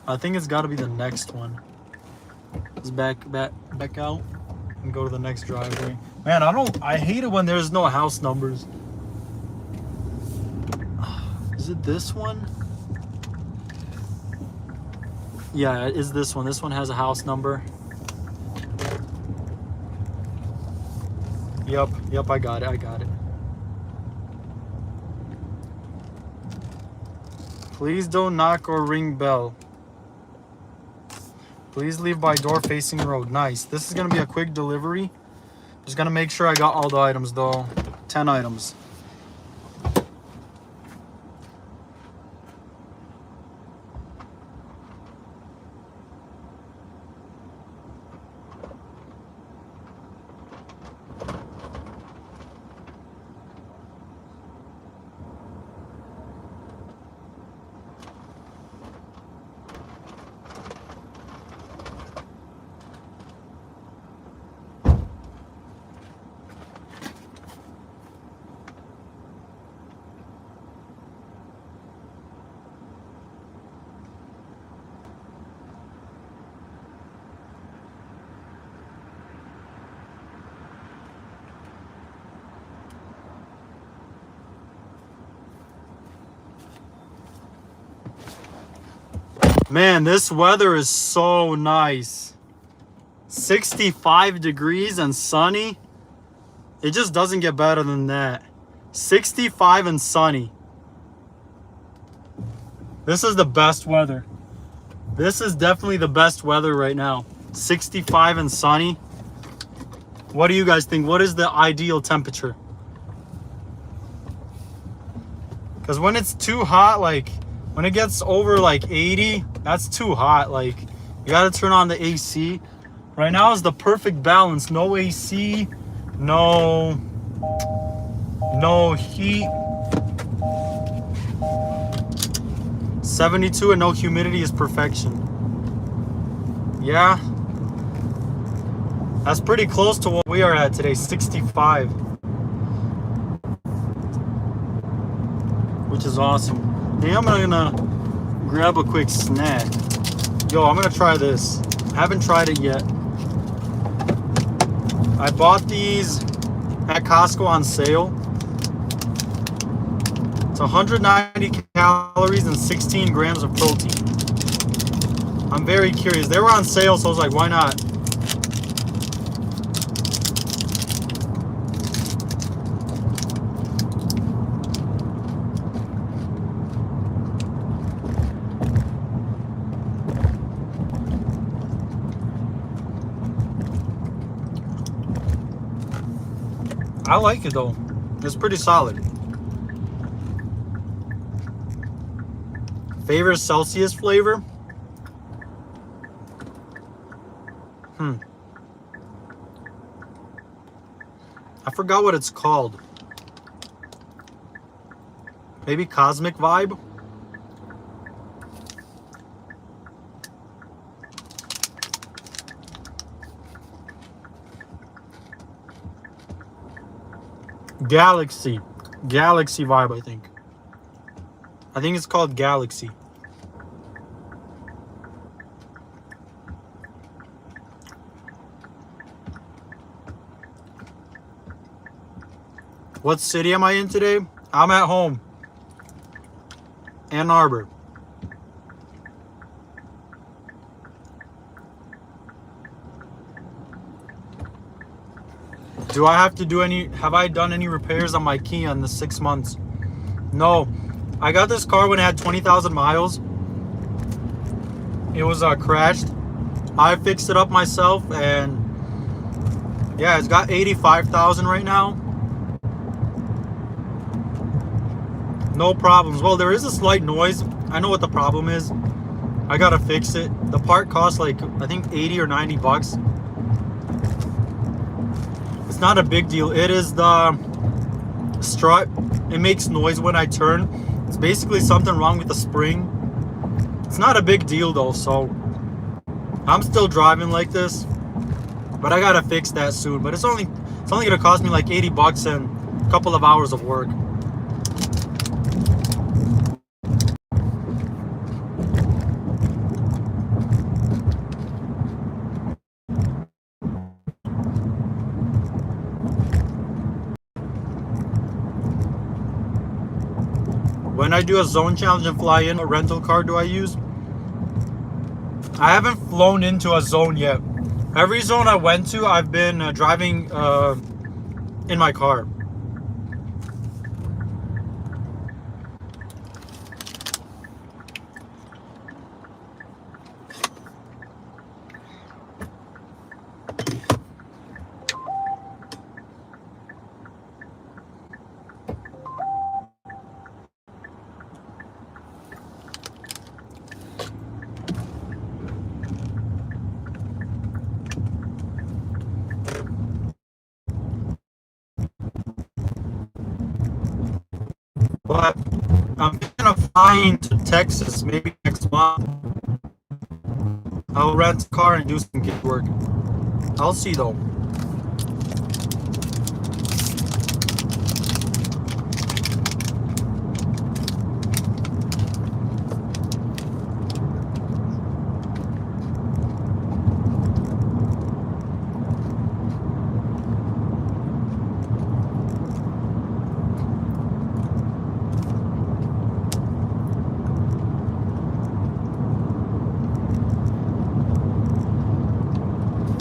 I think it's got to be the next one. Let's back out and go to the next driveway. Man, I hate it when there's no house numbers. Is it this one? Yeah, it is this one. This one has a house number. Yep, I got it. Please don't knock or ring bell. Please leave by door facing road. Nice. This is gonna be a quick delivery. Just gonna make sure I got all the items though. 10 items. Man, this weather is so nice. 65 degrees and sunny. It just doesn't get better than that. 65 and sunny. This is the best weather. This is definitely the best weather right now. 65 and sunny. What do you guys think? What is the ideal temperature? Because when it's too hot, like when it gets over like 80, that's too hot. Like you got to turn on the AC. Right now is the perfect balance. No AC, no heat. 72 and no humidity is perfection. Yeah. That's pretty close to what we are at today, 65. Which is awesome. Hey, I'm gonna grab a quick snack. Yo, I'm gonna try this. I haven't tried it yet. I bought these at Costco on sale. It's 190 calories and 16 grams of protein. I'm very curious. They were on sale, so I was like, why not? I like it though. It's pretty solid. Favorite Celsius flavor? I forgot what it's called. Maybe Cosmic Vibe? Galaxy Vibe, I think. I think it's called Galaxy. What city am I in today? I'm at home. Ann Arbor. Do I have to do have I done any repairs on my Kia in the 6 months? No. I got this car when it had 20,000 miles. It was crashed. I fixed it up myself, and yeah, it's got 85,000 right now. No problems. Well, there is a slight noise. I know what the problem is. I gotta fix it. The part costs like, I think 80 or 90 bucks. It's not a big deal. It is the strut. It makes noise when I turn. It's basically something wrong with the spring. It's not a big deal though, so I'm still driving like this. But I gotta fix that soon. But it's only gonna cost me like 80 bucks and a couple of hours of work. When I do a zone challenge and fly in, what rental car do I use? I haven't flown into a zone yet. Every zone I went to, I've been driving in my car. But I'm thinking of flying to Texas maybe next month. I'll rent a car and do some gig work. I'll see though.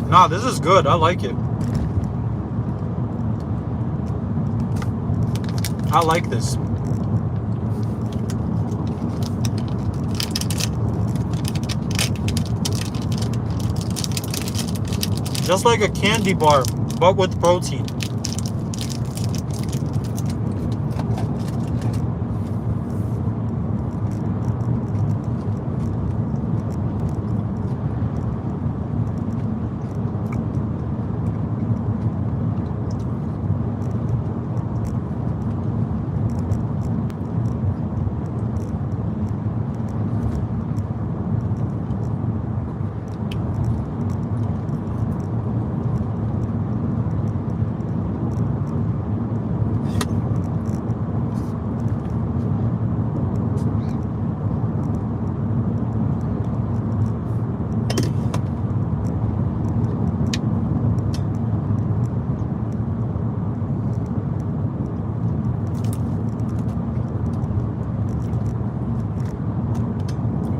Nah, this is good. I like it. I like this. Just like a candy bar, but with protein.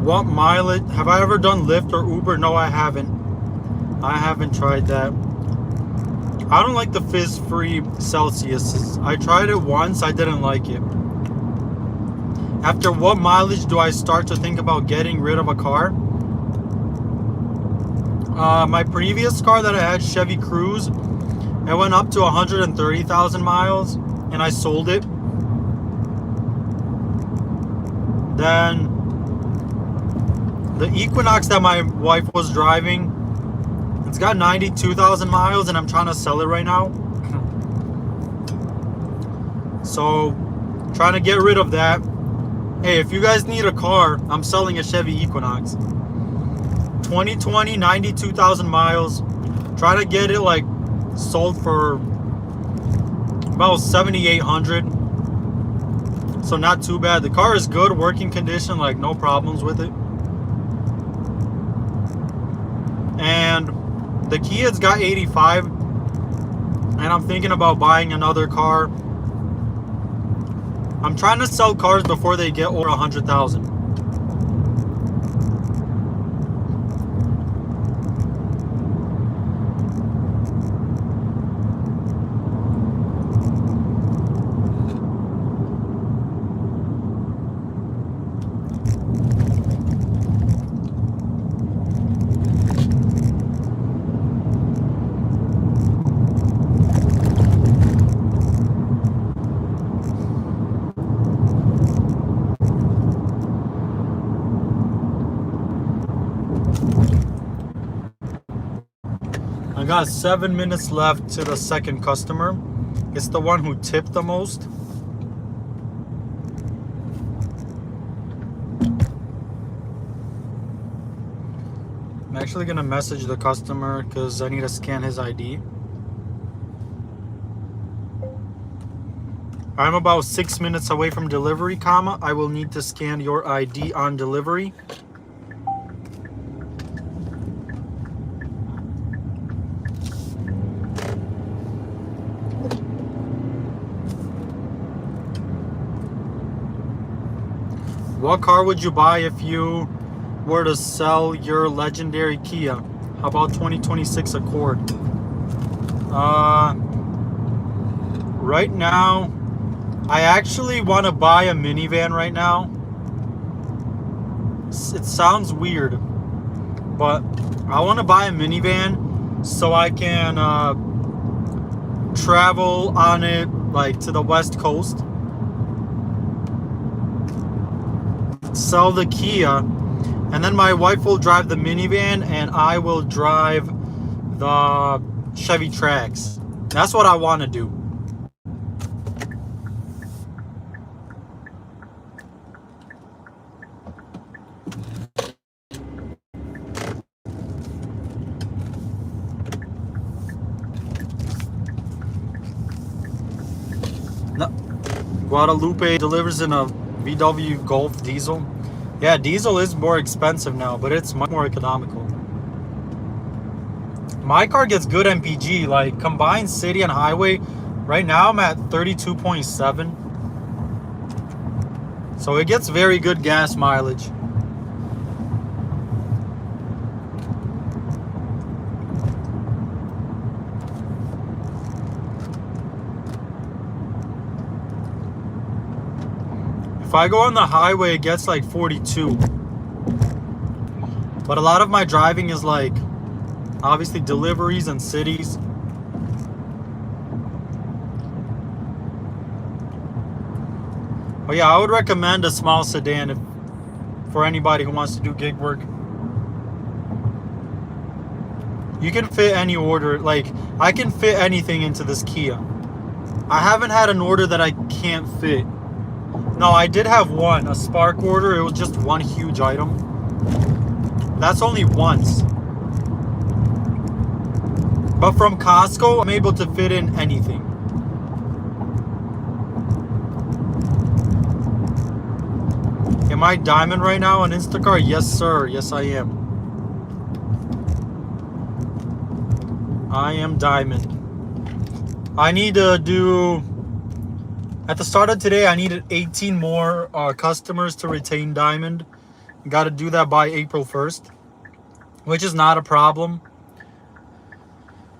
What mileage? Have I ever done Lyft or Uber? No, I haven't. I haven't tried that. I don't like the fizz-free Celsius. I tried it once. I didn't like it. After what mileage do I start to think about getting rid of a car? My previous car that I had, Chevy Cruze, it went up to 130,000 miles, and I sold it. Then the Equinox that my wife was driving, it's got 92,000 miles, and I'm trying to sell it right now. So, trying to get rid of that. Hey, if you guys need a car, I'm selling a Chevy Equinox. 2020, 92,000 miles. Trying to get it like sold for about 7,800. So not too bad. The car is good, working condition, like no problems with it. And the Kia's got 85, and I'm thinking about buying another car. I'm trying to sell cars before they get over 100,000. I got 7 minutes left to the second customer. It's the one who tipped the most. I'm actually gonna message the customer because I need to scan his ID. I'm about 6 minutes away from delivery, comma. I will need to scan your ID on delivery. What car would you buy if you were to sell your legendary Kia? How about 2026 Accord? Right now, I actually want to buy a minivan right now. It sounds weird, but I want to buy a minivan so I can travel on it like to the West Coast. Sell the Kia, and then my wife will drive the minivan and I will drive the Chevy Trax. That's what I want to do. No. Guadalupe delivers in a VW Golf diesel. Yeah, diesel is more expensive now, but it's much more economical. My car gets good MPG, like combined city and highway. Right now I'm at 32.7. So it gets very good gas I go on the highway, it gets like 42. But a lot of my driving is like, obviously, deliveries and cities. But yeah, I would recommend a small sedan for anybody who wants to do gig work. You can fit any order. Like, I can fit anything into this Kia. I haven't had an order that I can't fit. No, I did have one, a Spark order. It was just one huge item. That's only once. But from Costco, I'm able to fit in anything. Am I diamond right now on Instacart? Yes, sir. Yes, I am. I am diamond. I need to do... At the start of today, I needed 18 more customers to retain diamond. Got to do that by April 1st. Which is not a problem.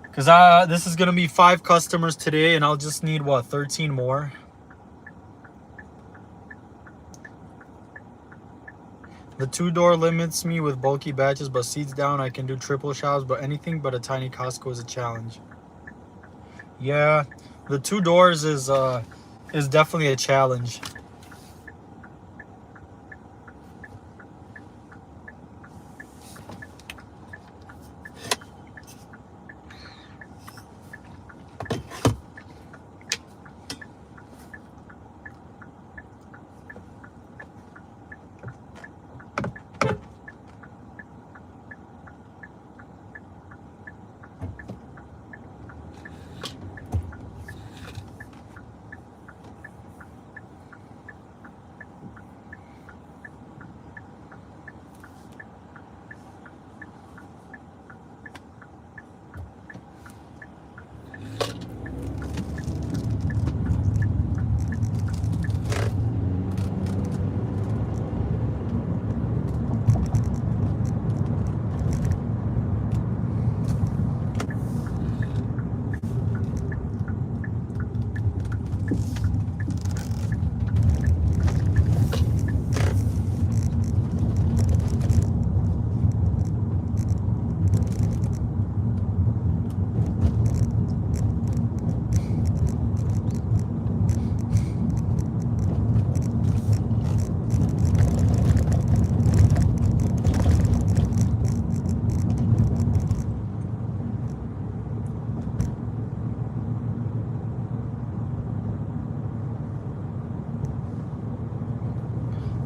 Because this is going to be 5 customers today, and I'll just need, what, 13 more? The 2-door limits me with bulky batches, but seats down, I can do triple shops, but anything but a tiny Costco is a challenge. Yeah, the 2 doors is definitely a challenge.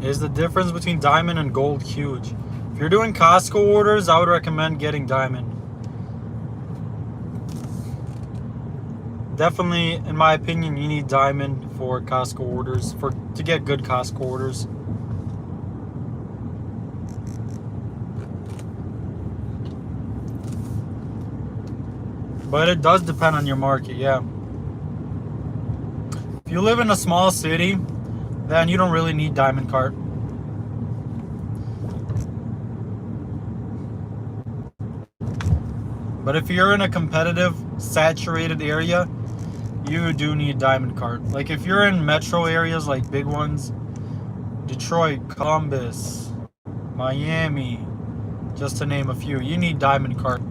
Is the difference between diamond and gold huge? If you're doing Costco orders, I would recommend getting diamond. Definitely, in my opinion, you need diamond for Costco orders, to get good Costco orders. But it does depend on your market, yeah. If you live in a small city, then you don't really need diamond cart. But if you're in a competitive, saturated area, you do need diamond cart. Like if you're in metro areas, like big ones, Detroit, Columbus, Miami, just to name a few, you need diamond cart.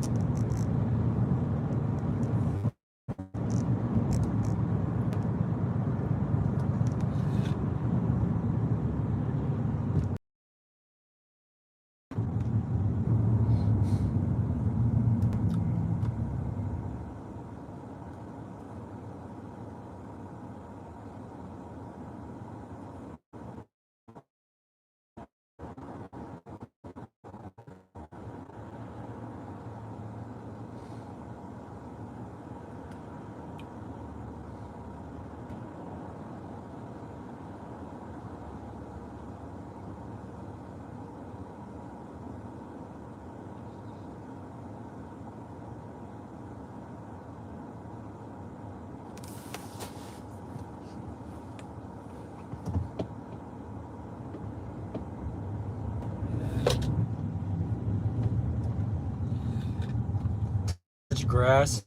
Grass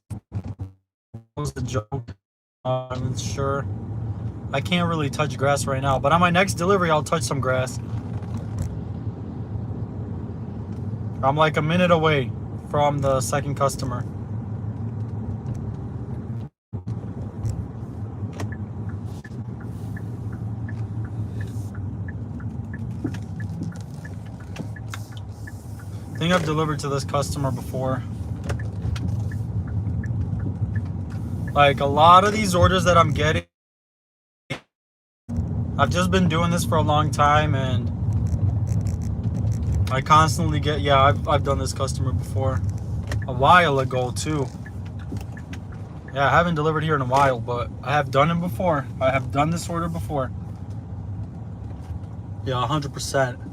was the joke. I'm sure. I can't really touch grass right now, but on my next delivery, I'll touch some grass. I'm like a minute away from the second customer. I think I've delivered to this customer before. Like a lot of these orders that I'm getting, I've just been doing this for a long time and I constantly get, yeah, I've done this customer before a while ago too. Yeah, I haven't delivered here in a while, but I have done it before. I have done this order before. Yeah, 100%.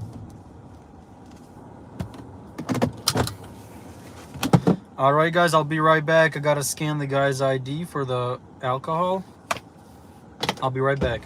All right, guys, I'll be right back. I gotta scan the guy's ID for the alcohol. I'll be right back.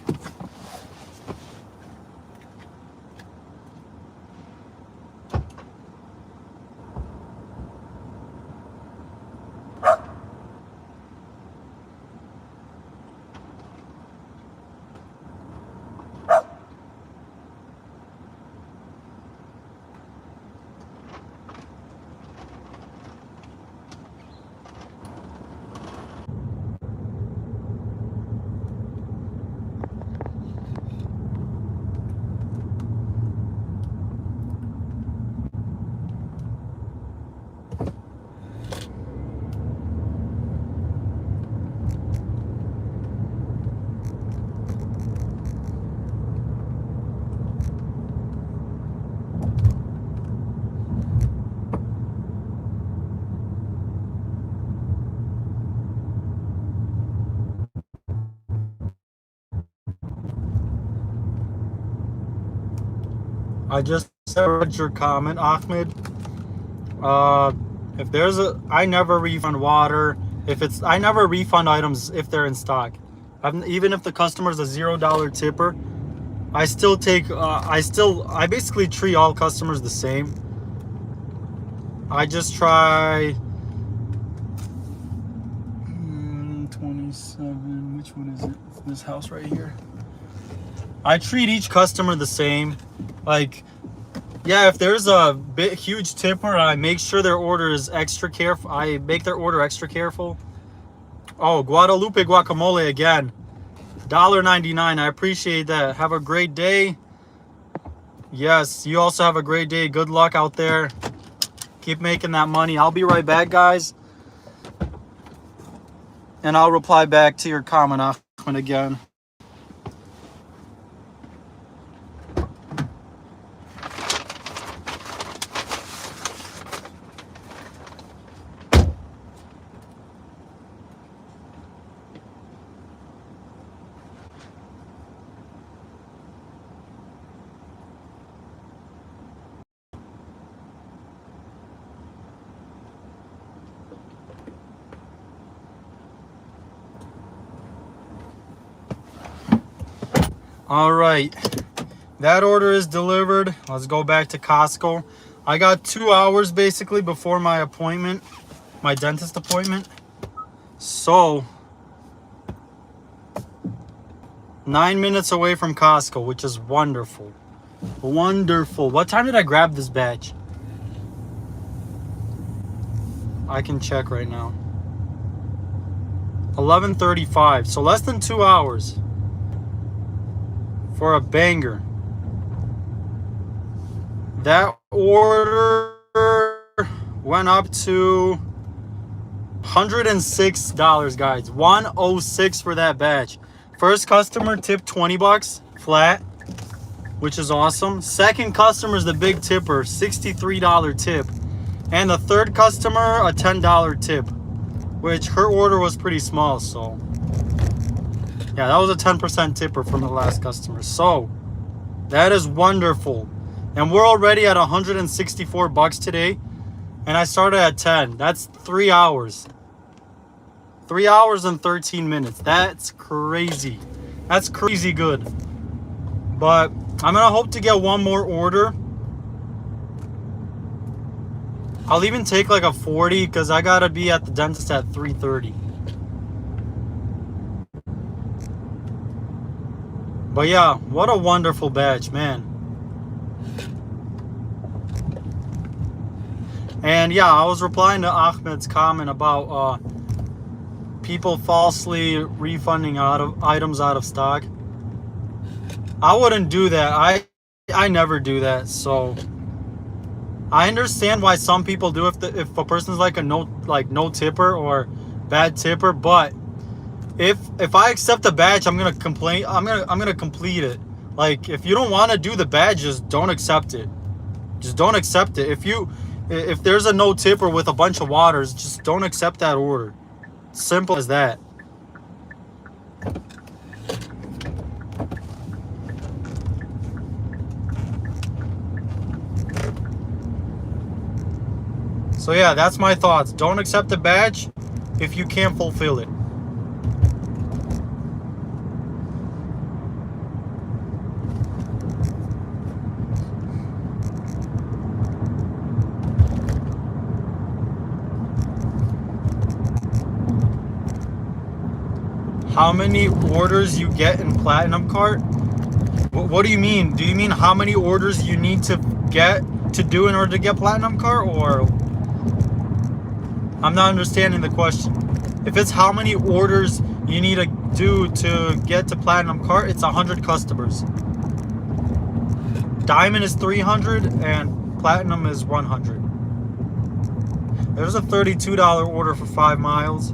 I just read your comment, Ahmed. If there's I never refund water. I never refund items if they're in stock. Even if the customer's a $0 tipper, I still take, I basically treat all customers the same. I just try, 27, which one is it? This house right here. I treat each customer the same. Like, yeah, if there's a huge tipper, I make sure their order is extra careful. I make their order extra careful. Oh, Guadalupe guacamole again. $1.99. I appreciate that. Have a great day. Yes, you also have a great day. Good luck out there. Keep making that money. I'll be right back, guys. And I'll reply back to your comment, Ahmed, again. All right, that order is delivered. Let's go back to Costco. I got 2 hours basically before my appointment, my dentist appointment. So 9 minutes away from Costco, which is wonderful. Wonderful. What time did I grab this batch? I can check right now. 11:35, so less than 2 hours. For a banger. That order went up to $106, guys. $106 for that batch. First customer tipped $20 flat, which is awesome. Second customer is the big tipper, $63 tip. And the third customer, a $10 tip, which her order was pretty small, so yeah, that was a 10% tipper from the last customer. So that is wonderful. And we're already at $164 today. And I started at 10. That's 3 hours. 3 hours and 13 minutes. That's crazy. That's crazy good. But I'm going to hope to get one more order. I'll even take like a 40 because I got to be at the dentist at 3:30. But yeah, what a wonderful batch, man. And yeah, I was replying to Ahmed's comment about people falsely refunding items out of stock. I wouldn't do that. I never do that. So I understand why some people do if a person's like a no tipper or bad tipper, but if I accept a badge, I'm gonna complain. I'm gonna complete it. Like, if you don't want to do the badge, just don't accept it. Just don't accept it. If there's a no tipper with a bunch of waters, just don't accept that order. Simple as that. So yeah, that's my thoughts. Don't accept the badge if you can't fulfill it. How many orders you get in Platinum Cart? What do you mean? Do you mean how many orders you need to get to do in order to get Platinum Cart, or I'm not understanding the question. If it's how many orders you need to do to get to Platinum Cart, it's 100 customers. Diamond is 300 and Platinum is 100. There's a $32 order for 5 miles.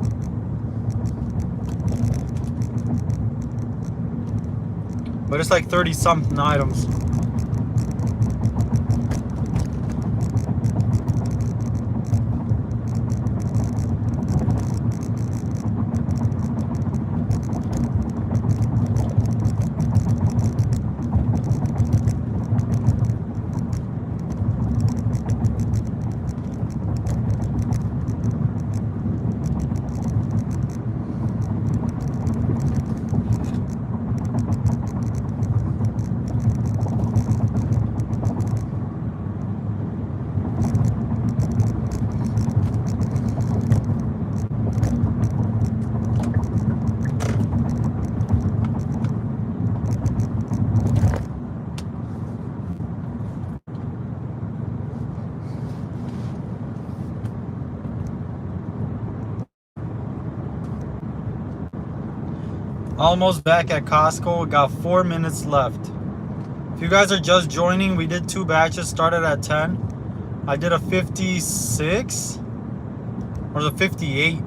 But it's like 30 something items. Almost back at Costco. Got 4 minutes left. If you guys are just joining, we did 2 batches. Started at 10. I did a 56 or the 58,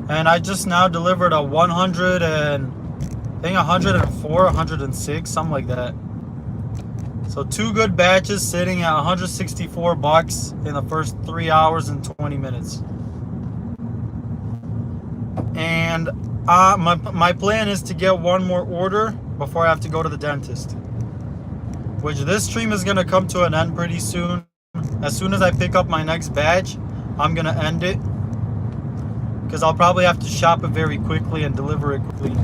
and I just now delivered a 100 and I think 104, 106, something like that. So 2 good batches sitting at 164 bucks in the first 3 hours and 20 minutes. And my plan is to get 1 more order before I have to go to the dentist, which this stream is going to come to an end pretty soon. As soon as I pick up my next batch, I'm going to end it, because I'll probably have to shop it very quickly and deliver it quickly.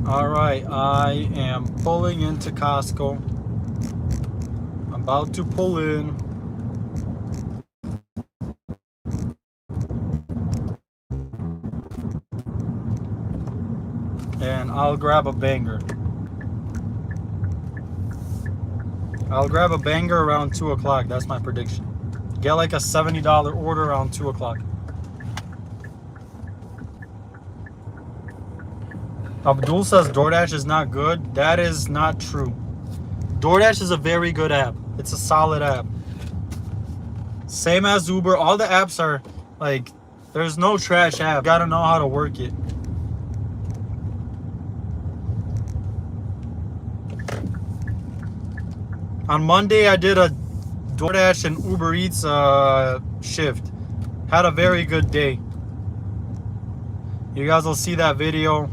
All right, I am pulling into Costco. I'm about to pull in. And I'll grab a banger. I'll grab a banger around 2 o'clock. That's my prediction. Get like a $70 order around 2 o'clock. Abdul says DoorDash is not good. That is not true. DoorDash is a very good app. It's a solid app. Same as Uber. All the apps are like, there's no trash app. You gotta know how to work it. On Monday, I did a DoorDash and Uber Eats shift. Had a very good day. You guys will see that video.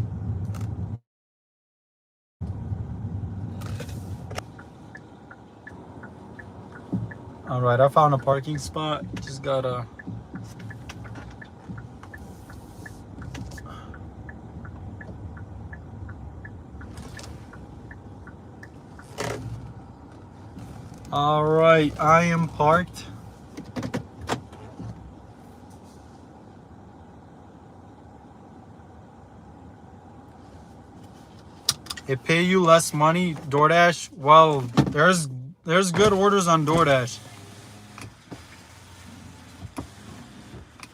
All right, I found a parking spot. Just gotta... All right, I am parked. It pay you less money, DoorDash. Well, there's good orders on DoorDash.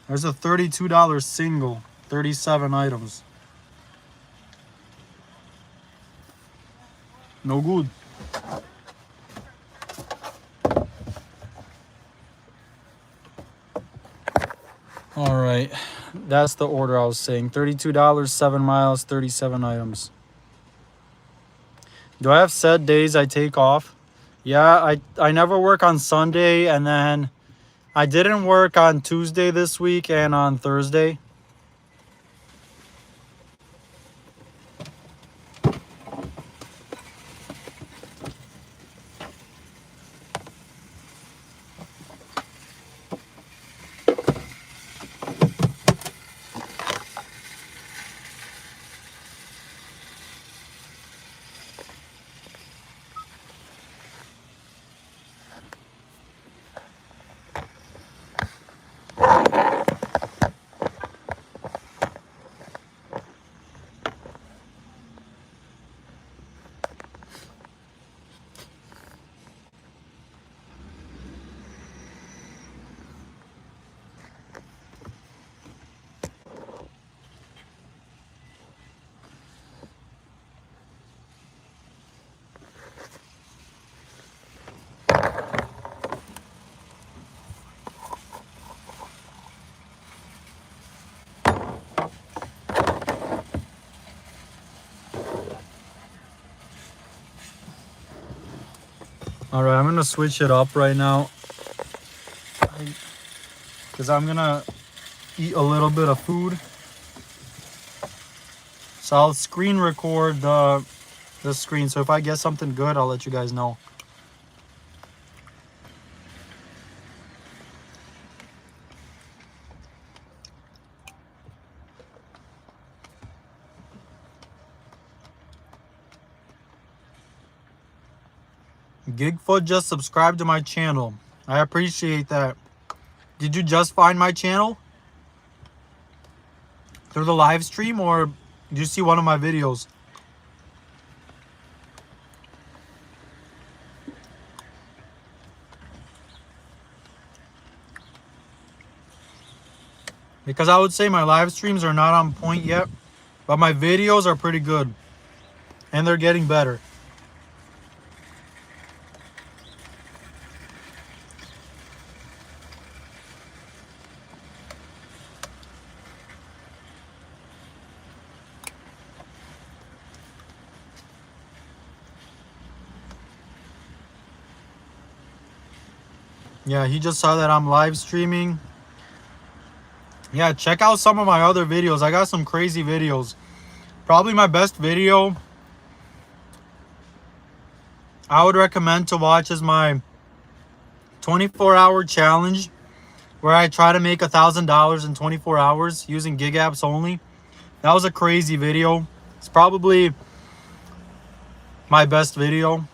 There's a $32 single, 37 items. No good. All right, that's the order I was saying. $32, 7 miles, 37 items. Do I have set days I take off? Yeah, I never work on Sunday, and then I didn't work on Tuesday this week and on Thursday. All right, I'm gonna switch it up right now because I'm gonna eat a little bit of food. So I'll screen record the screen. So if I get something good, I'll let you guys know. Gigfoot just subscribed to my channel. I appreciate that. Did you just find my channel through the live stream, or did you see one of my videos? Because I would say my live streams are not on point yet, but my videos are pretty good and they're getting better. Yeah, he just saw that I'm live streaming. Yeah, check out some of my other videos. I got some crazy videos. Probably my best video I would recommend to watch is my 24-hour challenge, where I try to make $1,000 in 24 hours using gig apps only. That was a crazy video. It's probably my best video,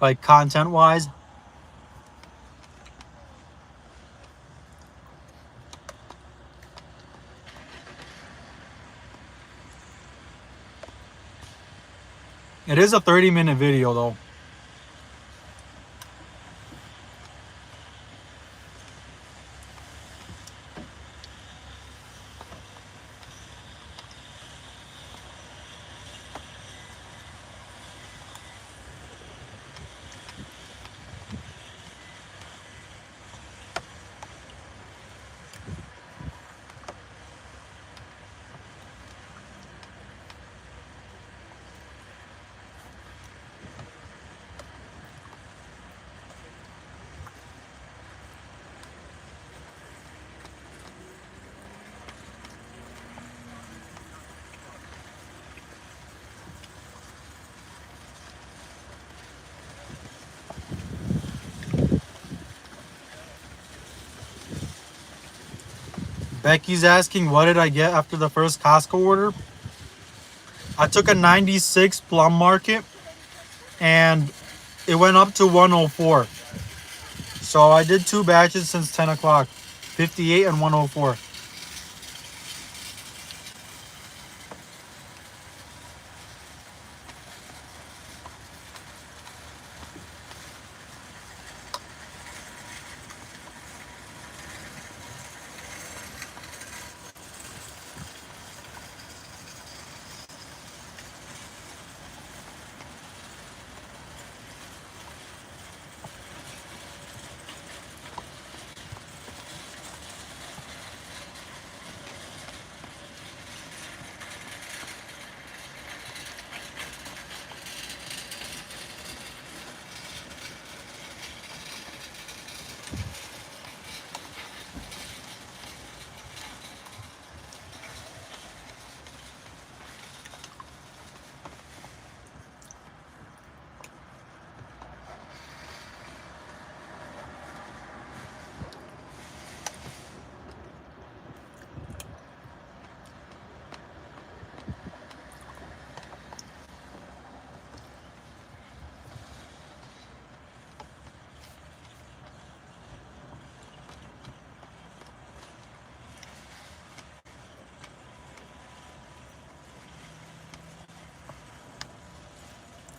like content wise. It is a 30-minute video though. Becky's asking, what did I get after the first Costco order? I took a 96 plum market and it went up to 104. So I did 2 batches since 10 o'clock, 58 and 104.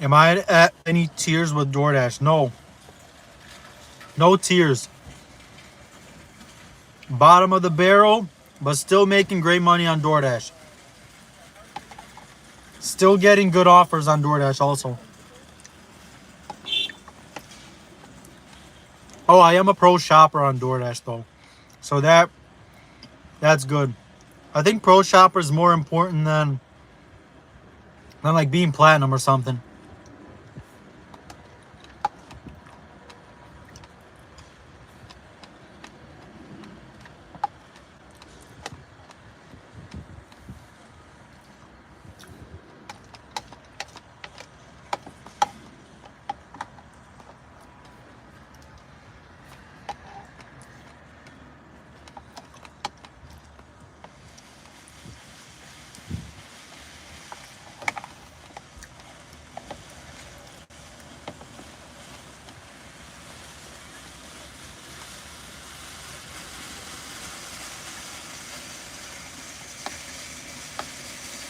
Am I at any tiers with DoorDash? No. No tiers. Bottom of the barrel, but still making great money on DoorDash. Still getting good offers on DoorDash also. Oh, I am a pro shopper on DoorDash though. So that's good. I think pro shopper is more important than like being platinum or something.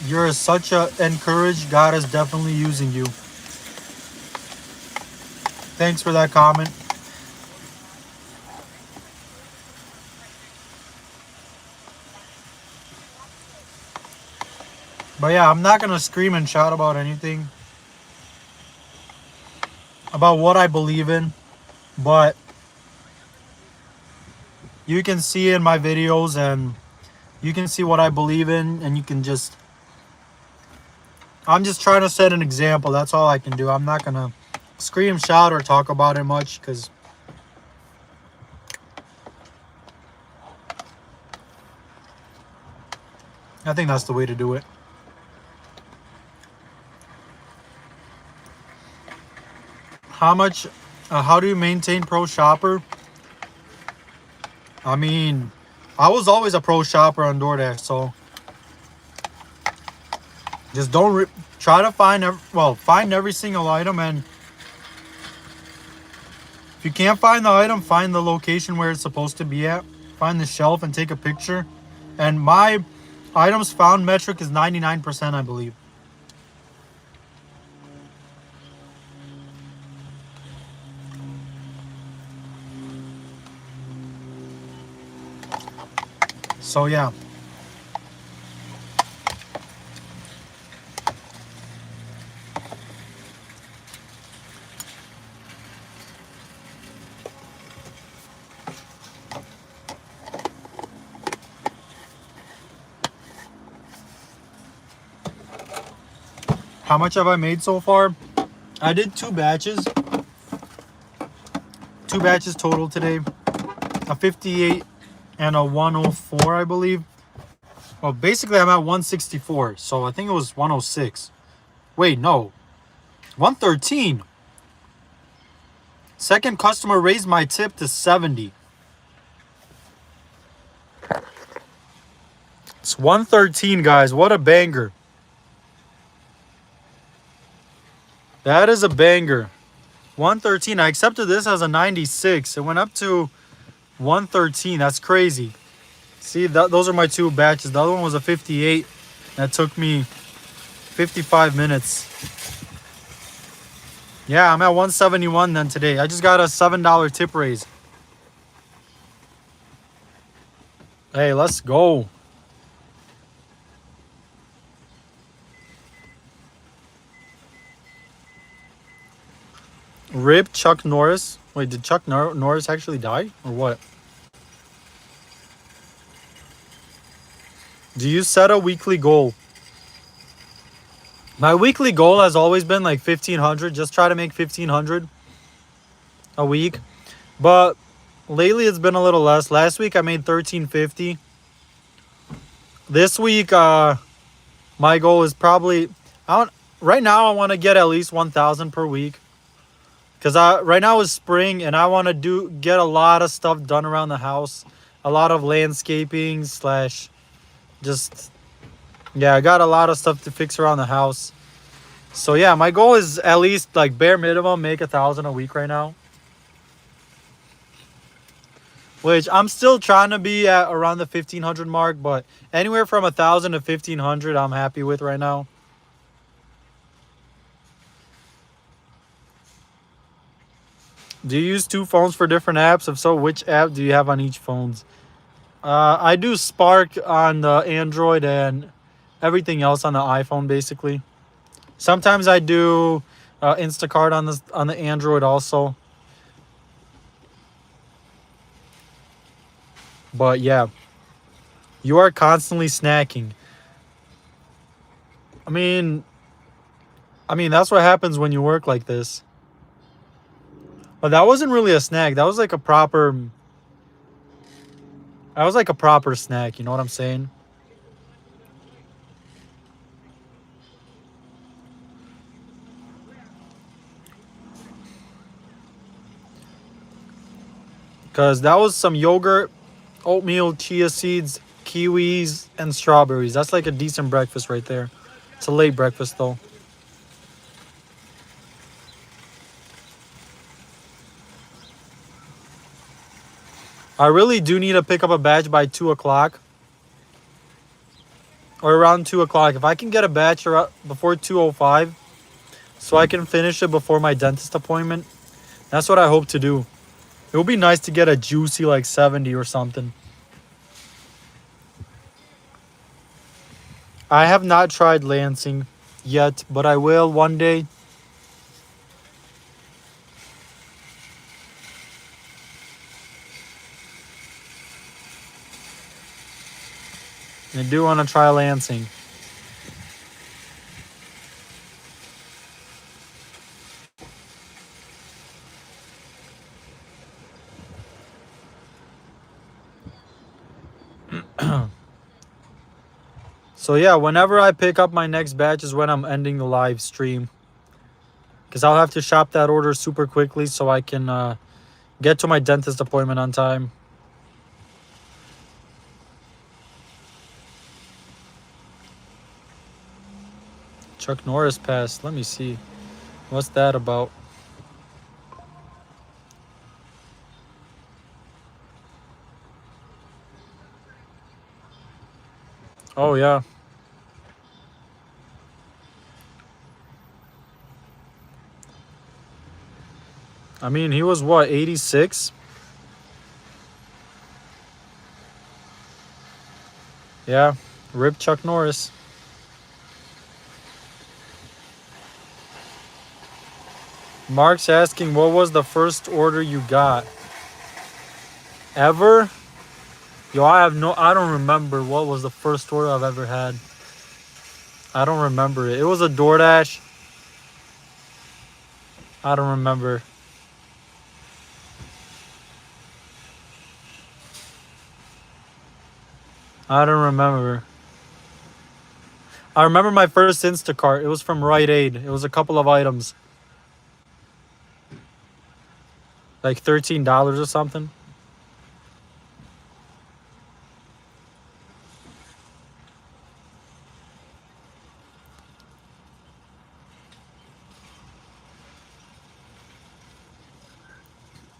You're such a encouraged. God is definitely using you. Thanks for that comment. But yeah, I'm not going to scream and shout about anything. About what I believe in. But you can see in my videos and you can see what I believe in and you can just... I'm just trying to set an example. That's all I can do. I'm not going to scream, shout, or talk about it much because I think that's the way to do it. How do you maintain pro shopper? I mean, I was always a pro shopper on DoorDash, so just don't try to find every single item, and if you can't find the item, find the location where it's supposed to be at. Find the shelf and take a picture. And my items found metric is 99%, I believe. So yeah. How much have I made so far? I did 2 batches. 2 batches total today. A 58 and a 104, I believe. Well, basically I'm at 164, so I think it was 106. Wait, no. 113. Second customer raised my tip to 70. It's 113, guys. What a banger. That is a banger. 113. I accepted this as a 96. It went up to 113. That's crazy. See, those are my 2 batches. The other one was a 58. That took me 55 minutes. Yeah, I'm at 171 then today. I just got a $7 tip raise. Hey, let's go. RIP Chuck Norris. Wait, did Chuck Norris actually die? Or what? Do you set a weekly goal? My weekly goal has always been like 1,500. Just try to make 1,500 a week. But lately it's been a little less. Last week I made 1,350. This week, my goal is probably... right now I want to get at least 1,000 per week. Because right now is spring and I want to get a lot of stuff done around the house. A lot of landscaping / just... Yeah, I got a lot of stuff to fix around the house. So yeah, my goal is at least like bare minimum make 1,000 a week right now. Which I'm still trying to be at around the 1,500 mark. But anywhere from 1,000 to 1,500 I'm happy with right now. Do you use 2 phones for different apps? If so, which app do you have on each phone? I do Spark on the Android and everything else on the iPhone, basically. Sometimes I do Instacart on the Android also. But yeah, you are constantly snacking. I mean, that's what happens when you work like this. But that wasn't really a snack. That was like a proper... That was like a proper snack. You know what I'm saying? Because that was some yogurt, oatmeal, chia seeds, kiwis, and strawberries. That's like a decent breakfast right there. It's a late breakfast though. I really do need to pick up a batch by 2 o'clock. Or around 2 o'clock. If I can get a batch before 2:05, so I can finish it before my dentist appointment, that's what I hope to do. It would be nice to get a juicy like 70 or something. I have not tried Lansing yet, but I will one day. I do want to try Lansing. So yeah, whenever I pick up my next batch is when I'm ending the live stream. Because I'll have to shop that order super quickly so I can get to my dentist appointment on time. Chuck Norris passed. Let me see. What's that about? Oh, yeah. I mean, he was what, 86? Yeah. Rip Chuck Norris. Mark's asking, what was the first order you got? Ever? Yo, I don't remember what was the first order I've ever had. I don't remember it. It was a DoorDash. I don't remember. I don't remember. I remember my first Instacart. It was from Rite Aid. It was a couple of items. Like $13 or something.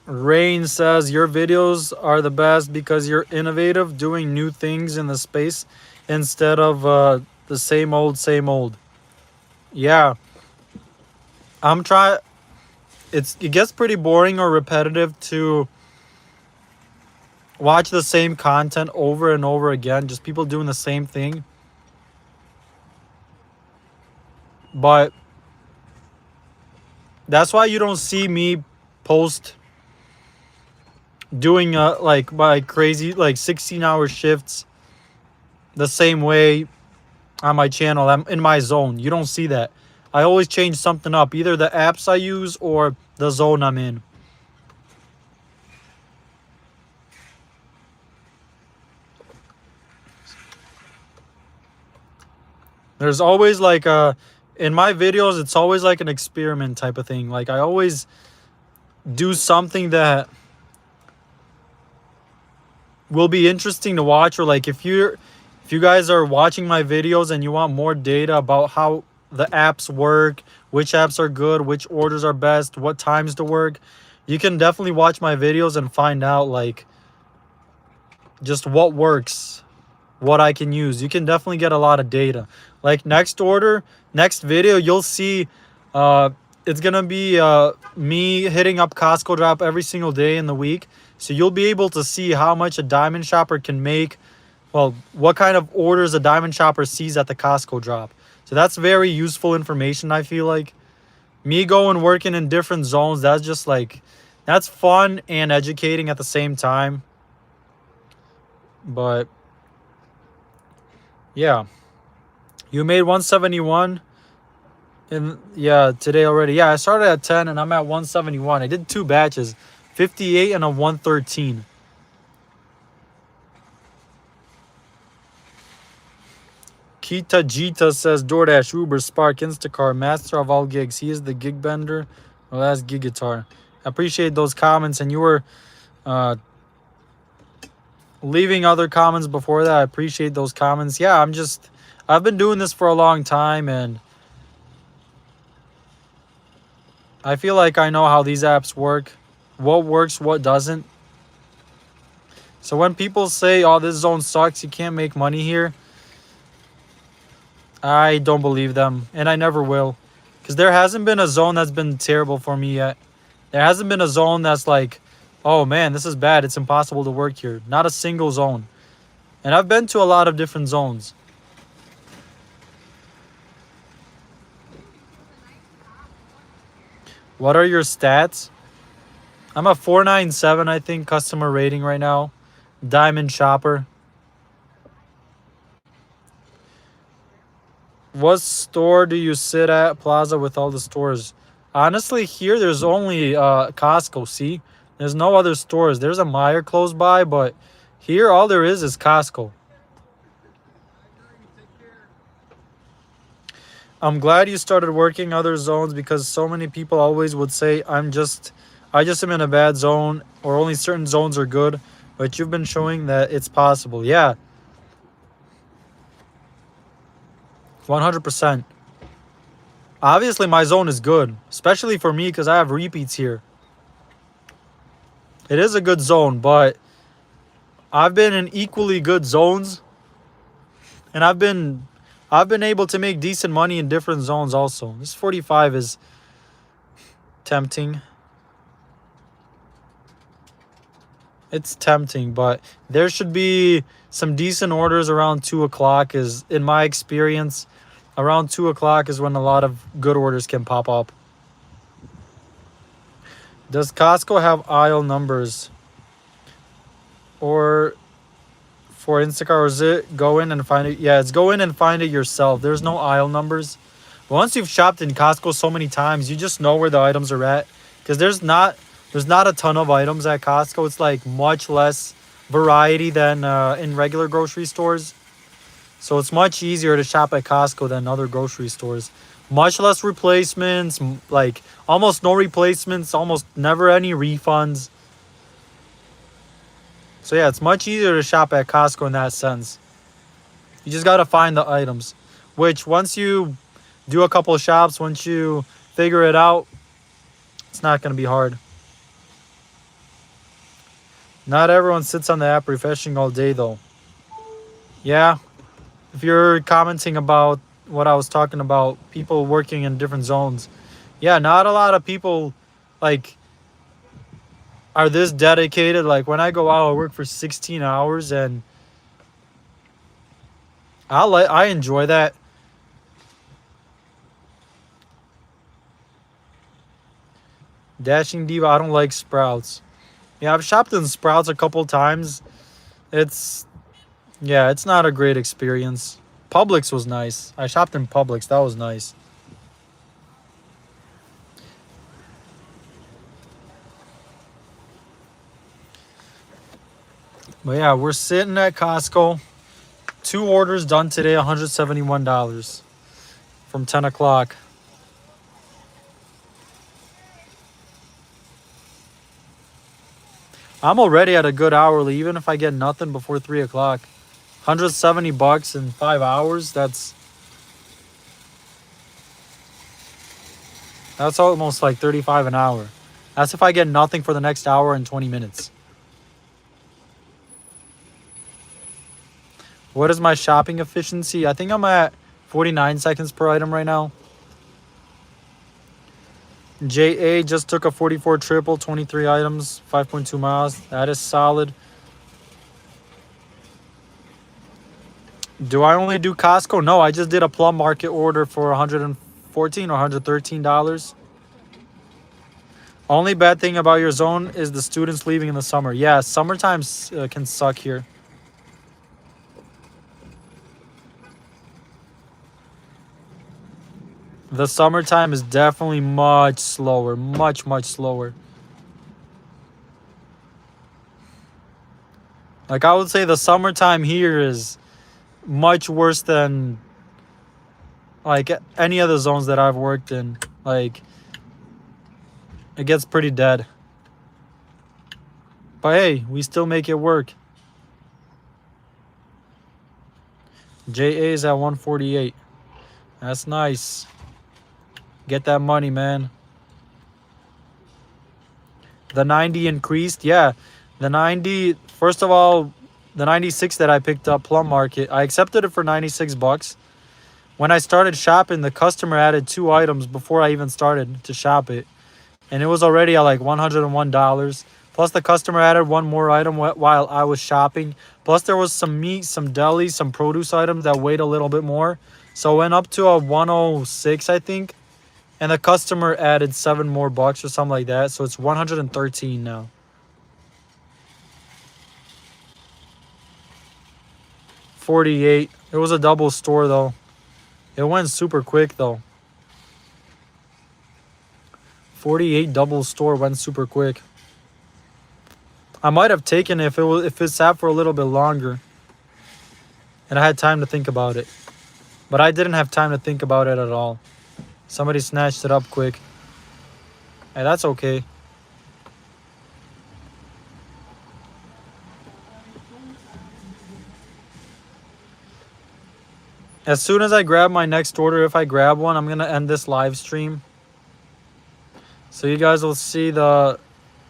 Rain says, your videos are the best because you're innovative, doing new things in the space instead of the same old, same old. Yeah. I'm trying. It gets pretty boring or repetitive to watch the same content over and over again. Just people doing the same thing. But that's why you don't see me post doing like my crazy like 16-hour shifts the same way on my channel. I'm in my zone. You don't see that. I always change something up, either the apps I use or the zone I'm in. There's always like in my videos, it's always like an experiment type of thing. Like I always do something that will be interesting to watch, or like if you guys are watching my videos and you want more data about how the apps work, which apps are good, which orders are best, what times to work, you can definitely watch my videos and find out like just what works, what I can use. You can definitely get a lot of data. Like next video, you'll see it's gonna be me hitting up Costco drop every single day in the week. So you'll be able to see how much a diamond shopper can make. Well, what kind of orders a diamond shopper sees at the Costco drop. So that's very useful information, I feel like. Me going working in different zones, that's just like, that's fun and educating at the same time. But yeah. You made 171 today already. Yeah, I started at 10 and I'm at 171. I did 2 batches, 58 and a 113. Kita Jita says DoorDash, Uber, Spark, Instacart, master of all gigs. He is the gig bender. Well, that's Gig Guitar. I appreciate those comments, and you were leaving other comments before that. I appreciate those comments. Yeah, I've been doing this for a long time, and I feel like I know how these apps work, what works, what doesn't. So when people say, oh, this zone sucks, you can't make money here, I don't believe them, and I never will. Because there hasn't been a zone that's been terrible for me yet. There hasn't been a zone that's like, oh man, this is bad, it's impossible to work here. Not a single zone. And I've been to a lot of different zones. What are your stats? I'm a 497, I think, customer rating right now. Diamond shopper. What store do you sit at, Plaza, with all the stores? Honestly, here there's only Costco, see? There's no other stores. There's a Meijer close by, but here all there is Costco. I'm glad you started working other zones, because so many people always would say, I just am in a bad zone, or only certain zones are good. But you've been showing that it's possible. Yeah. 100%. Obviously, my zone is good, especially for me because I have repeats here. It is a good zone, but I've been in equally good zones, and I've been able to make decent money in different zones also. This 45 is tempting. It's tempting, but there should be some decent orders around 2 o'clock. Is in my experience, around 2 o'clock is when a lot of good orders can pop up. Does Costco have aisle numbers? Or for Instacart, or is it go in and find it? Yeah, it's go in and find it yourself. There's no aisle numbers. Once you've shopped in Costco so many times, you just know where the items are at. Because there's not a ton of items at Costco. It's like much less variety than in regular grocery stores. So it's much easier to shop at Costco than other grocery stores. Much less replacements, like almost no replacements, almost never any refunds. So yeah, it's much easier to shop at Costco in that sense. You just got to find the items, which once you do a couple of shops, once you figure it out, it's not going to be hard. Not everyone sits on the app refreshing all day though. Yeah, if you're commenting about what I was talking about, people working in different zones. Yeah, not a lot of people like are this dedicated. Like when I go out, I work for 16 hours and I enjoy that. Dashing Diva, I don't like Sprouts. Yeah, I've shopped in Sprouts a couple times. It's not a great experience. Publix was nice. I shopped in Publix. That was nice. But yeah, we're sitting at Costco. 2 orders done today, $171 from 10 o'clock. I'm already at a good hourly, even if I get nothing before 3 o'clock. $170 in 5 hours. That's almost like 35 an hour. That's if I get nothing for the next hour and 20 minutes. What is my shopping efficiency? I think I'm at 49 seconds per item right now. JA just took a 44 triple, 23 items, 5.2 miles. That is solid. Do I only do Costco? No, I just did a Plum Market order for $114 or $113. Only bad thing about your zone is the students leaving in the summer. Yeah, summertime can suck here. The summertime is definitely much slower. Much, much slower. Like, I would say the summertime here is much worse than, like, any other zones that I've worked in. Like, it gets pretty dead. But hey, we still make it work. JA is at 148. That's nice. Get that money, man. The 90 increased. Yeah. The 90, first of all, the 96 that I picked up, Plum Market, I accepted it for $96. When I started shopping, the customer added 2 items before I even started to shop it. And it was already at like $101. Plus the customer added 1 more item while I was shopping. Plus there was some meat, some deli, some produce items that weighed a little bit more. So it went up to a 106, I think. And the customer added 7 more bucks or something like that. So it's 113 now. $48. It was a double store though. It went super quick though. 48 double store went super quick. I might have taken it if it sat for a little bit longer. And I had time to think about it. But I didn't have time to think about it at all. Somebody snatched it up quick. Hey, that's okay. As soon as I grab my next order, if I grab one, I'm going to end this live stream. So you guys will see the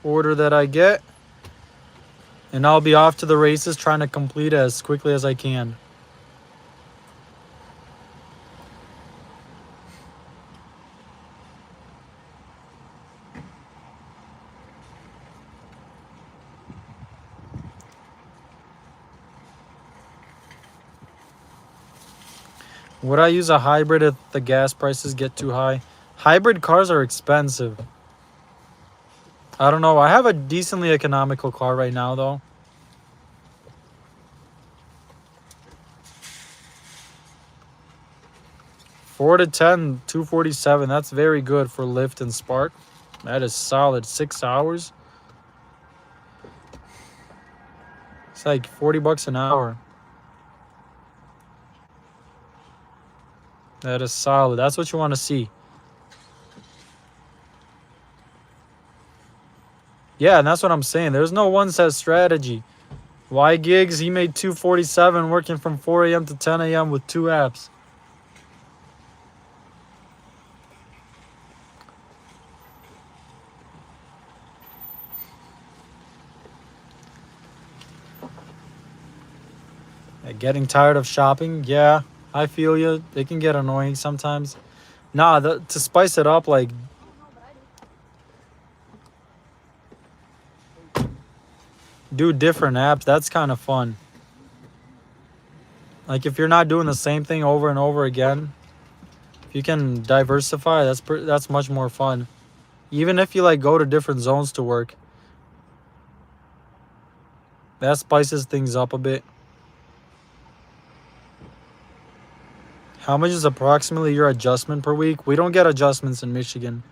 order that I get. And I'll be off to the races trying to complete it as quickly as I can. Would I use a hybrid if the gas prices get too high? Hybrid cars are expensive. I don't know. I have a decently economical car right now, though. Four to 10, 247. That's very good for Lyft and Spark. That is solid. 6 hours. It's like 40 bucks an hour. That is solid. That's what you want to see. Yeah, and that's what I'm saying. There's no one set strategy. Y Gigs, he made 247 working from 4 a.m. to 10 a.m. with 2 apps. Getting tired of shopping? Yeah, I feel you. It can get annoying sometimes. Nah, to spice it up, like, do different apps. That's kind of fun. Like, if you're not doing the same thing over and over again, if you can diversify, that's much more fun. Even if you, like, go to different zones to work. That spices things up a bit. How much is approximately your adjustment per week? We don't get adjustments in Michigan.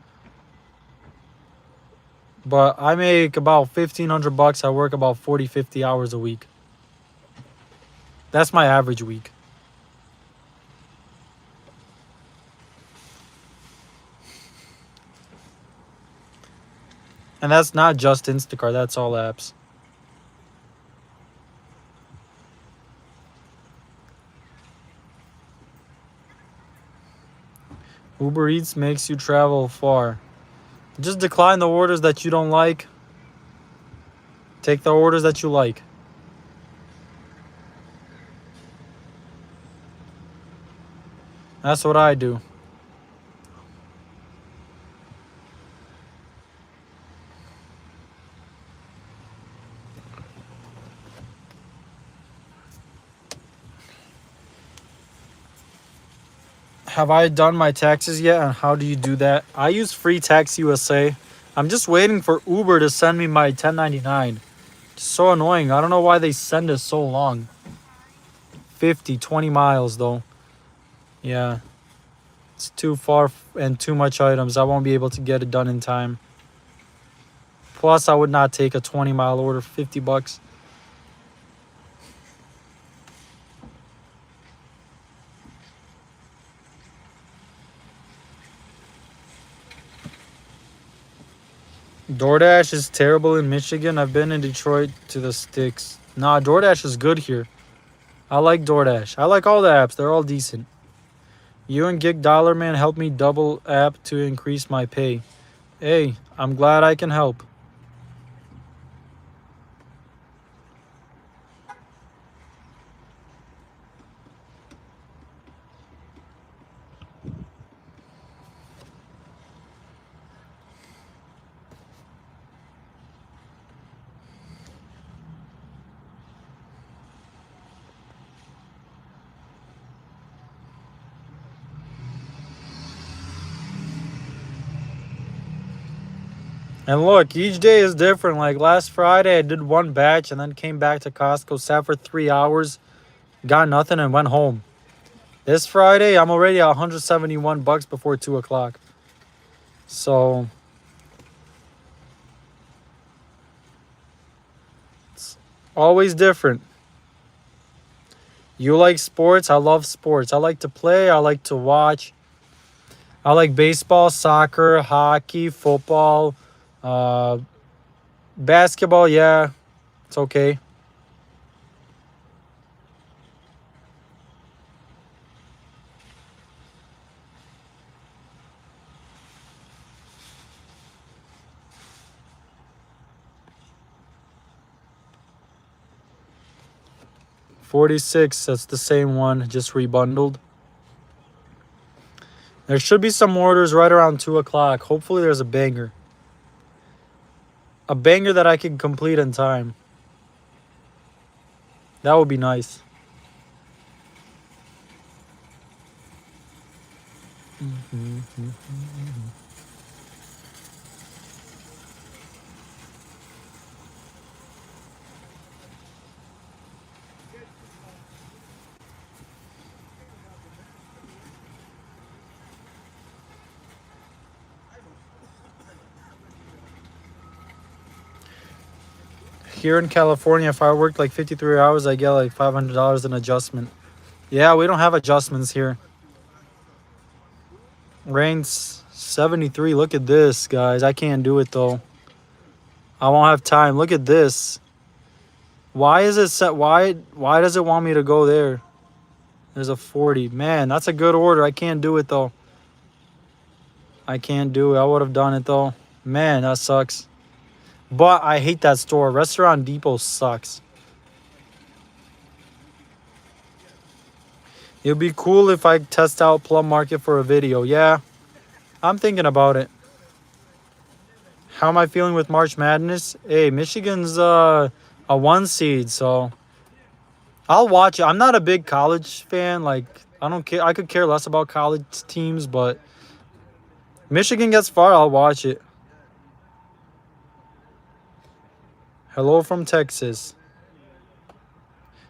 But I make about 1,500 bucks. I work about 40, 50 hours a week. That's my average week. And that's not just Instacart. That's all apps. Uber Eats makes you travel far. Just decline the orders that you don't like. Take the orders that you like. That's what I do. Have I done my taxes yet? And how do you do that? I use Free Tax USA. I'm just waiting for Uber to send me my 1099. It's so annoying. I don't know why they send it so long. 50, 20 miles though. Yeah. It's too far and too much items. I won't be able to get it done in time. Plus, I would not take a 20-mile order for 50 bucks. DoorDash is terrible in Michigan. I've been in Detroit to the sticks. Nah, DoorDash is good here. I like DoorDash. I like all the apps. They're all decent. You and Gig Dollar Man helped me double app to increase my pay. Hey, I'm glad I can help. And look, each day is different. Like last Friday, I did one batch and then came back to Costco, sat for 3 hours, got nothing, and went home. This Friday, I'm already at 171 bucks before 2 o'clock. So it's always different. You like sports? I love sports. I like to play. I like to watch. I like baseball, soccer, hockey, football, basketball. Yeah, it's okay. $46. That's the same one, just rebundled. There should be some orders right around 2 o'clock. Hopefully there's a banger. A banger that I can complete in time. That would be nice. Here in California, if I worked like 53 hours, I get like $500 in adjustment. Yeah, we don't have adjustments here. Rain's 73. Look at this, guys. I can't do it though. I won't have time. Look at this. Why is it set? Why does it want me to go there? There's a 40. Man, that's a good order. I can't do it though. I can't do it. I would have done it though. Man, that sucks. But I hate that store. Restaurant Depot sucks. It'd be cool if I test out Plum Market for a video. Yeah, I'm thinking about it. How am I feeling with March Madness? Hey, Michigan's a 1 seed, so I'll watch it. I'm not a big college fan. Like, I don't care. I could care less about college teams, but Michigan gets far, I'll watch it. Hello from Texas.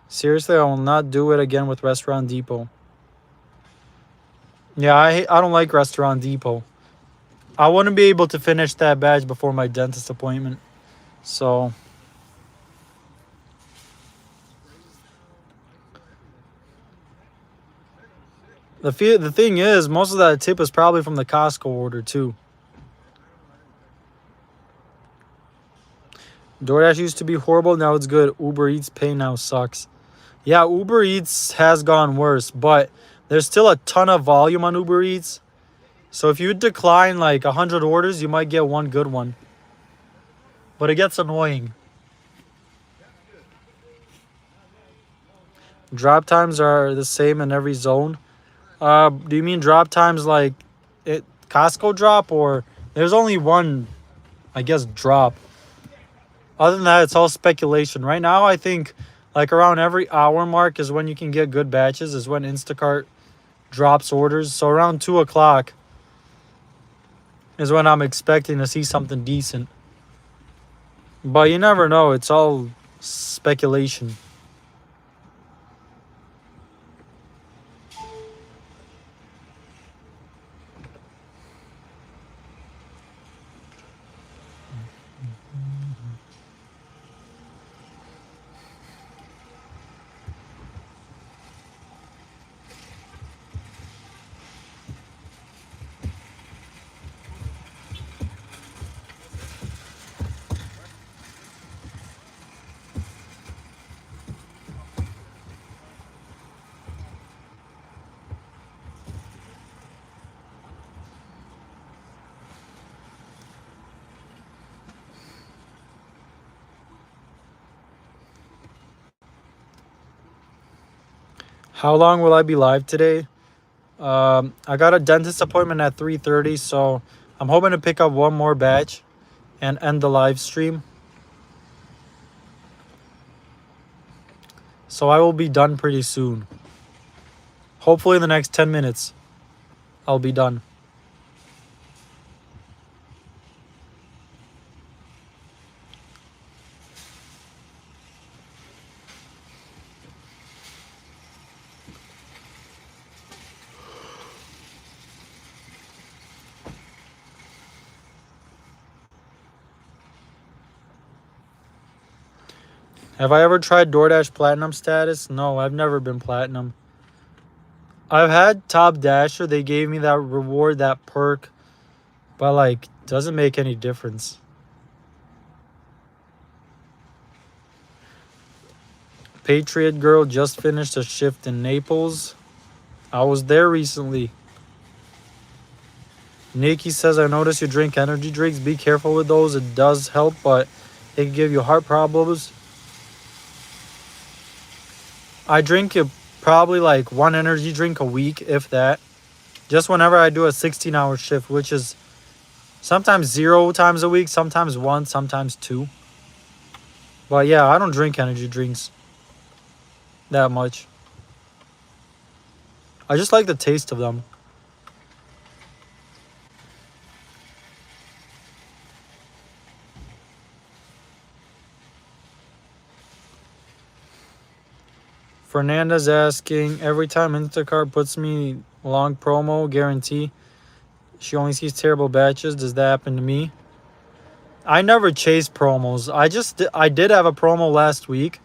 Seriously, I will not do it again with Restaurant Depot. Yeah, I don't like Restaurant Depot. I wouldn't be able to finish that badge before my dentist appointment. So the thing is, most of that tip is probably from the Costco order too. DoorDash used to be horrible, now it's good. Uber Eats pay now sucks. Yeah, Uber Eats has gone worse, but there's still a ton of volume on Uber Eats. So if you decline like 100 orders, you might get one good one. But it gets annoying. Drop times are the same in every zone. Do you mean drop times like Costco drop, or there's only one, I guess, drop? Other than that, it's all speculation. Right now, I think like around every hour mark is when you can get good batches, is when Instacart drops orders. So around 2 o'clock is when I'm expecting to see something decent. But you never know. It's all speculation. How long will I be live today? I got a dentist appointment at 3:30, so I'm hoping to pick up one more batch and end the live stream. So I will be done pretty soon. Hopefully in the next 10 minutes, I'll be done. Have I ever tried DoorDash Platinum status? No, I've never been Platinum. I've had Top Dasher. They gave me that reward, that perk. But, like, doesn't make any difference. Patriot Girl just finished a shift in Naples. I was there recently. Nikki says, I notice you drink energy drinks. Be careful with those. It does help, but it can give you heart problems. I drink probably like one energy drink a week, if that. Just whenever I do a 16-hour shift, which is sometimes 0 times a week, sometimes 1, sometimes 2. But yeah, I don't drink energy drinks that much. I just like the taste of them. Fernanda's asking, every time Instacart puts me long promo guarantee, she only sees terrible batches. Does that happen to me? I never chase promos. I did have a promo last week.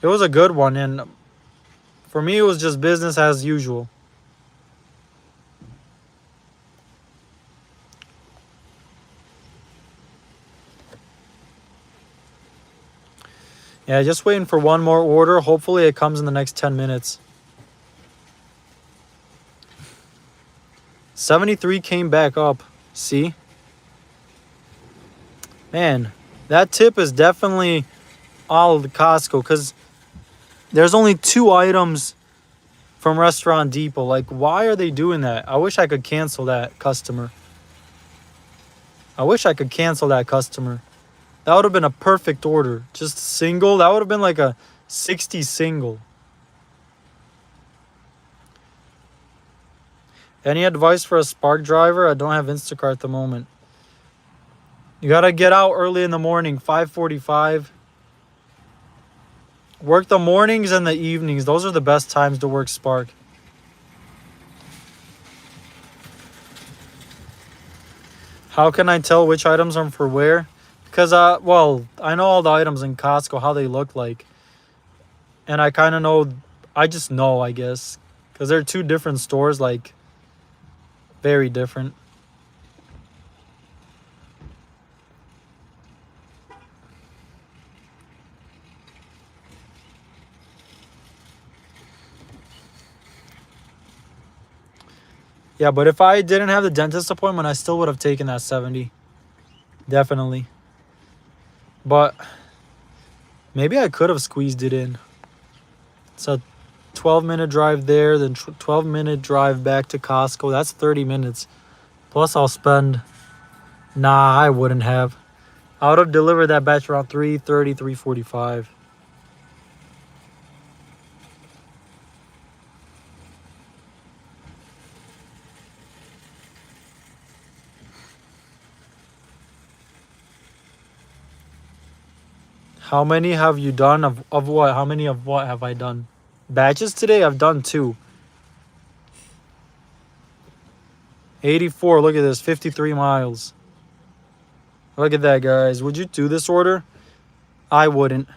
It was a good one, and for me, it was just business as usual. Yeah, just waiting for one more order. Hopefully, it comes in the next 10 minutes. 73 came back up. See? Man, that tip is definitely all of the Costco, because there's only 2 items from Restaurant Depot. Like, why are they doing that? I wish I could cancel that customer. That would have been a perfect order. Just single. That would have been like a 60 single. Any advice for a Spark driver? I don't have Instacart at the moment. You got to get out early in the morning, 5:45. Work the mornings and the evenings. Those are the best times to work Spark. How can I tell which items are for where? Because, well, I know all the items in Costco, how they look like. And I kind of know, I just know, I guess. Because they're 2 different stores, like, very different. Yeah, but if I didn't have the dentist appointment, I still would have taken that 70. Definitely. But maybe I could have squeezed it in. It's a 12-minute drive there, then 12-minute drive back to Costco. That's 30 minutes. Plus I'll spend... Nah, I wouldn't have. I would have delivered that batch around 3:30, 3:45. How many have you done of what? How many of what have I done? Batches today, I've done 2. 84, look at this, 53 miles. Look at that, guys. Would you do this order? I wouldn't.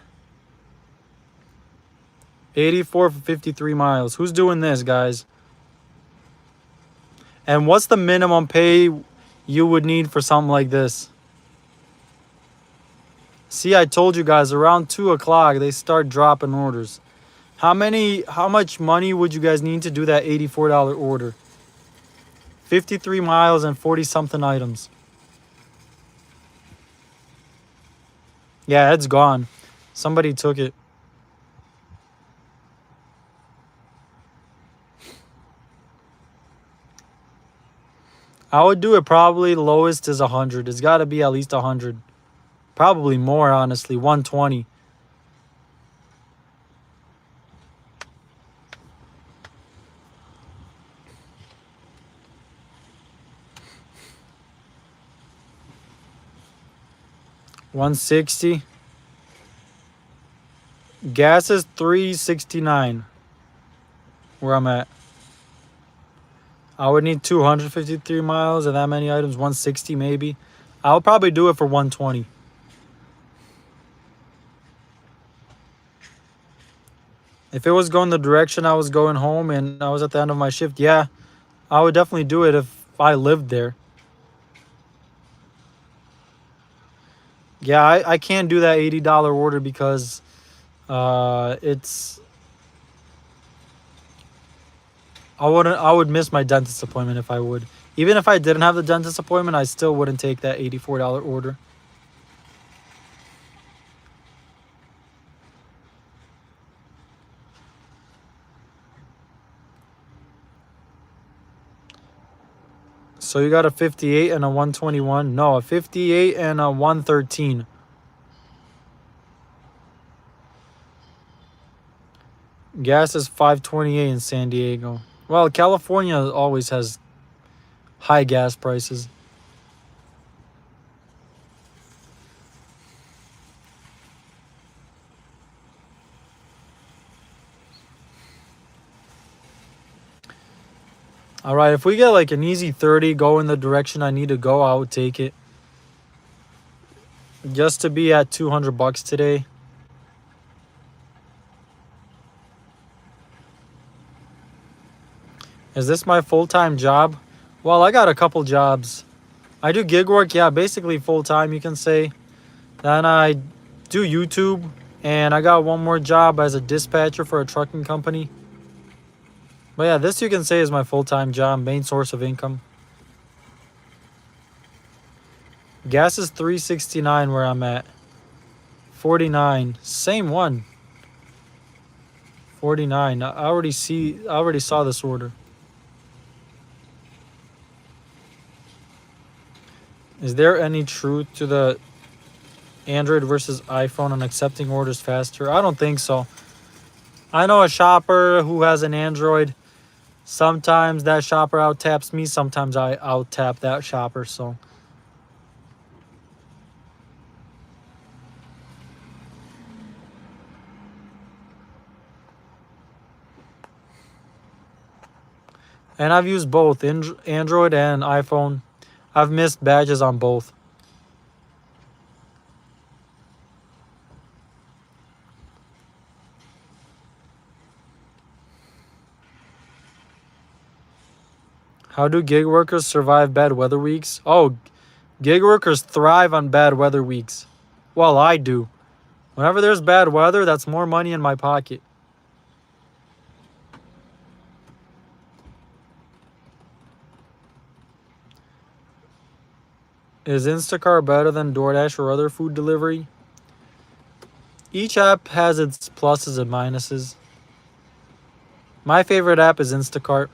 84 for 53 miles. Who's doing this, guys? And what's the minimum pay you would need for something like this? See, I told you guys, around 2 o'clock, they start dropping orders. How much money would you guys need to do that $84 order? 53 miles and 40-something items. Yeah, it's gone. Somebody took it. I would do it probably lowest is 100. It's got to be at least 100. Probably more, honestly. 120. $160. Gas is $3.69. Where I'm at. I would need 253 miles and that many items. 160 maybe. I'll probably do it for 120. If it was going the direction I was going home and I was at the end of my shift, yeah, I would definitely do it if I lived there. Yeah, I can't do that $80 order because it's... I would miss my dentist appointment if I would. Even if I didn't have the dentist appointment, I still wouldn't take that $84 order. So you got a 58 and a 121. No, a 58 and a 113. Gas is $5.28 in San Diego. Well, California always has high gas prices. All right, if we get like an easy 30, go in the direction I need to go, I would take it. Just to be at $200 today. Is this my full-time job? Well, I got a couple jobs. I do gig work, yeah, basically full-time, you can say. Then I do YouTube, and I got one more job as a dispatcher for a trucking company. But yeah, this you can say is my full-time job, main source of income. Gas is $3.69 where I'm at. 49, same one. 49. I already saw this order. Is there any truth to the Android versus iPhone on accepting orders faster? I don't think so. I know a shopper who has an Android. Sometimes that shopper out-taps me. Sometimes I out-tap that shopper, so. And I've used both, Android and iPhone. I've missed badges on both. How do gig workers survive bad weather weeks? Oh, gig workers thrive on bad weather weeks. Well, I do. Whenever there's bad weather, that's more money in my pocket. Is Instacart better than DoorDash or other food delivery? Each app has its pluses and minuses. My favorite app is Instacart.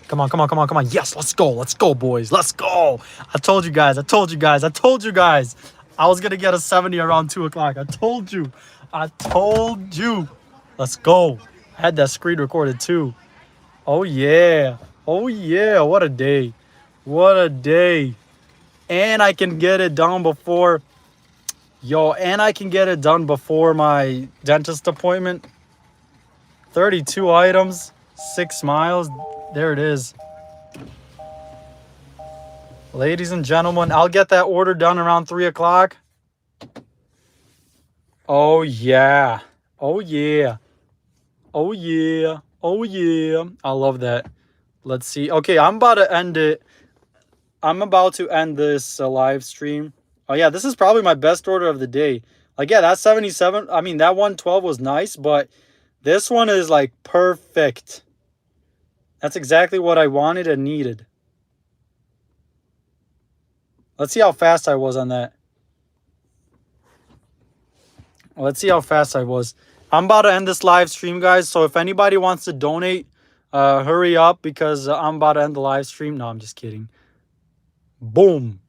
Come on, come on, come on, come on. Yes, let's go. Let's go, boys. Let's go. I told you guys. I told you guys. I told you guys. I was going to get a 70 around 2 o'clock. I told you. I told you. Let's go. I had that screen recorded too. Oh, yeah. Oh, yeah. What a day. What a day. And I can get it done before. And I can get it done before my dentist appointment. 32 items. 6 miles. There it is. Ladies and gentlemen, I'll get that order done around 3 o'clock. Oh, yeah. Oh, yeah. Oh, yeah. Oh, yeah. I love that. Let's see. Okay, I'm about to end it. I'm about to end this live stream. Oh, yeah, this is probably my best order of the day. Like, yeah, that 77, I mean, that 112 was nice, but this one is, like, perfect. That's exactly what I wanted and needed. Let's see how fast I was on that. Let's see how fast I was. I'm about to end this live stream, guys. So if anybody wants to donate, hurry up because I'm about to end the live stream. No, I'm just kidding. Boom.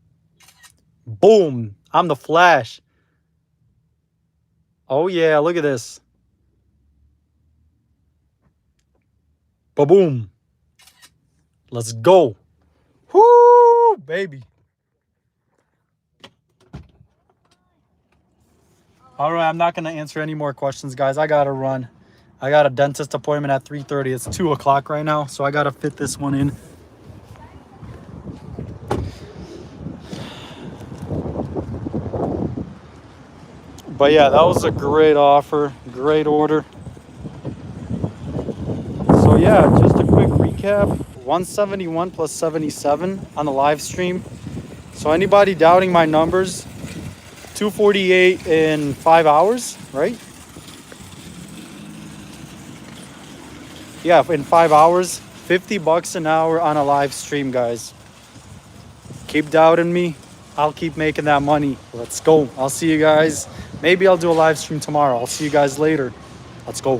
Boom. I'm the Flash. Oh, yeah. Look at this. Ba-boom. Let's go. Whoo, baby. All right, I'm not going to answer any more questions, guys. I got to run. I got a dentist appointment at 3:30. It's 2 o'clock right now, so I got to fit this one in. But yeah, that was a great offer. Great order. So yeah, just a quick recap. 171 plus 77 on the live stream. So anybody doubting my numbers, 248 in 5 hours, right? Yeah, in 5 hours, $50 an hour on a live stream, guys. Keep doubting me. I'll keep making that money. Let's go. I'll see you guys. Maybe I'll do a live stream tomorrow. I'll see you guys later. Let's go.